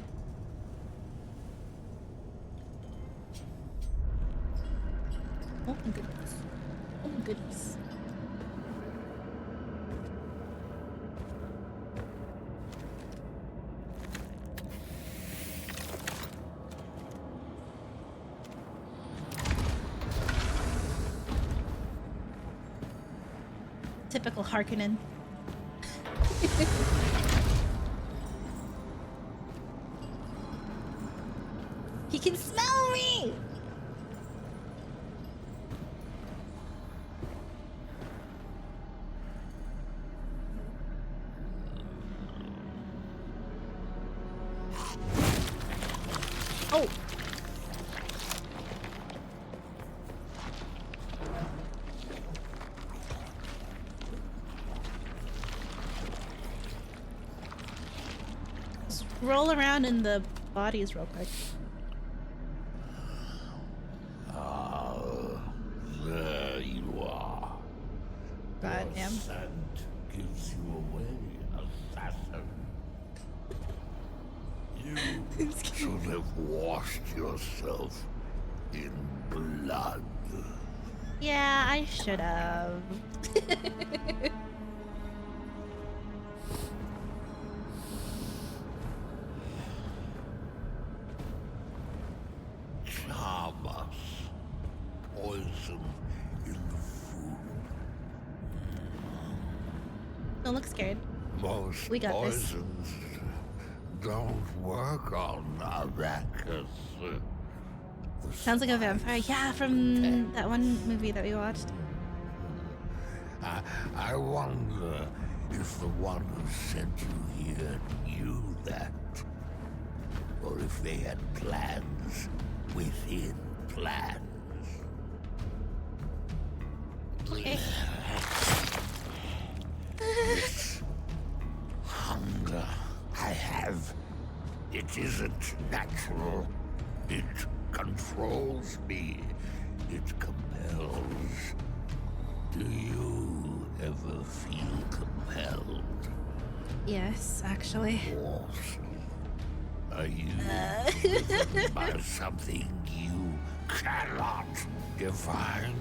Oh my goodness. Oh my goodness. Typical Harkonnen. He can smell me! Oh! Just roll around in the bodies real quick. There you are. God Your damn. scent gives you away, assassin. You should have washed yourself in blood. Yeah, I should have. Charm us. Poison in the food. Don't look scared. Most We got this. poisons don't work on Arrakis. Sounds like a vampire. Yeah, from that one movie that we watched. I wonder if the one who sent you here knew that. Or if they had plans within plans. This hunger I have, it isn't natural. It controls me. It compels. Do you ever ever feel compelled? Yes, actually. Forced? Are you driven by something you cannot define?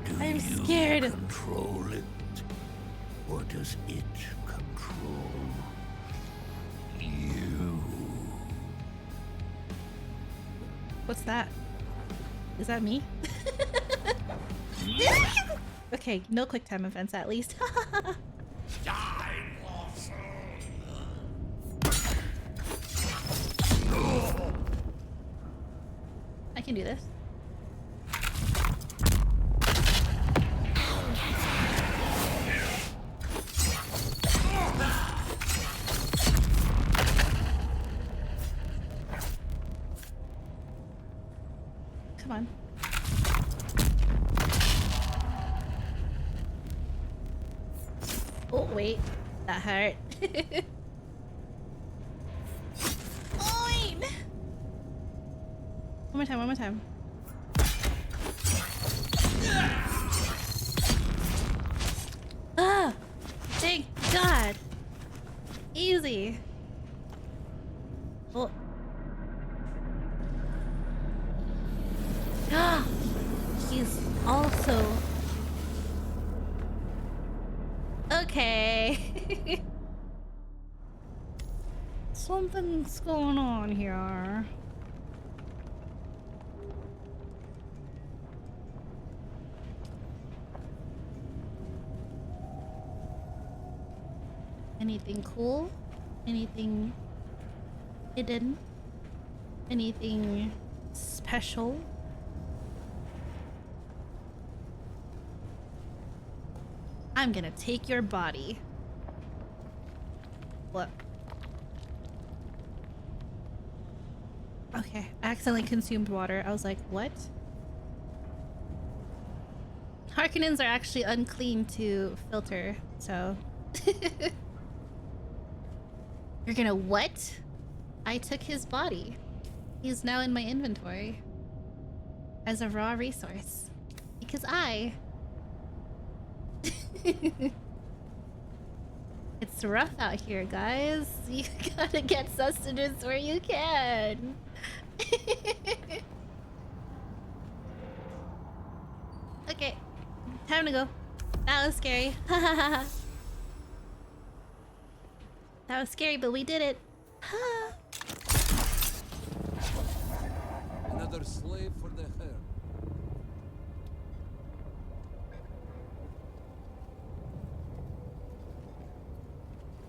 Do I'm you scared. control it? Or does it control you? What's that? Is that me? Okay, no quick time events at least. I can do this. Come on. Oh, wait. That hurt. Oin! One more time, one more time. Ah! Thank God! Easy. Oh. Ah! He's also... Okay. Something's going on here. Anything cool? Anything hidden? Anything special? I'm gonna take your body. What? Okay, I accidentally consumed water. I was like, what? Harkonnens are actually unclean to filter, so... You're gonna what? I took his body. He's now in my inventory. As a raw resource. Because I... It's rough out here, guys. You gotta get sustenance where you can. Okay, time to go. That was scary. That was scary, but we did it. Another slave for the hair.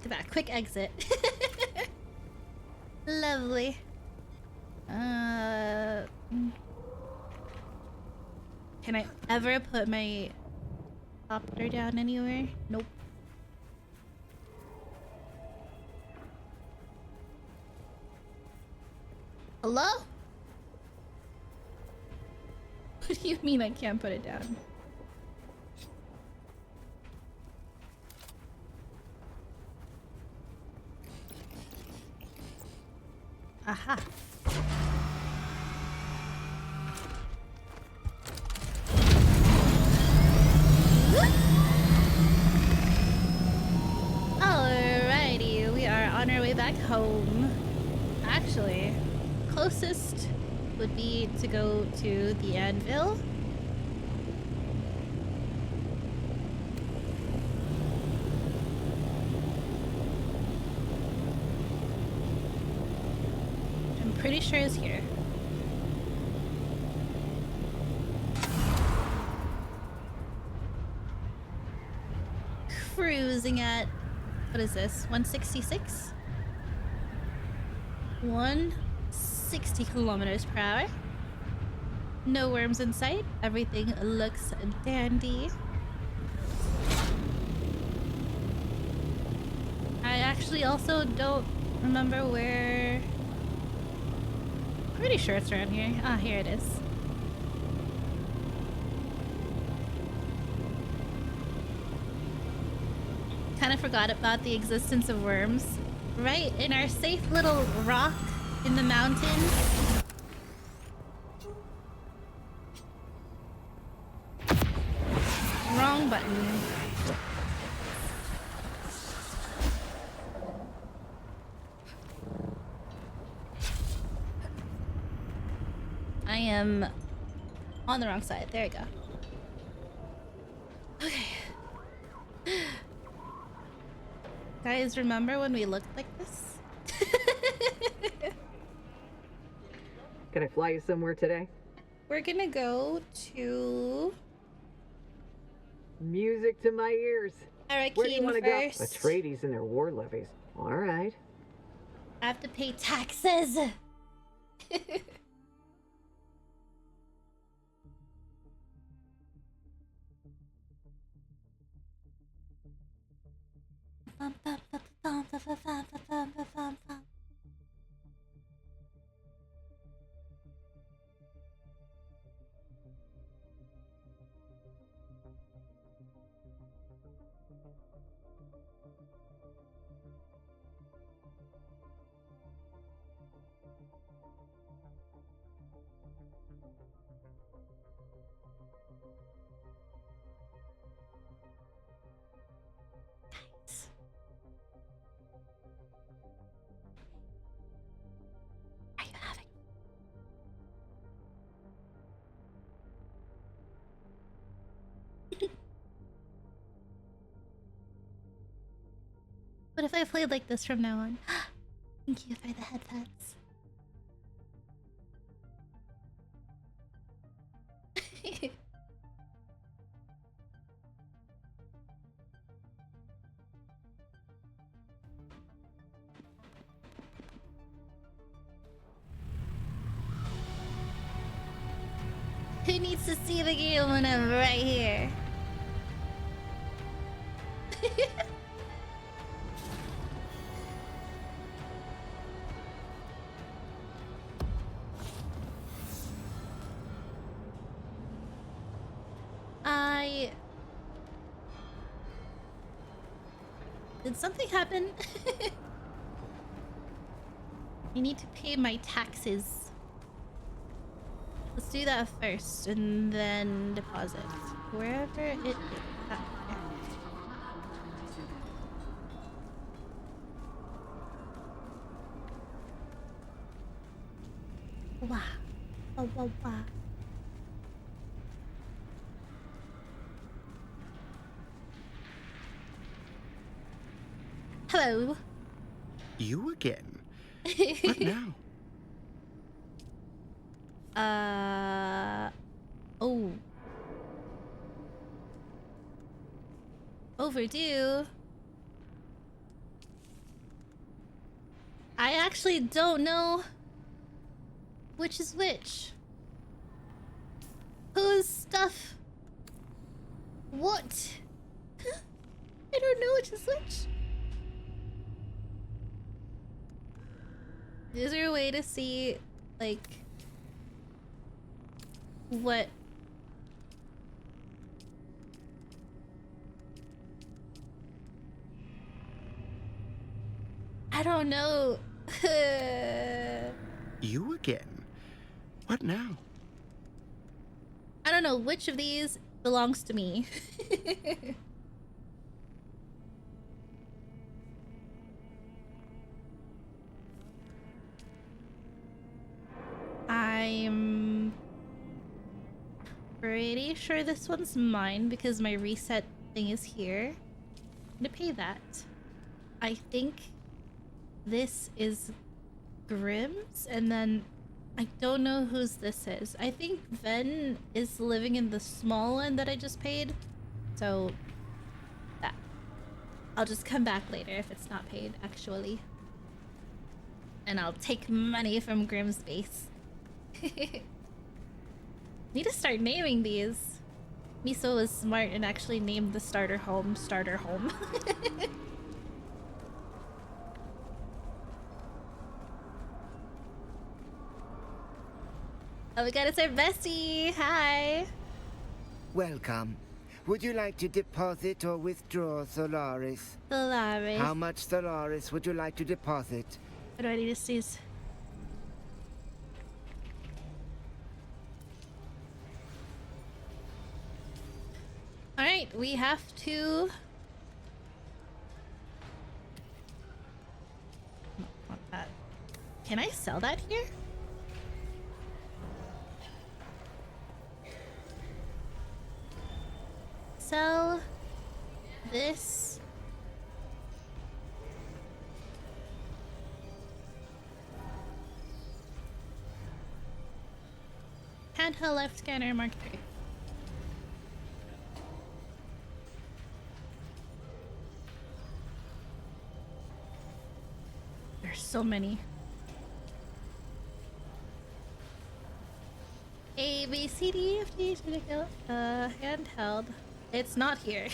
Look at that quick exit. Lovely. Can I ever put my copter down anywhere? Nope. Hello? What do you mean I can't put it down? Aha. Alrighty, we are on our way back home. Actually, closest would be to go to the anvil. I'm pretty sure is here. Cruising at, what is this, 166? 160 kilometers per hour. No worms in sight. Everything looks dandy. I actually also don't remember where... Pretty sure it's around here. Ah, here it is. Kind of forgot about the existence of worms. Right in our safe little rock in the mountains. Wrong wrong button. I am on the wrong side. There we go. Okay. Guys, remember when we looked like this? Can I fly you somewhere today? We're gonna go to Music to my ears. Arakeen Where do you want to go? first. Atreides and their war levies. All right. I have to pay taxes. What if I played like this from now on? Thank you for the headphones. Who needs to see the game when I'm right here? Did something happen? I need to pay my taxes. Let's do that first and then deposit. Wherever it is. Oh, yeah. Wow. Wow, wow, wow. Hello. You again? What now? Oh. Overdue. I actually don't know which is which. Whose stuff? What? I don't know which is which. Is there a way to see, like, what? I don't know. You again? What now? I don't know which of these belongs to me. I'm pretty sure this one's mine because my reset thing is here. I'm gonna pay that. I think this is Grimm's, and then I don't know whose this is. I think Ven is living in the small one that I just paid. So that I'll just come back later if it's not paid actually. And I'll take money from Grimm's base. Need to start naming these. Miso was smart and actually named the starter home. Oh my god, it's our bestie! Hi! Welcome. Would you like to deposit or withdraw Solaris? Solaris. How much Solaris would you like to deposit? What do I need to seize? All right, we have to. Want that? Can I sell that here? Sell this. Handheld life scanner Mark III. There's so many. A, B, C, D, F, G, H, I, J, K, L. Handheld. It's not here.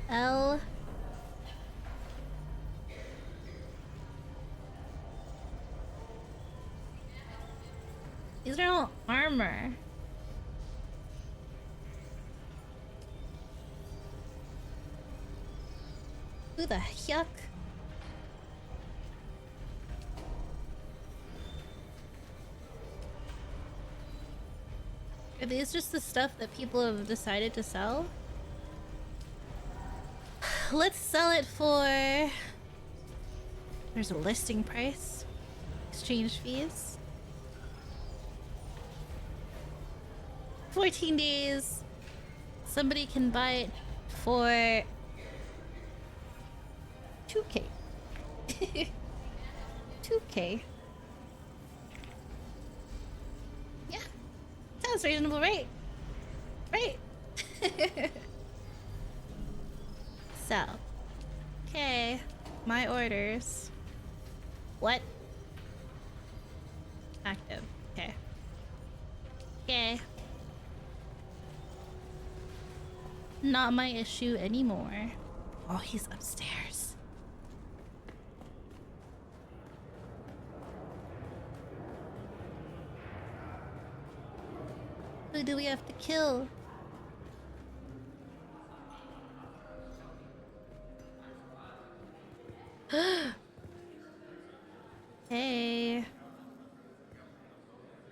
L. These are all armor. Who the heck? Are these just the stuff that people have decided to sell? Let's sell it for... There's a listing price. Exchange fees. 14 days. Somebody can buy it for 2K. 2K. Yeah. Sounds reasonable, right? Right. So. Okay. My orders. What? Active. Okay. Okay. Not my issue anymore. Oh, he's upstairs. Who do we have to kill? Hey.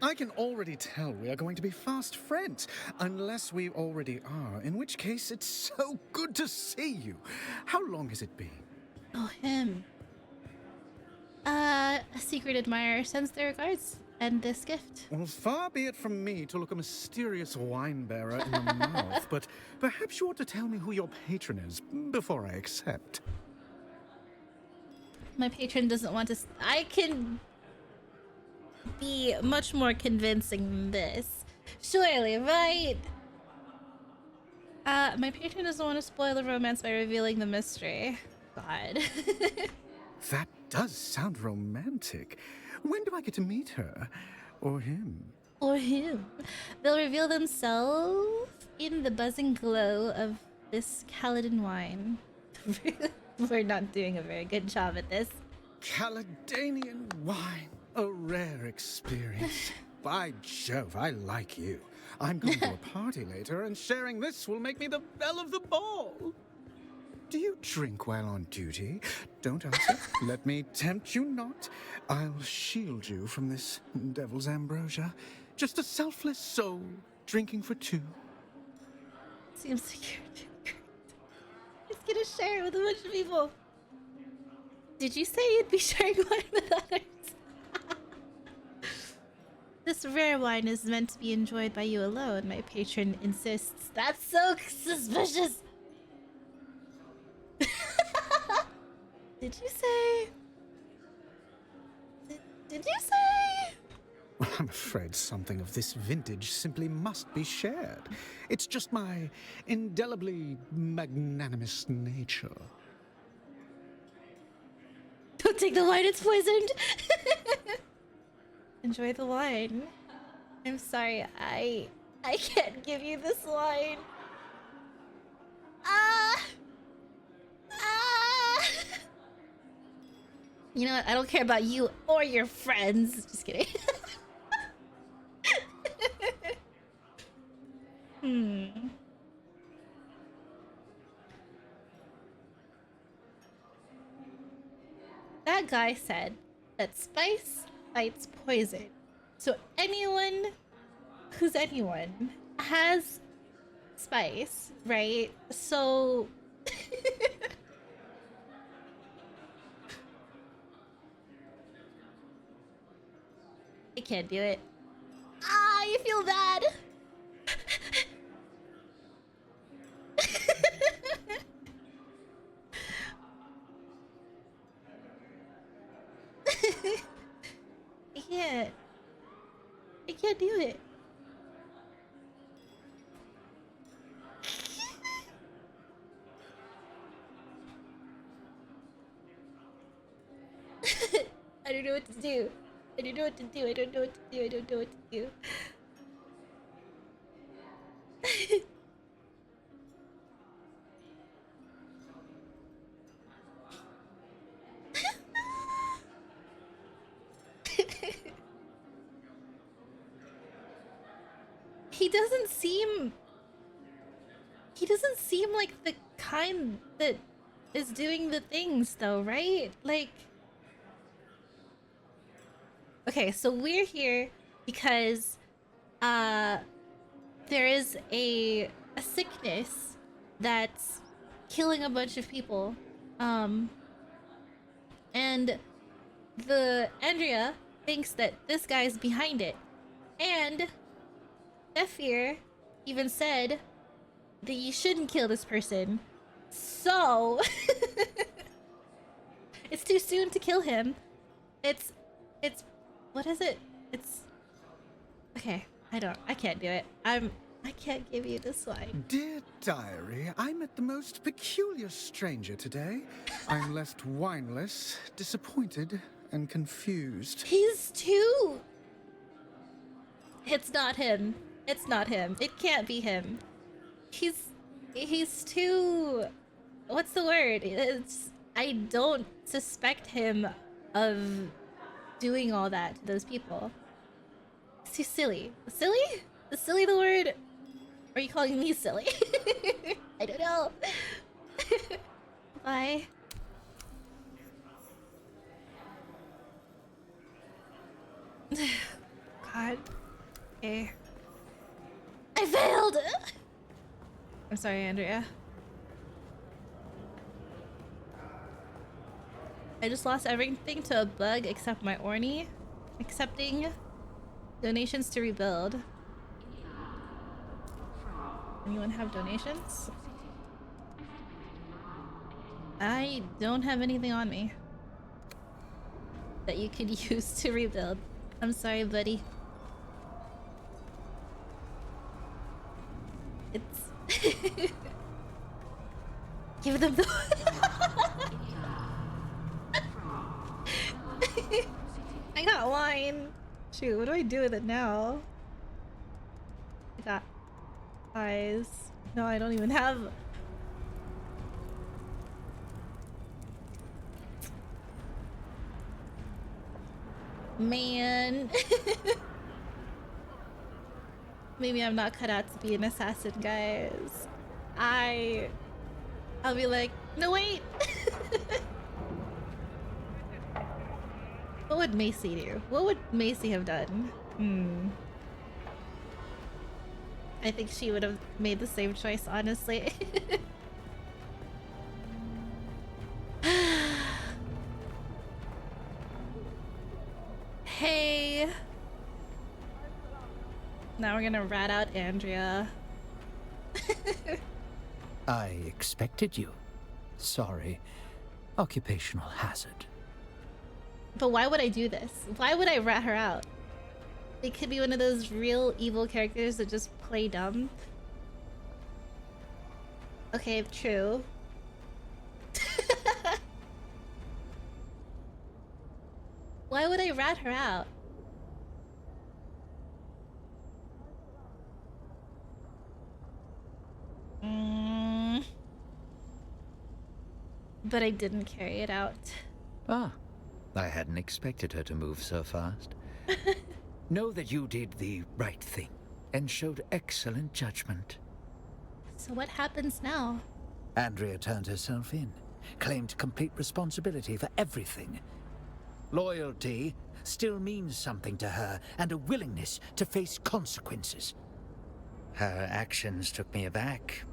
I can already tell we are going to be fast friends, unless we already are, in which case it's so good to see you. How long has it been? Oh, him. A secret admirer sends their regards and this gift. Well, far be it from me to look a mysterious wine bearer in the mouth, but perhaps you ought to tell me who your patron is before I accept. My patron doesn't want to... I can be much more convincing than this. Surely, right? My patron doesn't want to spoil the romance by revealing the mystery. God. That does sound romantic. When do I get to meet her? Or him? Or him. They'll reveal themselves in the buzzing glow of this Caledon wine. We're not doing a very good job at this. Caledonian wine. A rare experience. By Jove, I like you. I'm going to a party later, and sharing this will make me the belle of the ball. Do you drink while on duty? Don't answer. Let me tempt you not. I'll shield you from this devil's ambrosia. Just a selfless soul, drinking for two. Seems like you're doing great. It's gonna share it with a bunch of people. Did you say you'd be sharing wine with others? This rare wine is meant to be enjoyed by you alone, my patron insists. That's so suspicious! Did you say... Did you say... Well, I'm afraid something of this vintage simply must be shared. It's just my indelibly magnanimous nature. Don't take the wine, it's poisoned! Enjoy the wine. I'm sorry, I can't give you this wine. You know what? I don't care about you or your friends. Just kidding. That guy said that spice fights poison. So anyone who's anyone has spice, right? So I can't do it. Ah, I feel bad. I can't do it. I don't know what to do. I don't know what to do. I don't know what to do. I don't know what to do. He doesn't seem like the kind that is doing the things though, right? Like, okay, so we're here because there is a sickness that's killing a bunch of people. And the Andrea thinks that this guy's behind it. And Zephyr even said that you shouldn't kill this person. So it's too soon to kill him. It's what is it? It's okay. I can't do it. I can't give you this line. Dear diary, I met the most peculiar stranger today. I'm left wineless, disappointed, and confused. He's too. It's not him. It's not him. It can't be him. He's too. What's the word? I don't suspect him of doing all that to those people. It's too silly. Silly? Is silly the word? Or are you calling me silly? I don't know. Bye. God. Okay. I failed! I'm sorry, Andrea. I just lost everything to a bug except my Orny. Accepting donations to rebuild. Anyone have donations? I don't have anything on me that you could use to rebuild. I'm sorry, buddy. It's give them the I got wine. Shoot, what do I do with it now? I got eyes. No, I don't even have. Man. Maybe I'm not cut out to be an assassin, guys. I'll be like, no wait. What would Macy do? What would Macy have done? I think she would have made the same choice, honestly. Hey. Now we're gonna rat out Andrea. I expected you. Sorry. Occupational hazard. But why would I do this? Why would I rat her out? They could be one of those real evil characters that just play dumb. Okay, true. Why would I rat her out? But I didn't carry it out. Ah, I hadn't expected her to move so fast. Know that you did the right thing and showed excellent judgment. So what happens now? Andrea turned herself in, claimed complete responsibility for everything. Loyalty still means something to her and a willingness to face consequences. Her actions took me aback.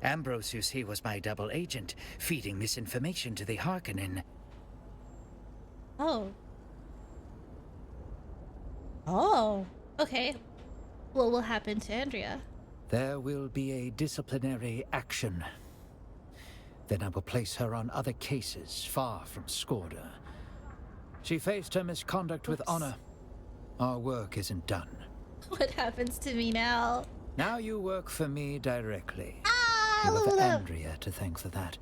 Ambrose, you see, was my double agent, feeding misinformation to the Harkonnen. Oh. Oh. Okay. What will happen to Andrea? There will be a disciplinary action. Then I will place her on other cases far from Skorda. She faced her misconduct with honor. Our work isn't done. What happens to me now? Now you work for me directly. Ah, You have level up. Andrea to thank for that.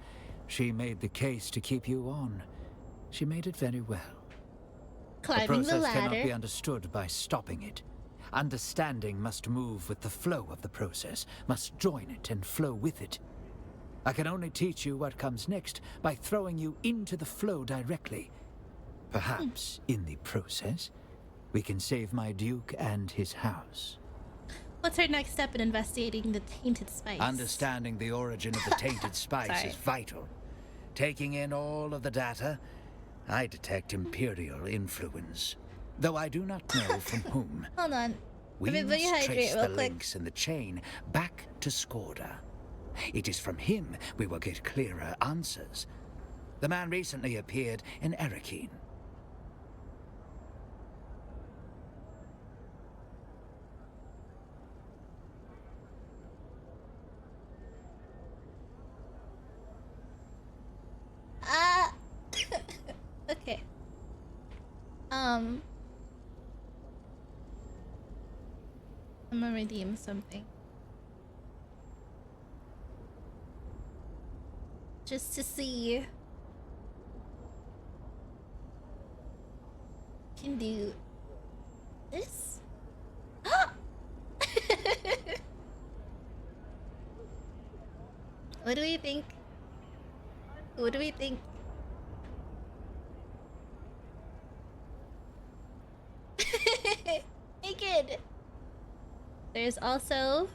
She made the case to keep you on. She made it very well. Climbing the the process cannot be ladder. understood by stopping it. Understanding must move with the flow of the process, must join it and flow with it. I can only teach you what comes next by throwing you into the flow directly. Perhaps, in the process, we can save my Duke and his house. What's our next step in investigating the tainted spice? Understanding the origin of the tainted spice Sorry. is vital. Taking in all of the data, I detect Imperial influence. Though I do not know from whom. Hold on. We Everybody must hydrate trace real the quick. links in the chain back to Skorda. It is from him we will get clearer answers. The man recently appeared in Erekine. Ah. Okay. I'm gonna redeem something. Just to see. Can do this. What do we think? What do we think? Naked. There's also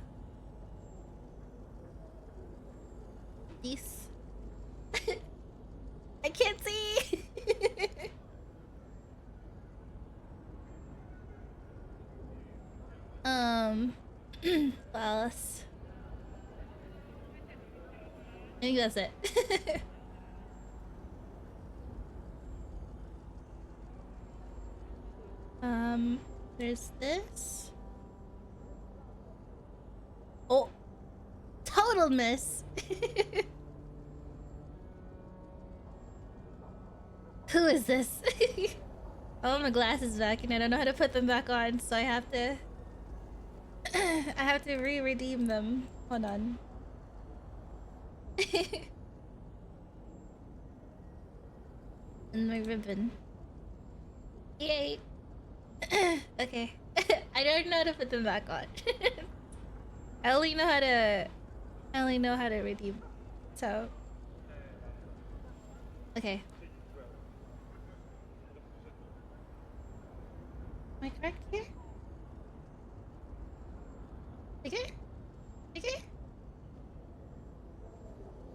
these. I can't see. Flawless. I think that's it. There's this. Oh, total miss. Who is this? Oh, my glasses back, and I don't know how to put them back on, so I have to. I have to re-redeem them. Hold on. And my ribbon. Yay. Okay. I don't know how to put them back on. I only know how to redeem. So. Okay. Am I correct here? Okay? Okay?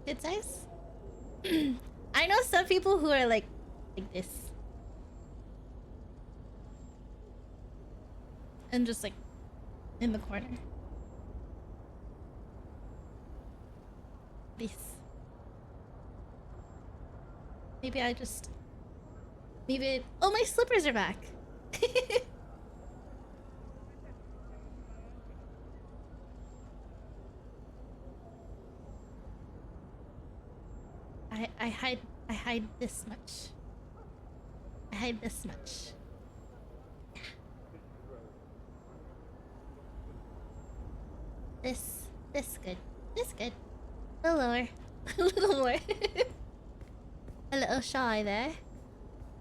Good size? I know some people who are like this. And just like in the corner. This. Maybe I just. Maybe. Oh, my slippers are back. I hide this much. I hide this much. Yeah. This good. This good. A little lower. A little more. A little shy there.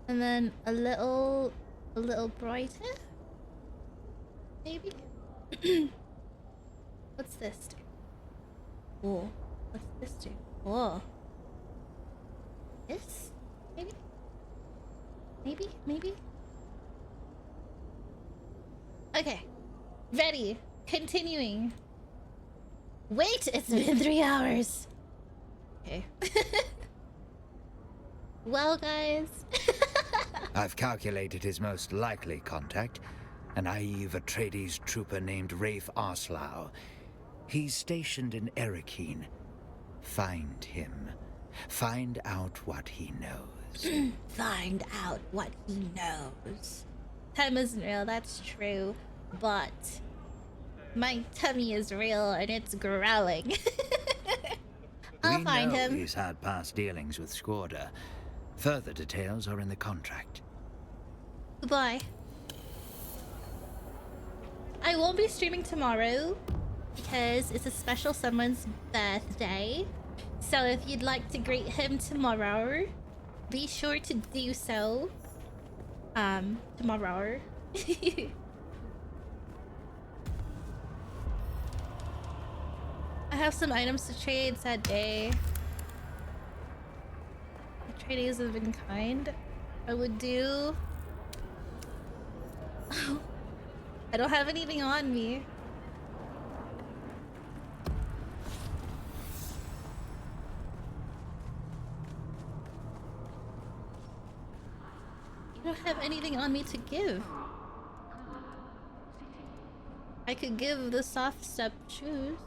And then a little brighter. Maybe. What's this do? Whoa. What's this do? Whoa. This? Maybe? Maybe? Maybe? Okay. Ready. Continuing. Wait, it's been 3 hours. Okay. Well, guys. I've calculated his most likely contact, a naive Atreides trooper named Rafe Arslau. He's stationed in Erekeen. Find him. Find out what he knows. Find out what he knows. Time isn't real, that's true. But my tummy is real and it's growling. I'll find him. He's had past dealings with Skorda. Further details are in the contract. Goodbye. I won't be streaming tomorrow because it's a special someone's birthday. So if you'd like to greet him tomorrow, be sure to do so. Tomorrow. I have some items to trade, sad day. Atreides have been kind. I would do... I don't have anything on me. You don't have anything on me to give. I could give the soft step shoes.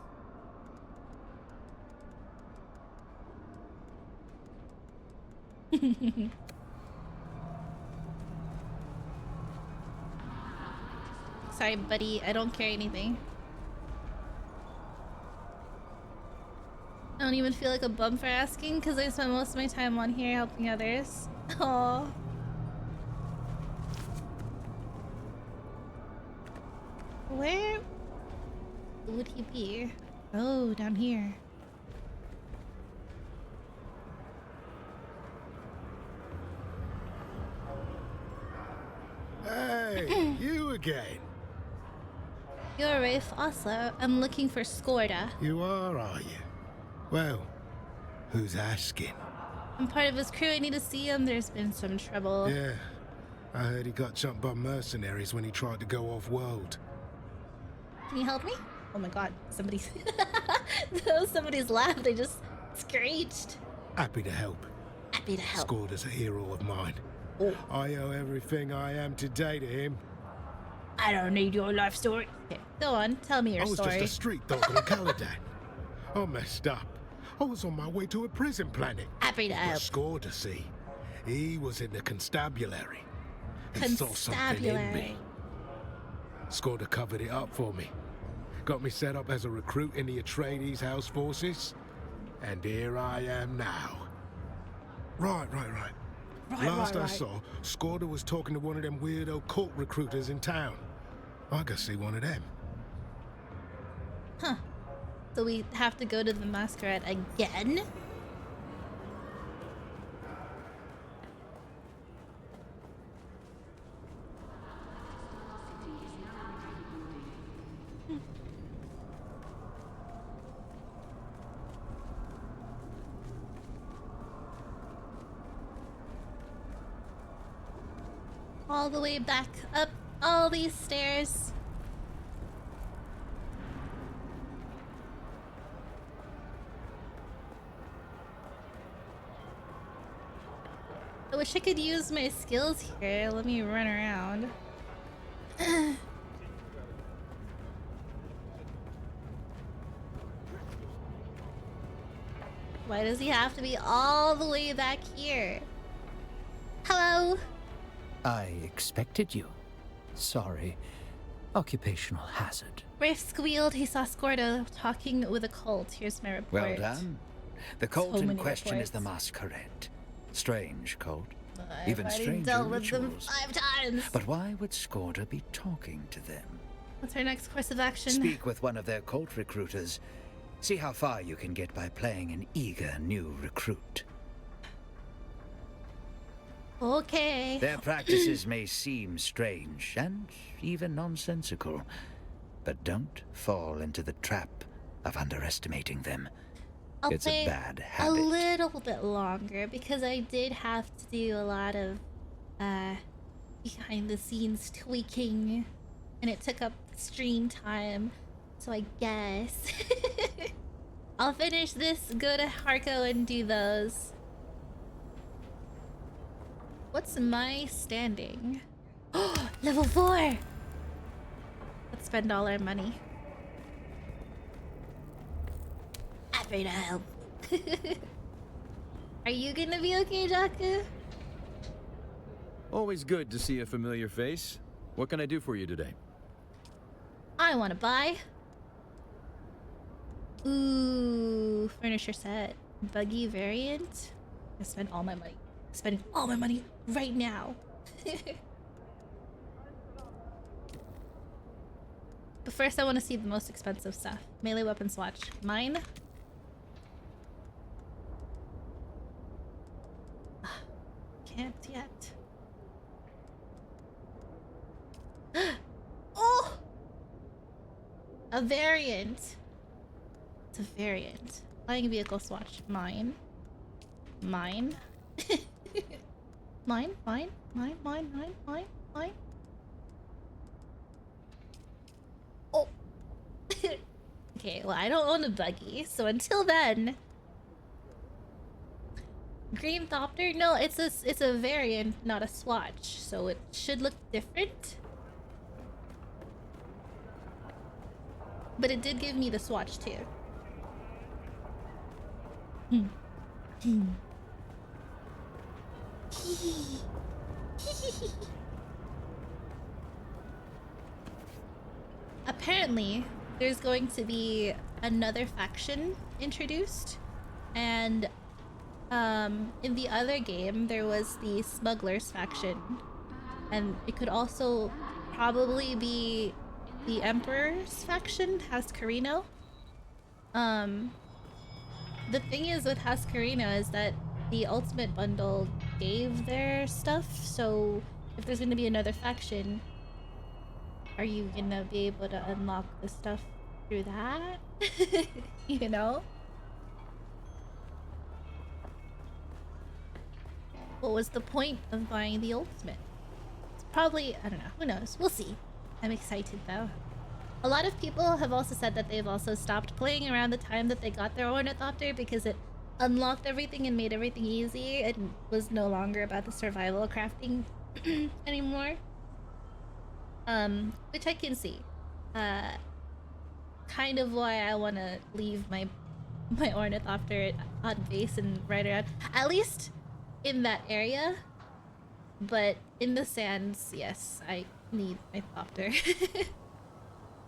Sorry, buddy. I don't carry anything. I don't even feel like a bum for asking because I spend most of my time on here helping others. Aww. Where would he be? Oh, down here. Hey, you again. You're Rafe also. I'm looking for Skorda. You are you? Well, who's asking? I'm part of his crew. I need to see him. There's been some trouble. Yeah, I heard he got jumped by mercenaries when he tried to go off-world. Can you help me? Oh my god, somebody's... somebody's laughed. They just screeched. Happy to help. Happy to help. Skorda's a hero of mine. Oh. I owe everything I am today to him. I don't need your life story. Okay, go on. Tell me your story. I was just a street dog on Caladan. I messed up. I was on my way to a prison planet. Happy to help. Skorda, see? He was in the constabulary. He saw something in me. Skorda covered it up for me. Got me set up as a recruit in the Atreides House Forces. And here I am now. Right. Last I saw, Skorda was talking to one of them weirdo cult recruiters in town. I gotta see one of them. Huh. So we have to go to the masquerade again? All the way back up all these stairs. I wish I could use my skills here. Let me run around. Why does he have to be all the way back here? Hello? I expected you. Sorry. Occupational hazard. Rafe squealed he saw Skorda talking with a cult. Here's my report. Well done. The cult So in many question is the reports. Masquerade. Strange cult. I've Even already stranger dealt with them rituals. 5 times. But why would Skorda be talking to them? What's our next course of action? Speak with one of their cult recruiters. See how far you can get by playing an eager new recruit. Okay. Their practices may seem strange and even nonsensical, but don't fall into the trap of underestimating them. I'll It's play a bad a habit. little bit longer because I did have to do a lot of behind the scenes tweaking and it took up stream time. So I guess I'll finish this, go to Harko and do those. What's my standing? Oh, level 4! Let's spend all our money. Happy to help. Are you gonna be okay, Jaku? Always good to see a familiar face. What can I do for you today? I want to buy. Ooh, furniture set. Buggy variant. I spend all my money. Spending all my money right now. But first I want to see the most expensive stuff. Melee weapon swatch. Mine. Can't yet. Oh! A variant. It's a variant. Flying vehicle swatch. Mine. Mine. Mine. Oh. Okay, well I don't own a buggy, so until then. Green Thopter? No, it's a variant, not a swatch, so it should look different. But it did give me the swatch too. Apparently, there's going to be another faction introduced, and in the other game there was the Smugglers faction, and it could also probably be the Emperor's faction, Hascarino. The thing is with Hascarino is that the Ultimate Bundle gave their stuff, so if there's gonna be another faction, are you gonna be able to unlock the stuff through that? You know? What was the point of buying the Ultimate? It's probably, I don't know, who knows? We'll see. I'm excited though. A lot of people have also said that they've also stopped playing around the time that they got their Ornithopter because it unlocked everything and made everything easy and was no longer about the survival crafting anymore. Which I can see. Kind of why I want to leave my Ornithopter on base and ride around. At least in that area. But in the sands, yes, I need my Thopter.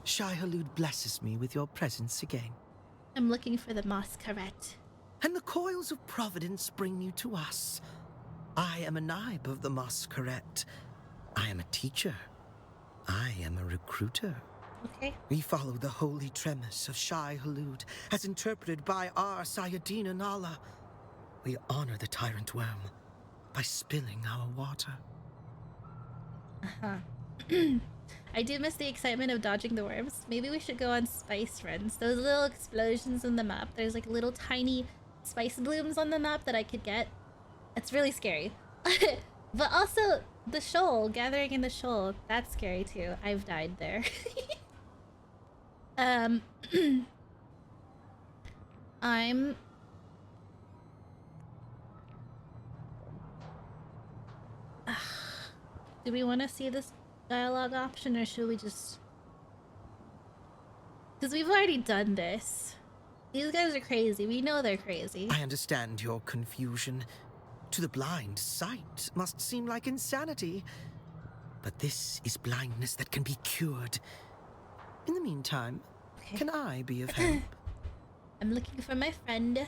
Shai-Hulud blesses me with your presence again. I'm looking for the Masquerette. And the coils of providence bring you to us. I am a Naib of the Masquerette. I am a teacher. I am a recruiter. Okay. We follow the holy tremors of Shai-Hulud as interpreted by our Sayadina Nala. We honor the tyrant worm by spilling our water. I do miss the excitement of dodging the worms. Maybe we should go on spice runs. Those little explosions on the map. There's like little tiny spice blooms on the map that I could get. It's really scary. But also the shoal, gathering in the shoal, that's scary too. I've died there. Do we want to see this dialogue option, or should we just... Because we've already done this. These guys are crazy. We know they're crazy. I understand your confusion. To the blind, sight must seem like insanity. But this is blindness that can be cured. In the meantime, can I be of help? I'm looking for my friend.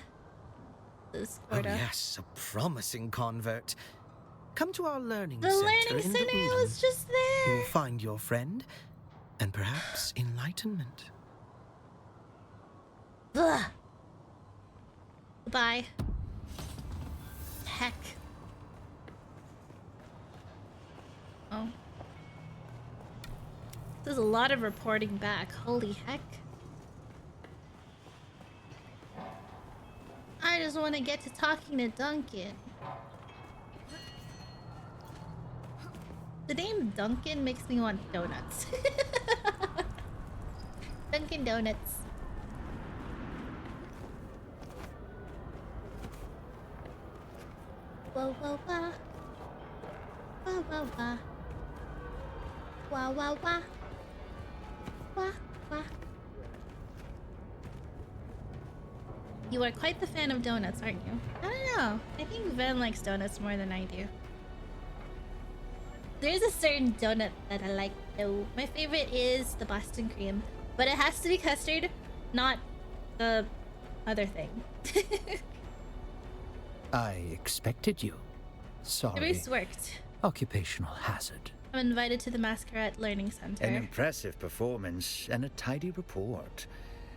Oh yes, a promising convert. Come to our learning The center learning in center the was just there. You'll find your friend, and perhaps enlightenment. Ugh. Goodbye. Heck. Oh. There's a lot of reporting back. Holy heck. I just want to get to talking to Duncan. The name Duncan makes me want donuts. Dunkin' Donuts. Whoa, whoa, whoa. wah, wah. Wah, wah, wah. Wah, wah. You are quite the fan of donuts, aren't you? I don't know. I think Ven likes donuts more than I do. There's a certain donut that I like though. My favorite is the Boston cream, but it has to be custard, not the other thing. I expected you. Sorry. The ruse worked. Occupational hazard. I'm invited to the Masquerade Learning Center. An impressive performance and a tidy report.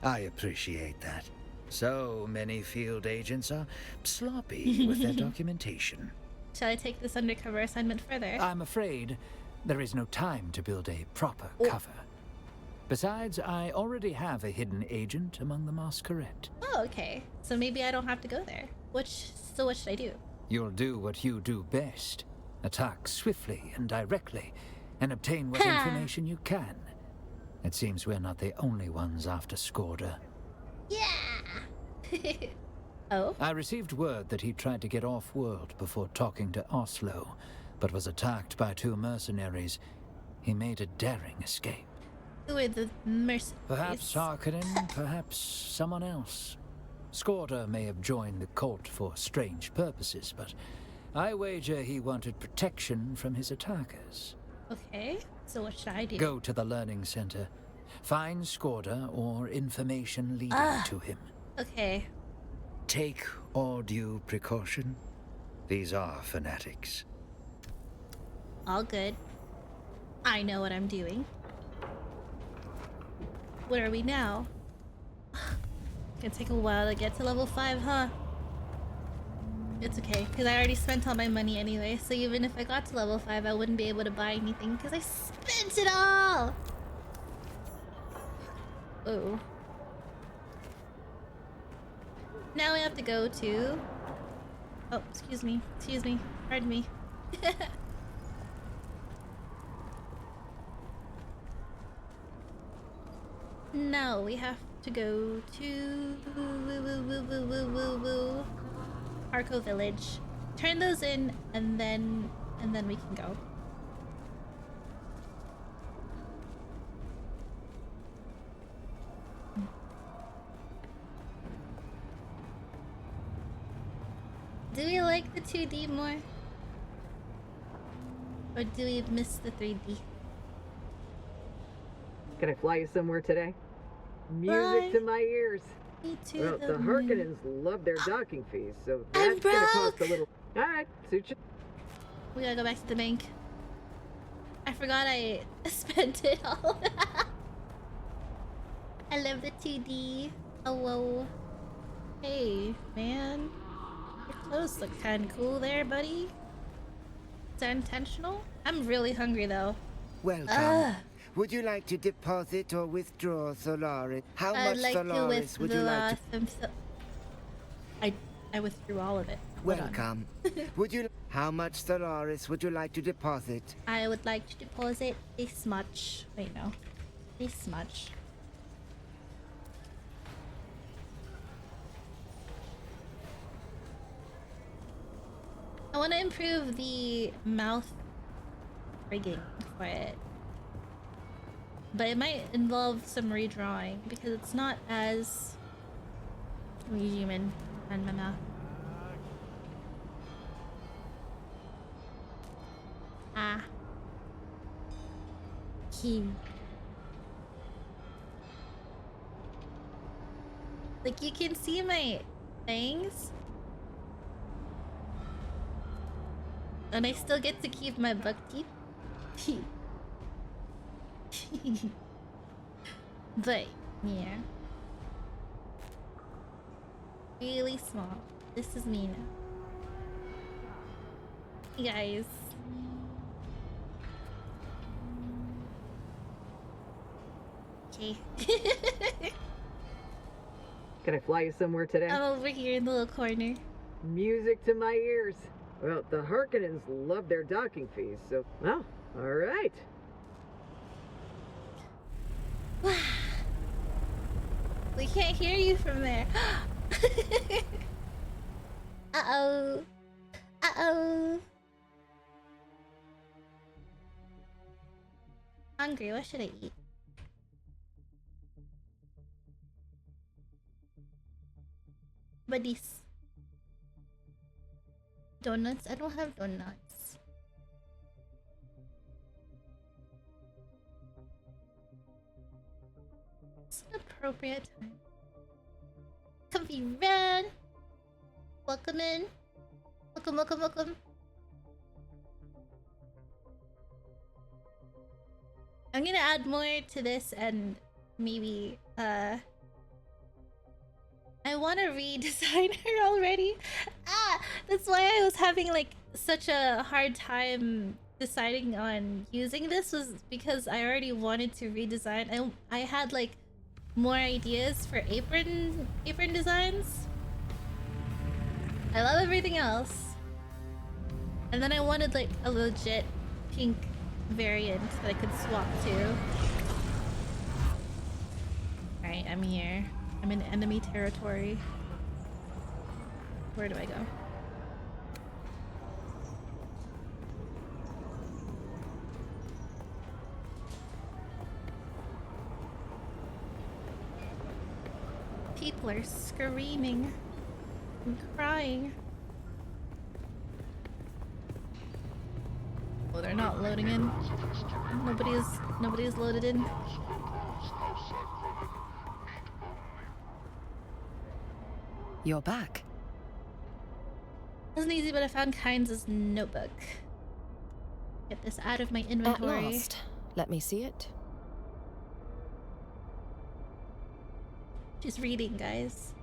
I appreciate that. So many field agents are sloppy with their documentation. Shall I take this undercover assignment further? I'm afraid there is no time to build a proper cover. Besides, I already have a hidden agent among the Masquerade. Oh, okay. So maybe I don't have to go there. So what should I do? You'll do what you do best. Attack swiftly and directly, and obtain what information you can. It seems we're not the only ones after Skorda. Yeah! Oh? I received word that he tried to get off-world before talking to Oslo, but was attacked by 2 mercenaries. He made a daring escape. Who are the mercenaries? Perhaps Harkonnen, perhaps someone else. Skorda may have joined the court for strange purposes, but I wager he wanted protection from his attackers. Okay, so what should I do? Go to the learning center. Find Skorda or information leading to him. Okay. Take all due precaution. These are fanatics. All good. I know what I'm doing. Where are we now? Gonna take a while to get to level 5, huh? It's okay, because I already spent all my money anyway, so even if I got to level 5, I wouldn't be able to buy anything, because I spent it all! Oh. Now we have to go to... Oh, excuse me, pardon me. No, we have to go to Arco Village. Turn those in, and then we can go. Do we like the 2D more? Or do we miss the 3D? Can I fly you somewhere today? Music Fly to my ears. Me to Well, the moon. Harkonnens love their docking fees, so that's gonna cost a little. Alright, suit you. We gotta go back to the bank. I forgot I spent it all. I love the 2D. Oh, whoa. Hey, man. Your clothes look kinda cool there, buddy. Is that intentional? I'm really hungry, though. Welcome. Would you like to deposit or withdraw Solaris? How much Solaris would you like to... I withdrew all of it. Welcome. How much Solaris would you like to deposit? I would like to deposit this much. Wait, no. This much. I want to improve the mouth rigging for it. But it might involve some redrawing because it's not as human on my mouth. Ah. Cute. Like you can see my things. And I still get to keep my buck teeth. But, yeah. Really small. This is me now. You guys. Okay. Can I fly you somewhere today? I'm over here in the little corner. Music to my ears. Well, the Harkonnens love their docking fees, so... Well, alright. We can't hear you from there. Uh-oh. Uh-oh. hungry. What should I eat? Buddies. Donuts? I don't have donuts. It's an appropriate time. Comfy Ren! Welcome in. Welcome, welcome, welcome. I'm gonna add more to this and maybe, I want to redesign her already. That's why I was having like such a hard time deciding on using this, was because I already wanted to redesign. I had like more ideas for apron designs. I love everything else. And then I wanted like a legit pink variant that I could swap to. Alright, I'm here. I'm in enemy territory. Where do I go? People are screaming and crying. Oh, they're not loading in. Nobody's loaded in. You're back. Wasn't easy, but I found Kynes' notebook. Get this out of my inventory. At last. Let me see it. She's reading, guys.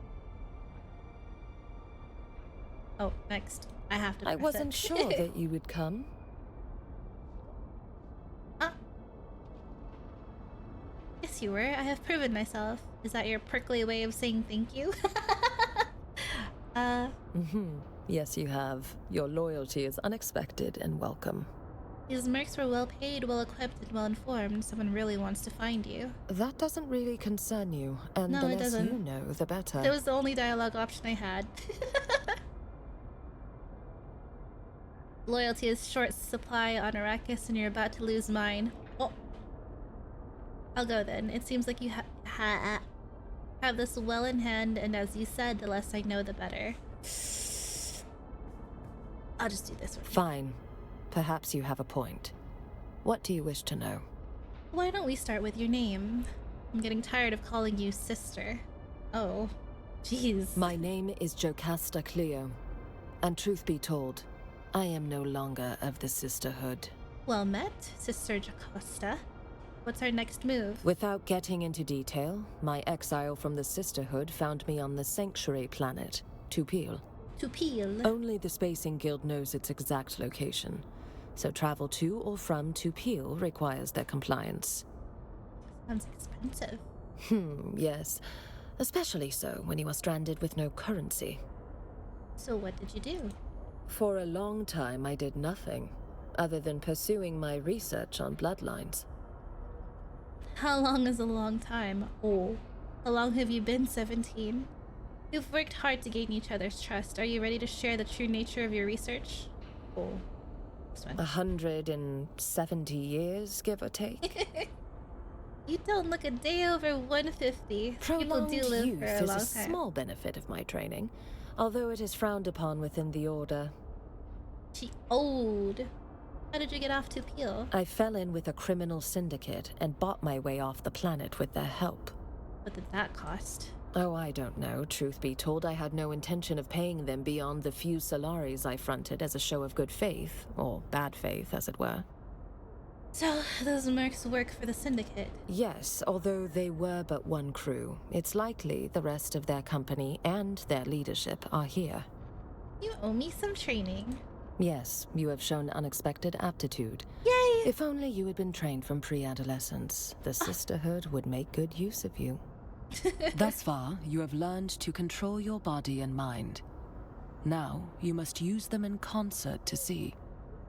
Oh, next. I have to press I wasn't it. sure that you would come. Yes, you were. I have proven myself. Is that your prickly way of saying thank you? Yes, you have. Your loyalty is unexpected and welcome. These mercs were well paid, well equipped, and well informed. Someone really wants to find you. That doesn't really concern you, and No, the it less doesn't. you know, the better. That was the only dialogue option I had. Loyalty is short supply on Arrakis, and you're about to lose mine. Oh. I'll go then. It seems like you have this well in hand, and as you said, the less I know, the better. I'll just do this one. Fine. Perhaps you have a point. What do you wish to know? Why don't we start with your name? I'm getting tired of calling you sister. Oh, jeez. My name is Jocasta Cleo, and truth be told, I am no longer of the Sisterhood. Well met, Sister Jocasta. What's our next move? Without getting into detail, my exile from the Sisterhood found me on the Sanctuary planet, Tupil. Tupil? Only the Spacing Guild knows its exact location, so travel to or from Tupil requires their compliance. Sounds expensive. Yes. Especially so when you are stranded with no currency. So what did you do? For a long time, I did nothing, other than pursuing my research on bloodlines. How long is a long time? Oh, how long have you been 17? You've worked hard to gain each other's trust. Are you ready to share the true nature of your research? Oh, this one. 170 years, give or take. You don't look a day over 150. Prolonged People do live youth for a is long a time. small benefit of my training, although it is frowned upon within the Order. She old. How did you get off Tupil? I fell in with a criminal syndicate and bought my way off the planet with their help. What did that cost? Oh, I don't know. Truth be told, I had no intention of paying them beyond the few Solaris I fronted as a show of good faith, or bad faith, as it were. So, those mercs work for the Syndicate? Yes, although they were but one crew. It's likely the rest of their company and their leadership are here. You owe me some training. Yes, you have shown unexpected aptitude. Yay! If only you had been trained from pre-adolescence, the Sisterhood would make good use of you. Thus far, you have learned to control your body and mind. Now, you must use them in concert to see.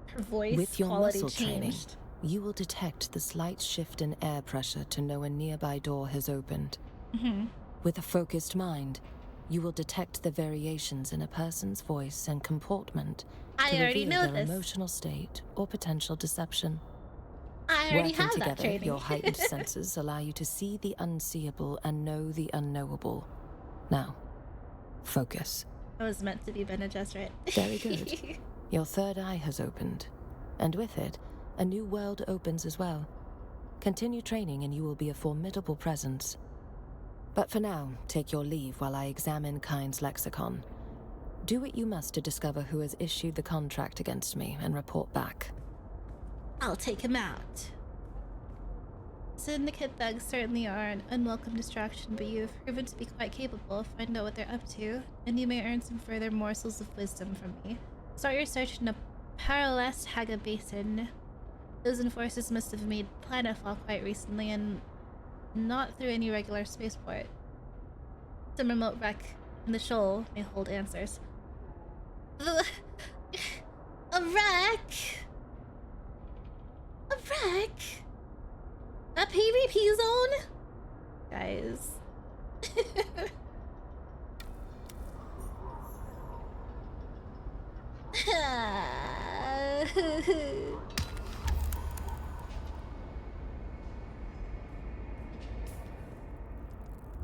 Her voice With your quality muscle training, changed. you will detect the slight shift in air pressure to know a nearby door has opened. With a focused mind, you will detect the variations in a person's voice and comportment I to already reveal know their this. emotional state or potential deception. I already Working have together, that training. your heightened senses allow you to see the unseeable and know the unknowable. Now, focus. I was meant to be Bene Gesserit. Very good. Your third eye has opened, and with it, a new world opens as well. Continue training and you will be a formidable presence. But for now, take your leave while I examine Kyne's lexicon. Do what you must to discover who has issued the contract against me and report back. I'll take him out. Syndicate thugs certainly are an unwelcome distraction, but you have proven to be quite capable. Find out what they're up to, and you may earn some further morsels of wisdom from me. Start your search in the Paralest Haga Basin. Those enforcers must have made planetfall quite recently, and not through any regular spaceport. Some remote wreck in the shoal may hold answers. A wreck? A wreck? A PvP zone? Guys.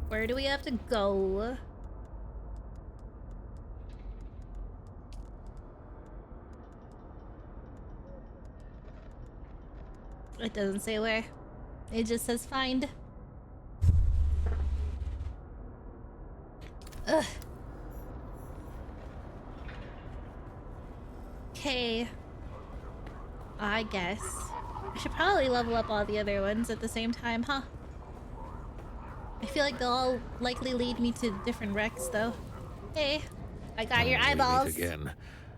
Where do we have to go? It doesn't say where. It just says find. Ugh. Okay. I guess. I should probably level up all the other ones at the same time, huh? I feel like they'll all likely lead me to different wrecks, though. Hey, I got your eyeballs. We meet again.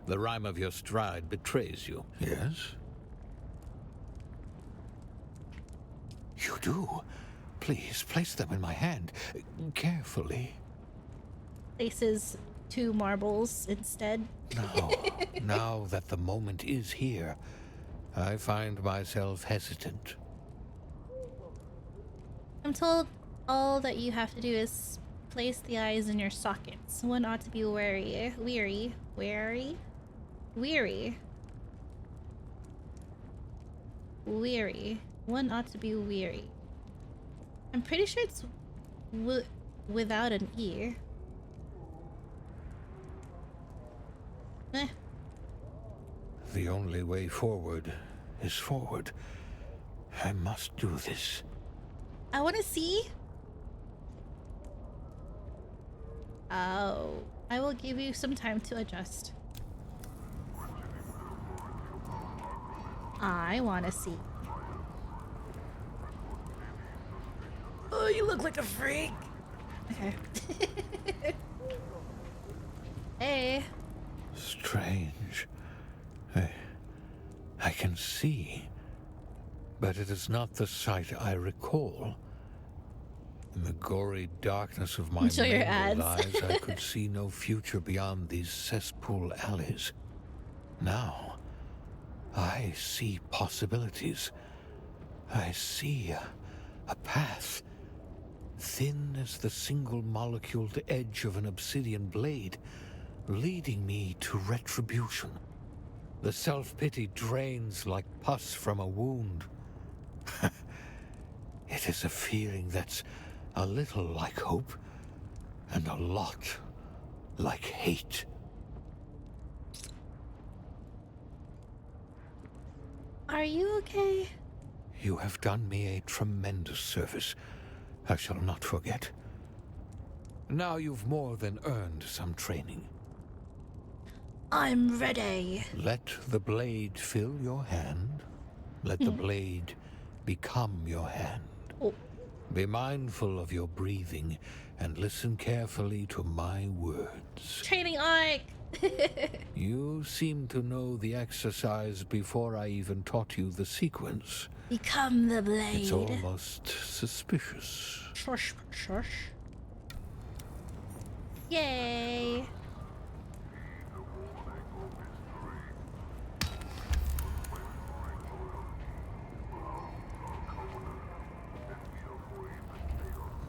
The rhyme of your stride betrays you. Yes? You do. Please, place them in my hand. Carefully. Places 2 marbles instead. No. Now that the moment is here, I find myself hesitant. I'm told all that you have to do is place the eyes in your sockets. One ought to be weary. One ought to be weary. I'm pretty sure it's without an E. Eh. The only way forward is forward. I must do this. I want to see. Oh, I will give you some time to adjust. I want to see. Oh, you look like a freak. Okay. Hey. Strange. I can see, but it is not the sight I recall. In the gory darkness of my mangled eyes, I could see no future beyond these cesspool alleys. Now, I see possibilities. I see a path, thin as the single-moleculed edge of an obsidian blade, leading me to retribution. The self-pity drains like pus from a wound. It is a feeling that's a little like hope, and a lot like hate. Are you okay? You have done me a tremendous service. I shall not forget. Now you've more than earned some training. I'm ready. Let the blade fill your hand. Let the blade become your hand. Oh. Be mindful of your breathing and listen carefully to my words. Training arc. You seem to know the exercise before I even taught you the sequence. Become the blade. It's almost suspicious. Shush, shush. Yay.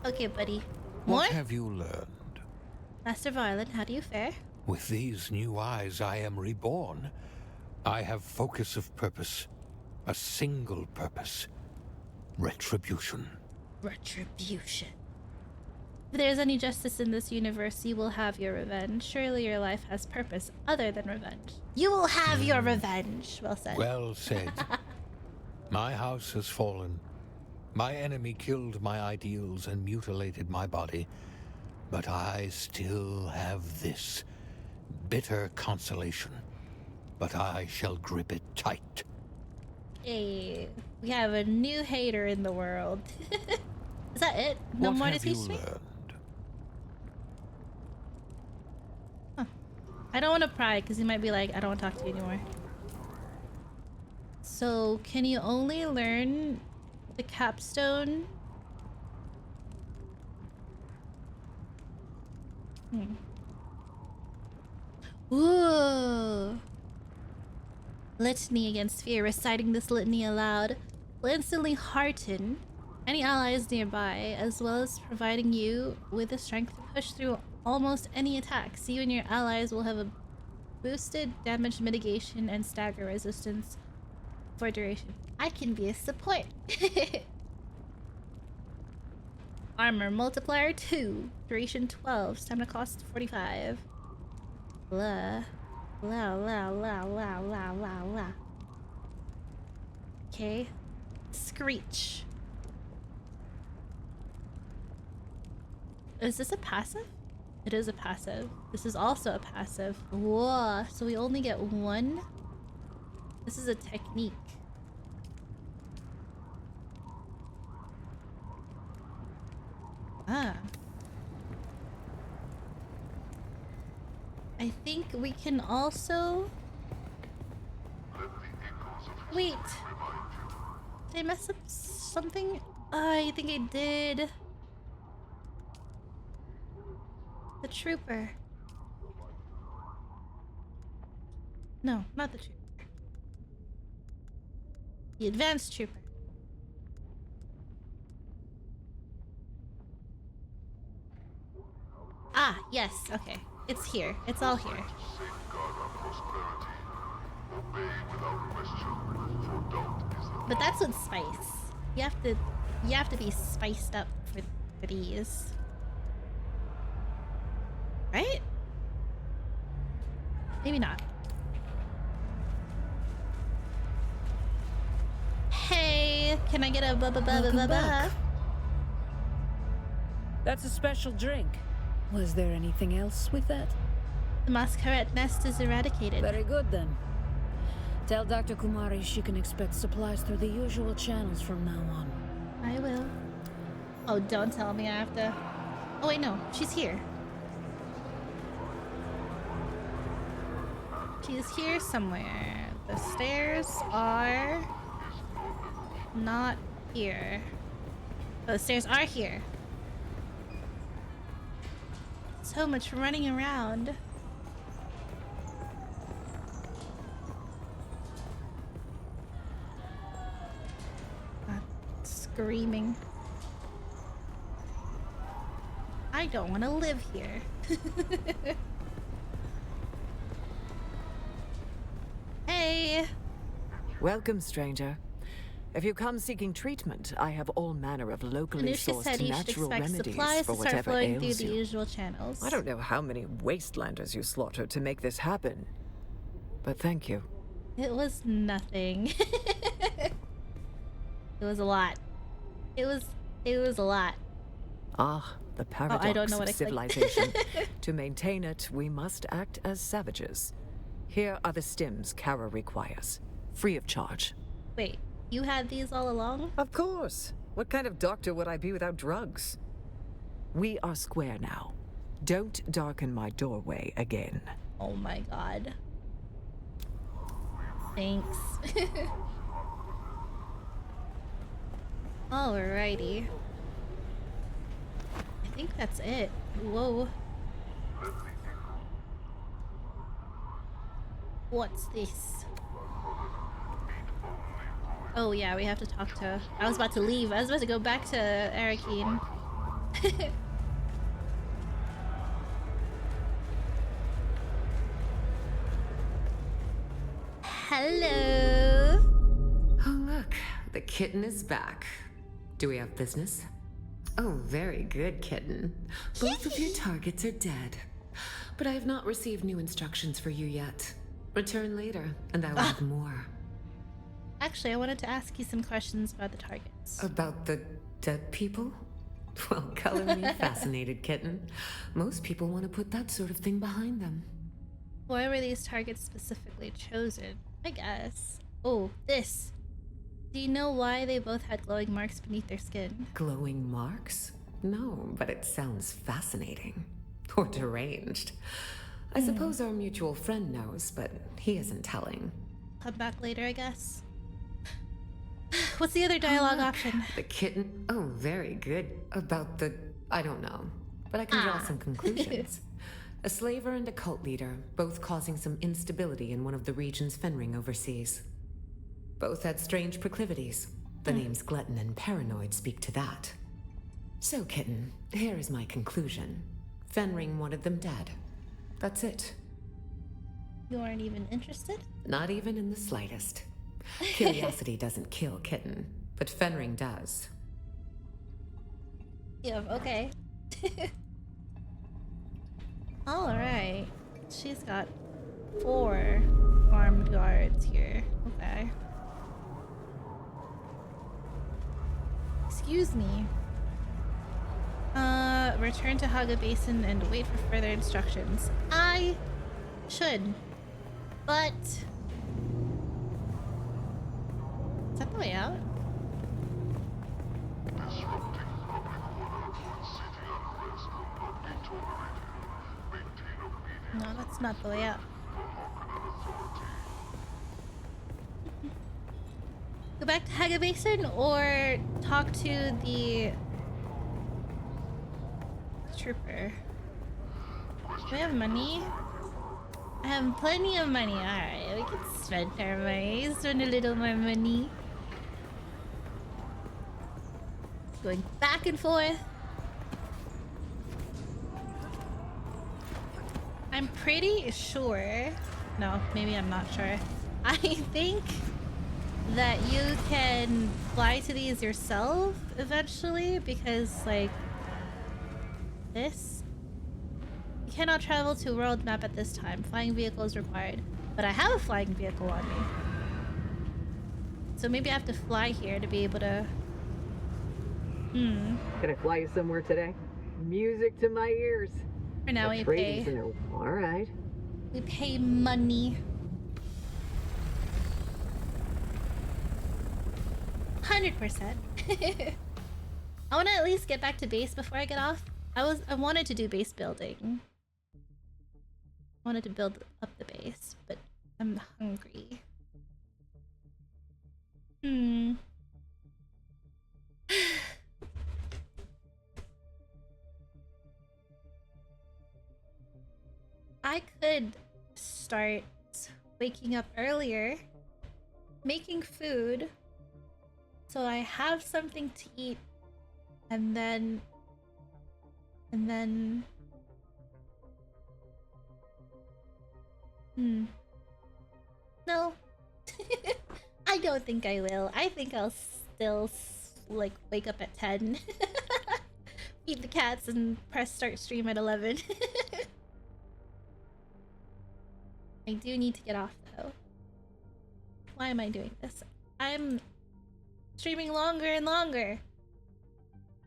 Okay, buddy. More? What have you learned? Master Varlin, how do you fare? With these new eyes, I am reborn. I have focus of purpose. A single purpose. Retribution. Retribution. If there's any justice in this universe, you will have your revenge. Surely your life has purpose other than revenge. You will have your revenge. Well said. Well said. My house has fallen. My enemy killed my ideals and mutilated my body. But I still have this bitter consolation. But I shall grip it tight. Hey, we have a new hater in the world. Is that it? No more to teach me? Huh. I don't want to pry because he might be like, I don't want to talk to you anymore. So, can you only learn the capstone? Ooh. Litany against fear. Reciting this litany aloud will instantly hearten any allies nearby, as well as providing you with the strength to push through almost any attacks. You and your allies will have a boosted damage mitigation and stagger resistance for duration. I can be a support. Armor multiplier 2, duration 12, stamina cost 45. Blah. Blah, blah, blah, blah, blah, blah, blah. Okay. Screech. Is this a passive? It is a passive. This is also a passive. Whoa. So we only get one? This is a technique. Ah. I think we can also... Wait. Did I mess up something? I think I did. The trooper. No, not the trooper. The advanced trooper. Ah, yes, okay. It's here. It's all here. But that's with spice. You have to be spiced up for these. Right? Maybe not. Hey, can I get a ba-ba-ba-ba-ba-ba? That's a special drink. Was there anything else with that? The Masquerade nest is eradicated. Very good then. Tell Dr. Kumari she can expect supplies through the usual channels from now on. I will. Oh, don't tell me I have to... Oh wait, no. She's here. She's here somewhere. The stairs are... not here. The stairs are here. So much running around. Screaming. I don't want to live here. Hey! Welcome, stranger. If you come seeking treatment, I have all manner of locally sourced natural remedies for whatever ails you. The usual channels. I don't know how many wastelanders you slaughtered to make this happen, but thank you. It was nothing. It was a lot. It was a lot. Ah, the paradox of civilization. To maintain it, we must act as savages. Here are the stims Kara requires, free of charge. Wait. You had these all along? Of course. What kind of doctor would I be without drugs? We are square now. Don't darken my doorway again. Oh my god. Thanks. Alrighty. I think that's it. Whoa. What's this? Oh yeah, we have to talk to... I was about to leave. I was about to go back to Arakeen. Hello. kitten is back. Do we have business? Oh, very good, kitten. Both of your targets are dead. But I have not received new instructions for you yet. Return later, and I will have more. Actually, I wanted to ask you some questions about the targets. About the dead people? Well, color me fascinated, kitten. Most people want to put that sort of thing behind them. Why were these targets specifically chosen? I guess. Oh, this. Do you know why they both had glowing marks beneath their skin? Glowing marks? No, but it sounds fascinating. Or deranged. I suppose our mutual friend knows, but he isn't telling. Come back later, I guess. What's the other dialogue option? The kitten? Oh, very good. About the... I don't know. But I can draw some conclusions. A slaver and a cult leader, both causing some instability in one of the regions Fenring oversees. Both had strange proclivities. The names Glutton and Paranoid speak to that. So, kitten, here is my conclusion. Fenring wanted them dead. That's it. You aren't even interested? Not even in the slightest. Curiosity doesn't kill, kitten, but Fenring does. Yeah, okay. Alright. She's got 4 armed guards here. Okay. Excuse me. Return to Haga Basin and wait for further instructions. I should, but... Is that the way out? No, that's not the way out. Go back to Haga Basin or talk to the trooper. Do we have money? I have plenty of money. Alright, we can spend our money. Spend a little more money. Going back and forth. I'm pretty sure. No, maybe I'm not sure. I think that you can fly to these yourself eventually because, like, this. You cannot travel to a world map at this time. Flying vehicle is required. But I have a flying vehicle on me. So maybe I have to fly here to be able to... Can I fly you somewhere today? Music to my ears. For now we pay. Alright. We pay money. 100%. I want to at least get back to base before I get off. I wanted to do base building. I wanted to build up the base, but I'm hungry. I could start waking up earlier, making food, so I have something to eat, and then no. I don't think I will. I think I'll still like wake up at 10, feed the cats, and press start stream at 11. I do need to get off though. Why am I doing this? I'm streaming longer and longer.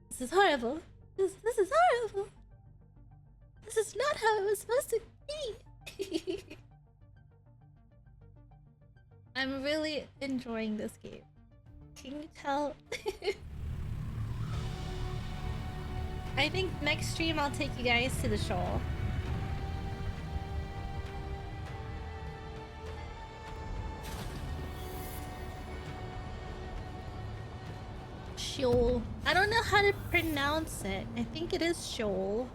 This is horrible. This is horrible. This is not how it was supposed to be. I'm really enjoying this game. Can you tell? I think next stream I'll take you guys to the shoal. Shoal. I don't know how to pronounce it. I think it is shoal.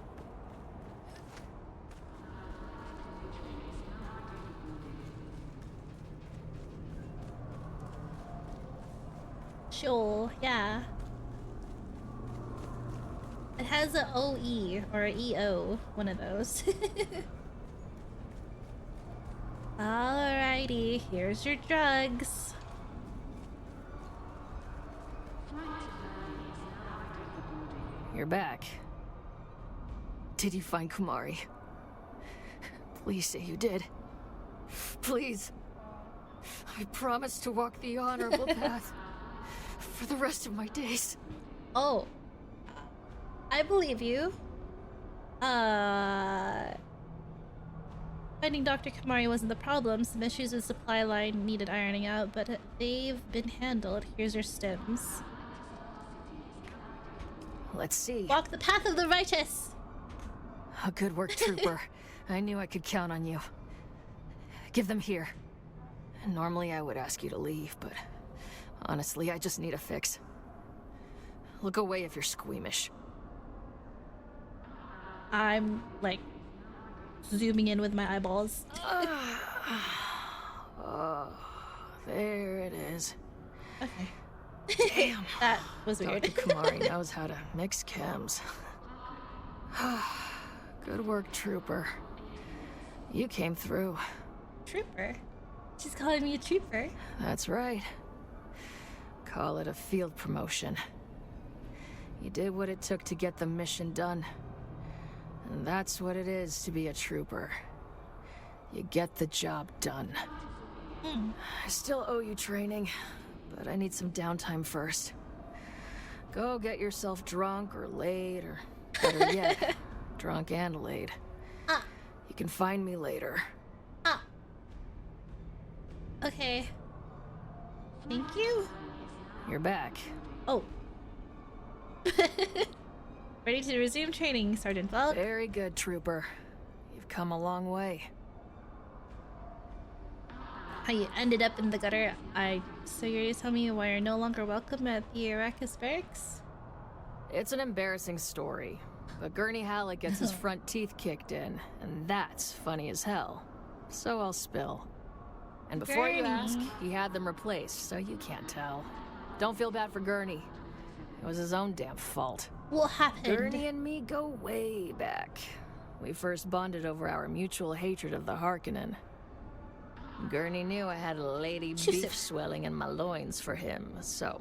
Shoal, yeah. It has a OE or a EO, one of those. Alrighty, here's your drugs. You're back. Did you find Kumari? Please say you did. Please. I promise to walk the honorable path for the rest of my days. Oh. I believe you. Finding Dr. Kumari wasn't the problem. Some issues with supply line needed ironing out, but they've been handled. Here's your stims. Let's see. Walk the path of the righteous! Oh, good work, Trooper. I knew I could count on you. Give them here. Normally I would ask you to leave, but honestly, I just need a fix. Look away if you're squeamish. I'm, like, zooming in with my eyeballs. Oh, there it is. Okay. Damn. That was weird. Dr. Kumari knows how to mix chems. Good work, Trooper. You came through. Trooper? She's calling me a trooper. That's right. Call it a field promotion. You did what it took to get the mission done. And that's what it is to be a trooper. You get the job done. I still owe you training, but I need some downtime first. Go get yourself drunk or laid, or better yet, drunk and laid. You can find me later. Okay. Thank you. You're back. Oh. Ready to resume training, Sergeant Falk. Very good, Trooper. You've come a long way. How you ended up in the gutter. So you're gonna tell me why you're no longer welcome at the Arrakis barracks? It's an embarrassing story, but Gurney Halleck gets his front teeth kicked in, and that's funny as hell. So I'll spill. And before you ask, he had them replaced, so you can't tell. Don't feel bad for Gurney. It was his own damn fault. What happened? Gurney and me go way back. We first bonded over our mutual hatred of the Harkonnen. Gurney knew I had a lady beef swelling in my loins for him, so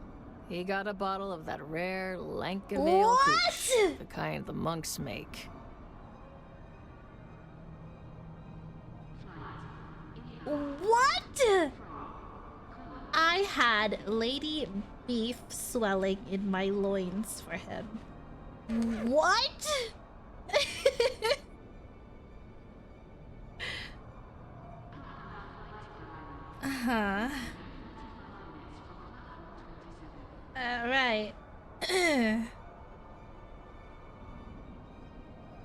he got a bottle of that rare Lankavale hooch, the kind the monks make. What? I had lady beef swelling in my loins for him. What? Uh-huh. Right.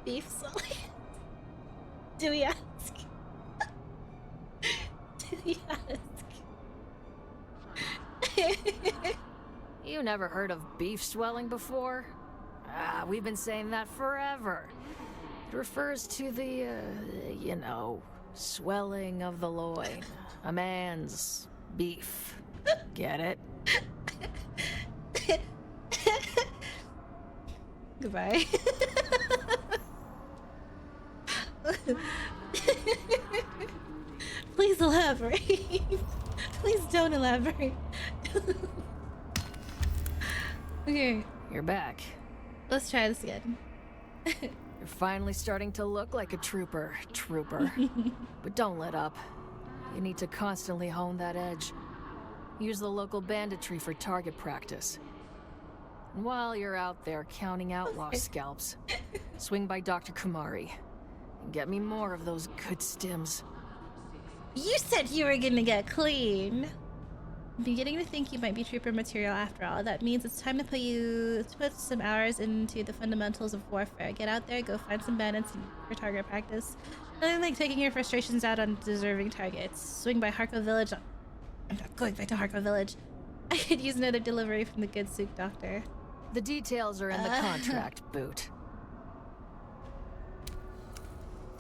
Beef swelling? Do we ask? Do we ask? You never heard of beef swelling before? We've been saying that forever. It refers to the, you know, swelling of the loin. A man's beef. Get it? Goodbye. Please elaborate. Please don't elaborate. Okay. You're back. Let's try this again. You're finally starting to look like a trooper. But don't let up. You need to constantly hone that edge. Use the local banditry for target practice. And while you're out there counting outlaw scalps, swing by Dr. Kumari and get me more of those good stims. You said you were gonna get clean. I'm beginning to think you might be trooper material after all. That means it's time to put some hours into the fundamentals of warfare. Get out there, go find some bandits for target practice. Nothing like taking your frustrations out on deserving targets. Swing by Harko Village. I'm not going back to Harko Village. I could use another delivery from the good Sook doctor. The details are in the contract, Boot.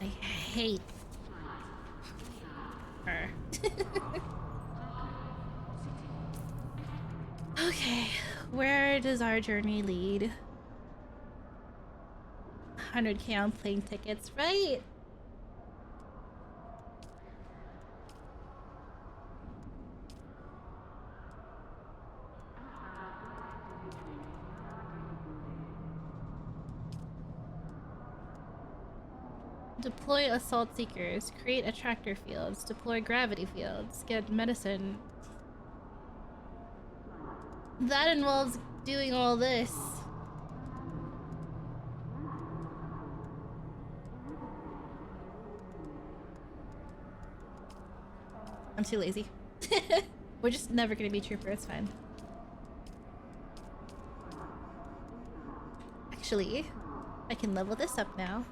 I hate her. Okay, where does our journey lead? 100k on plane tickets, right? Deploy assault seekers. Create attractor fields. Deploy gravity fields. Get medicine. That involves doing all this. I'm too lazy. We're just never gonna be trooper, it's fine. Actually, I can level this up now.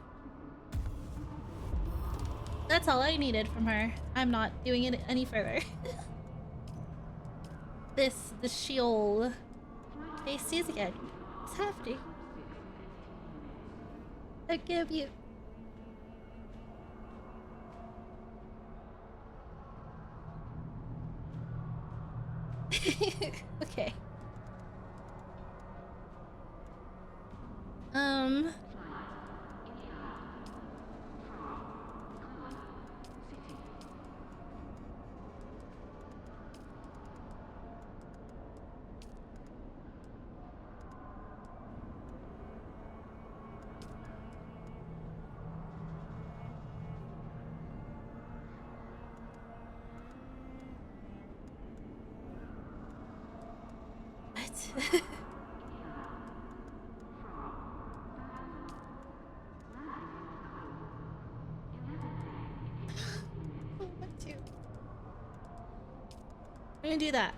That's all I needed from her. I'm not doing it any further. The Sheol. They sees again. It's happening. I give you. Okay. I'm gonna do that.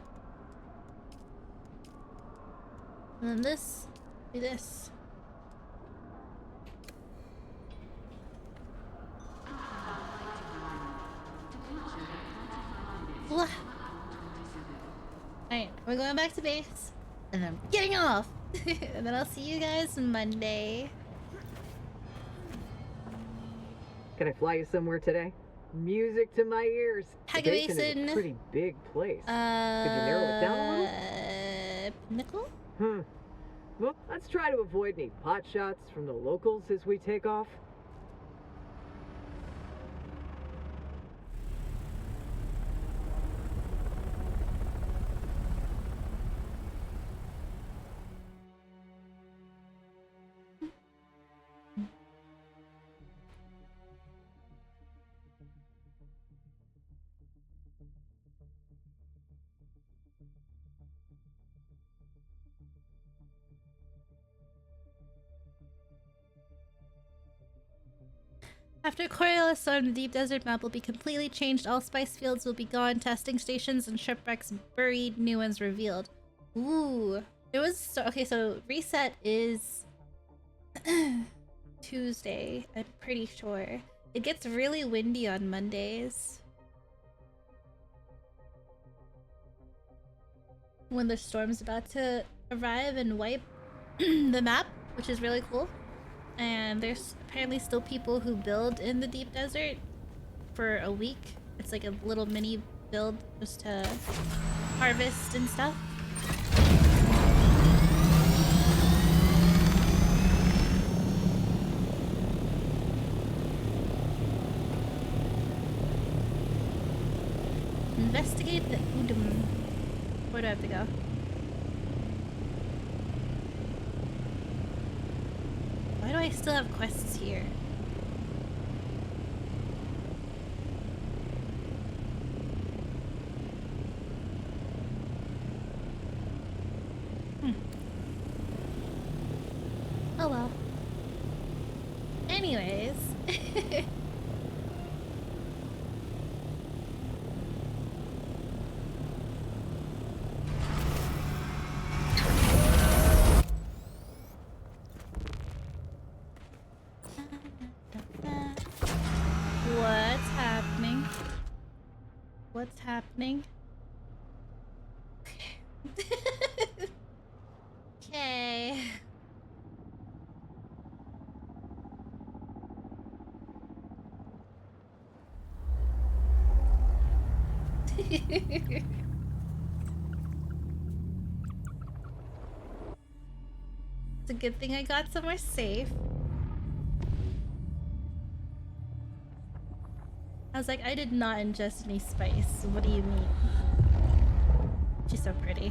And then this, do this. Alright, we're going back to base. And I'm getting off. And then I'll see you guys Monday. Can I fly you somewhere today? Music to my ears. Hagabason. Is a pretty big place. Could you narrow it down a little? Pinnacle? Well, let's try to avoid any pot shots from the locals as we take off. After Coriolis storm, the deep desert map will be completely changed. All spice fields will be gone. Testing stations and shipwrecks buried. New ones revealed. Ooh. It was... okay, so reset is... Tuesday, I'm pretty sure. It gets really windy on Mondays. When the storm's about to arrive and wipe the map, which is really cool. And there's apparently still people who build in the deep desert for a week. It's like a little mini build just to harvest and stuff. Investigate the Udum. Where do I have to go? Why do I still have quests here? Oh well. Anyways. What's happening? Okay. It's a good thing I got somewhere safe. I was like, I did not ingest any spice. What do you mean? She's so pretty.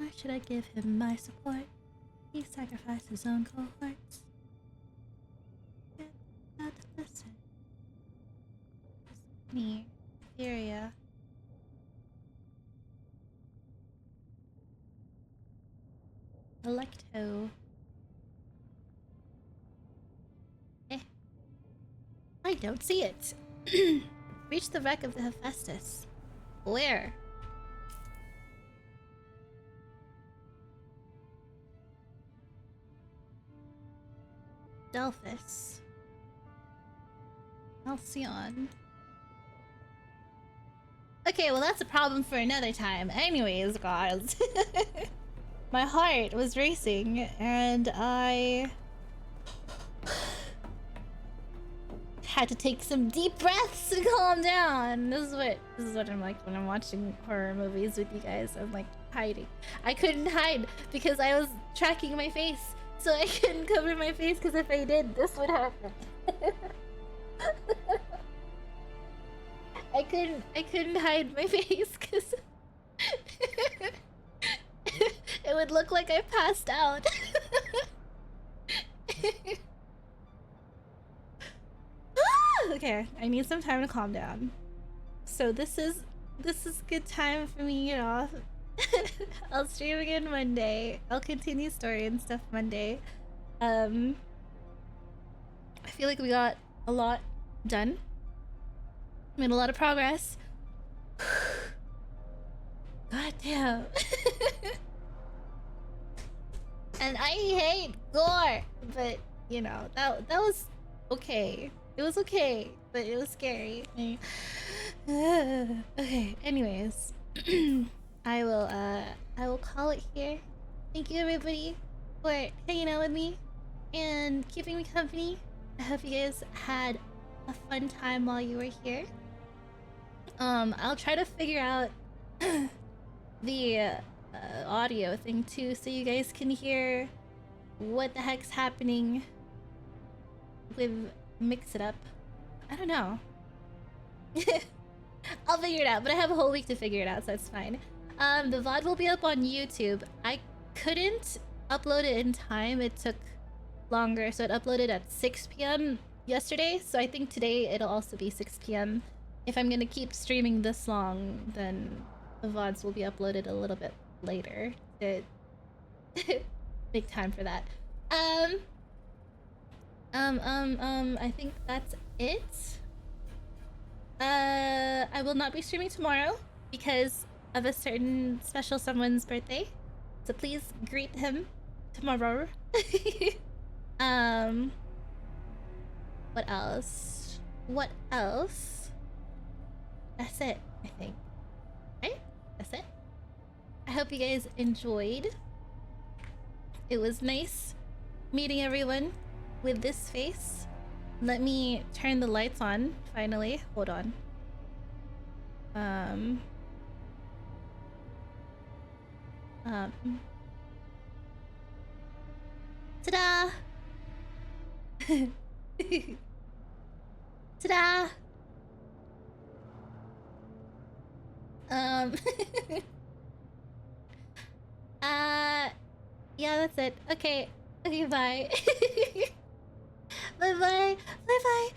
Why should I give him my support? He sacrificed his own cohorts. Get out to listen. Me, Etheria. Electo. I don't see it. Reach the wreck of the Hephaestus. Where? Delphus. Halcyon. Okay, well that's a problem for another time. Anyways, guys. My heart was racing and I had to take some deep breaths to calm down. This is what I'm like when I'm watching horror movies with you guys. I'm like hiding. I couldn't hide because I was tracking my face. So I couldn't cover my face because if I did, this would happen. I couldn't hide my face because it would look like I passed out. Okay, I need some time to calm down. So this is a good time for me to get off. I'll stream again Monday. I'll continue story and stuff Monday. I feel like we got a lot done. Made a lot of progress. God damn. And I hate gore, but you know, that was okay. It was okay, but it was scary. Okay, anyways. I will call it here. Thank you everybody for hanging out with me and keeping me company. I hope you guys had a fun time while you were here. I'll try to figure out the audio thing too, so you guys can hear what the heck's happening with Mix It Up. I don't know. I'll figure it out, but I have a whole week to figure it out, so it's fine. The VOD will be up on YouTube. I couldn't upload it in time. It took longer, so it uploaded at 6 p.m. yesterday, so I think today it'll also be 6 p.m. If I'm gonna keep streaming this long, then the VODs will be uploaded a little bit later to make time for that. I think that's it. I will not be streaming tomorrow because of a certain special someone's birthday, so please greet him tomorrow. What else? That's it, I think. Right? That's it. I hope you guys enjoyed. It was nice meeting everyone with this face. Let me turn the lights on, finally. Hold on. Ta-da! Ta-da! Yeah, that's it. Okay, bye. Bye-bye. Bye-bye.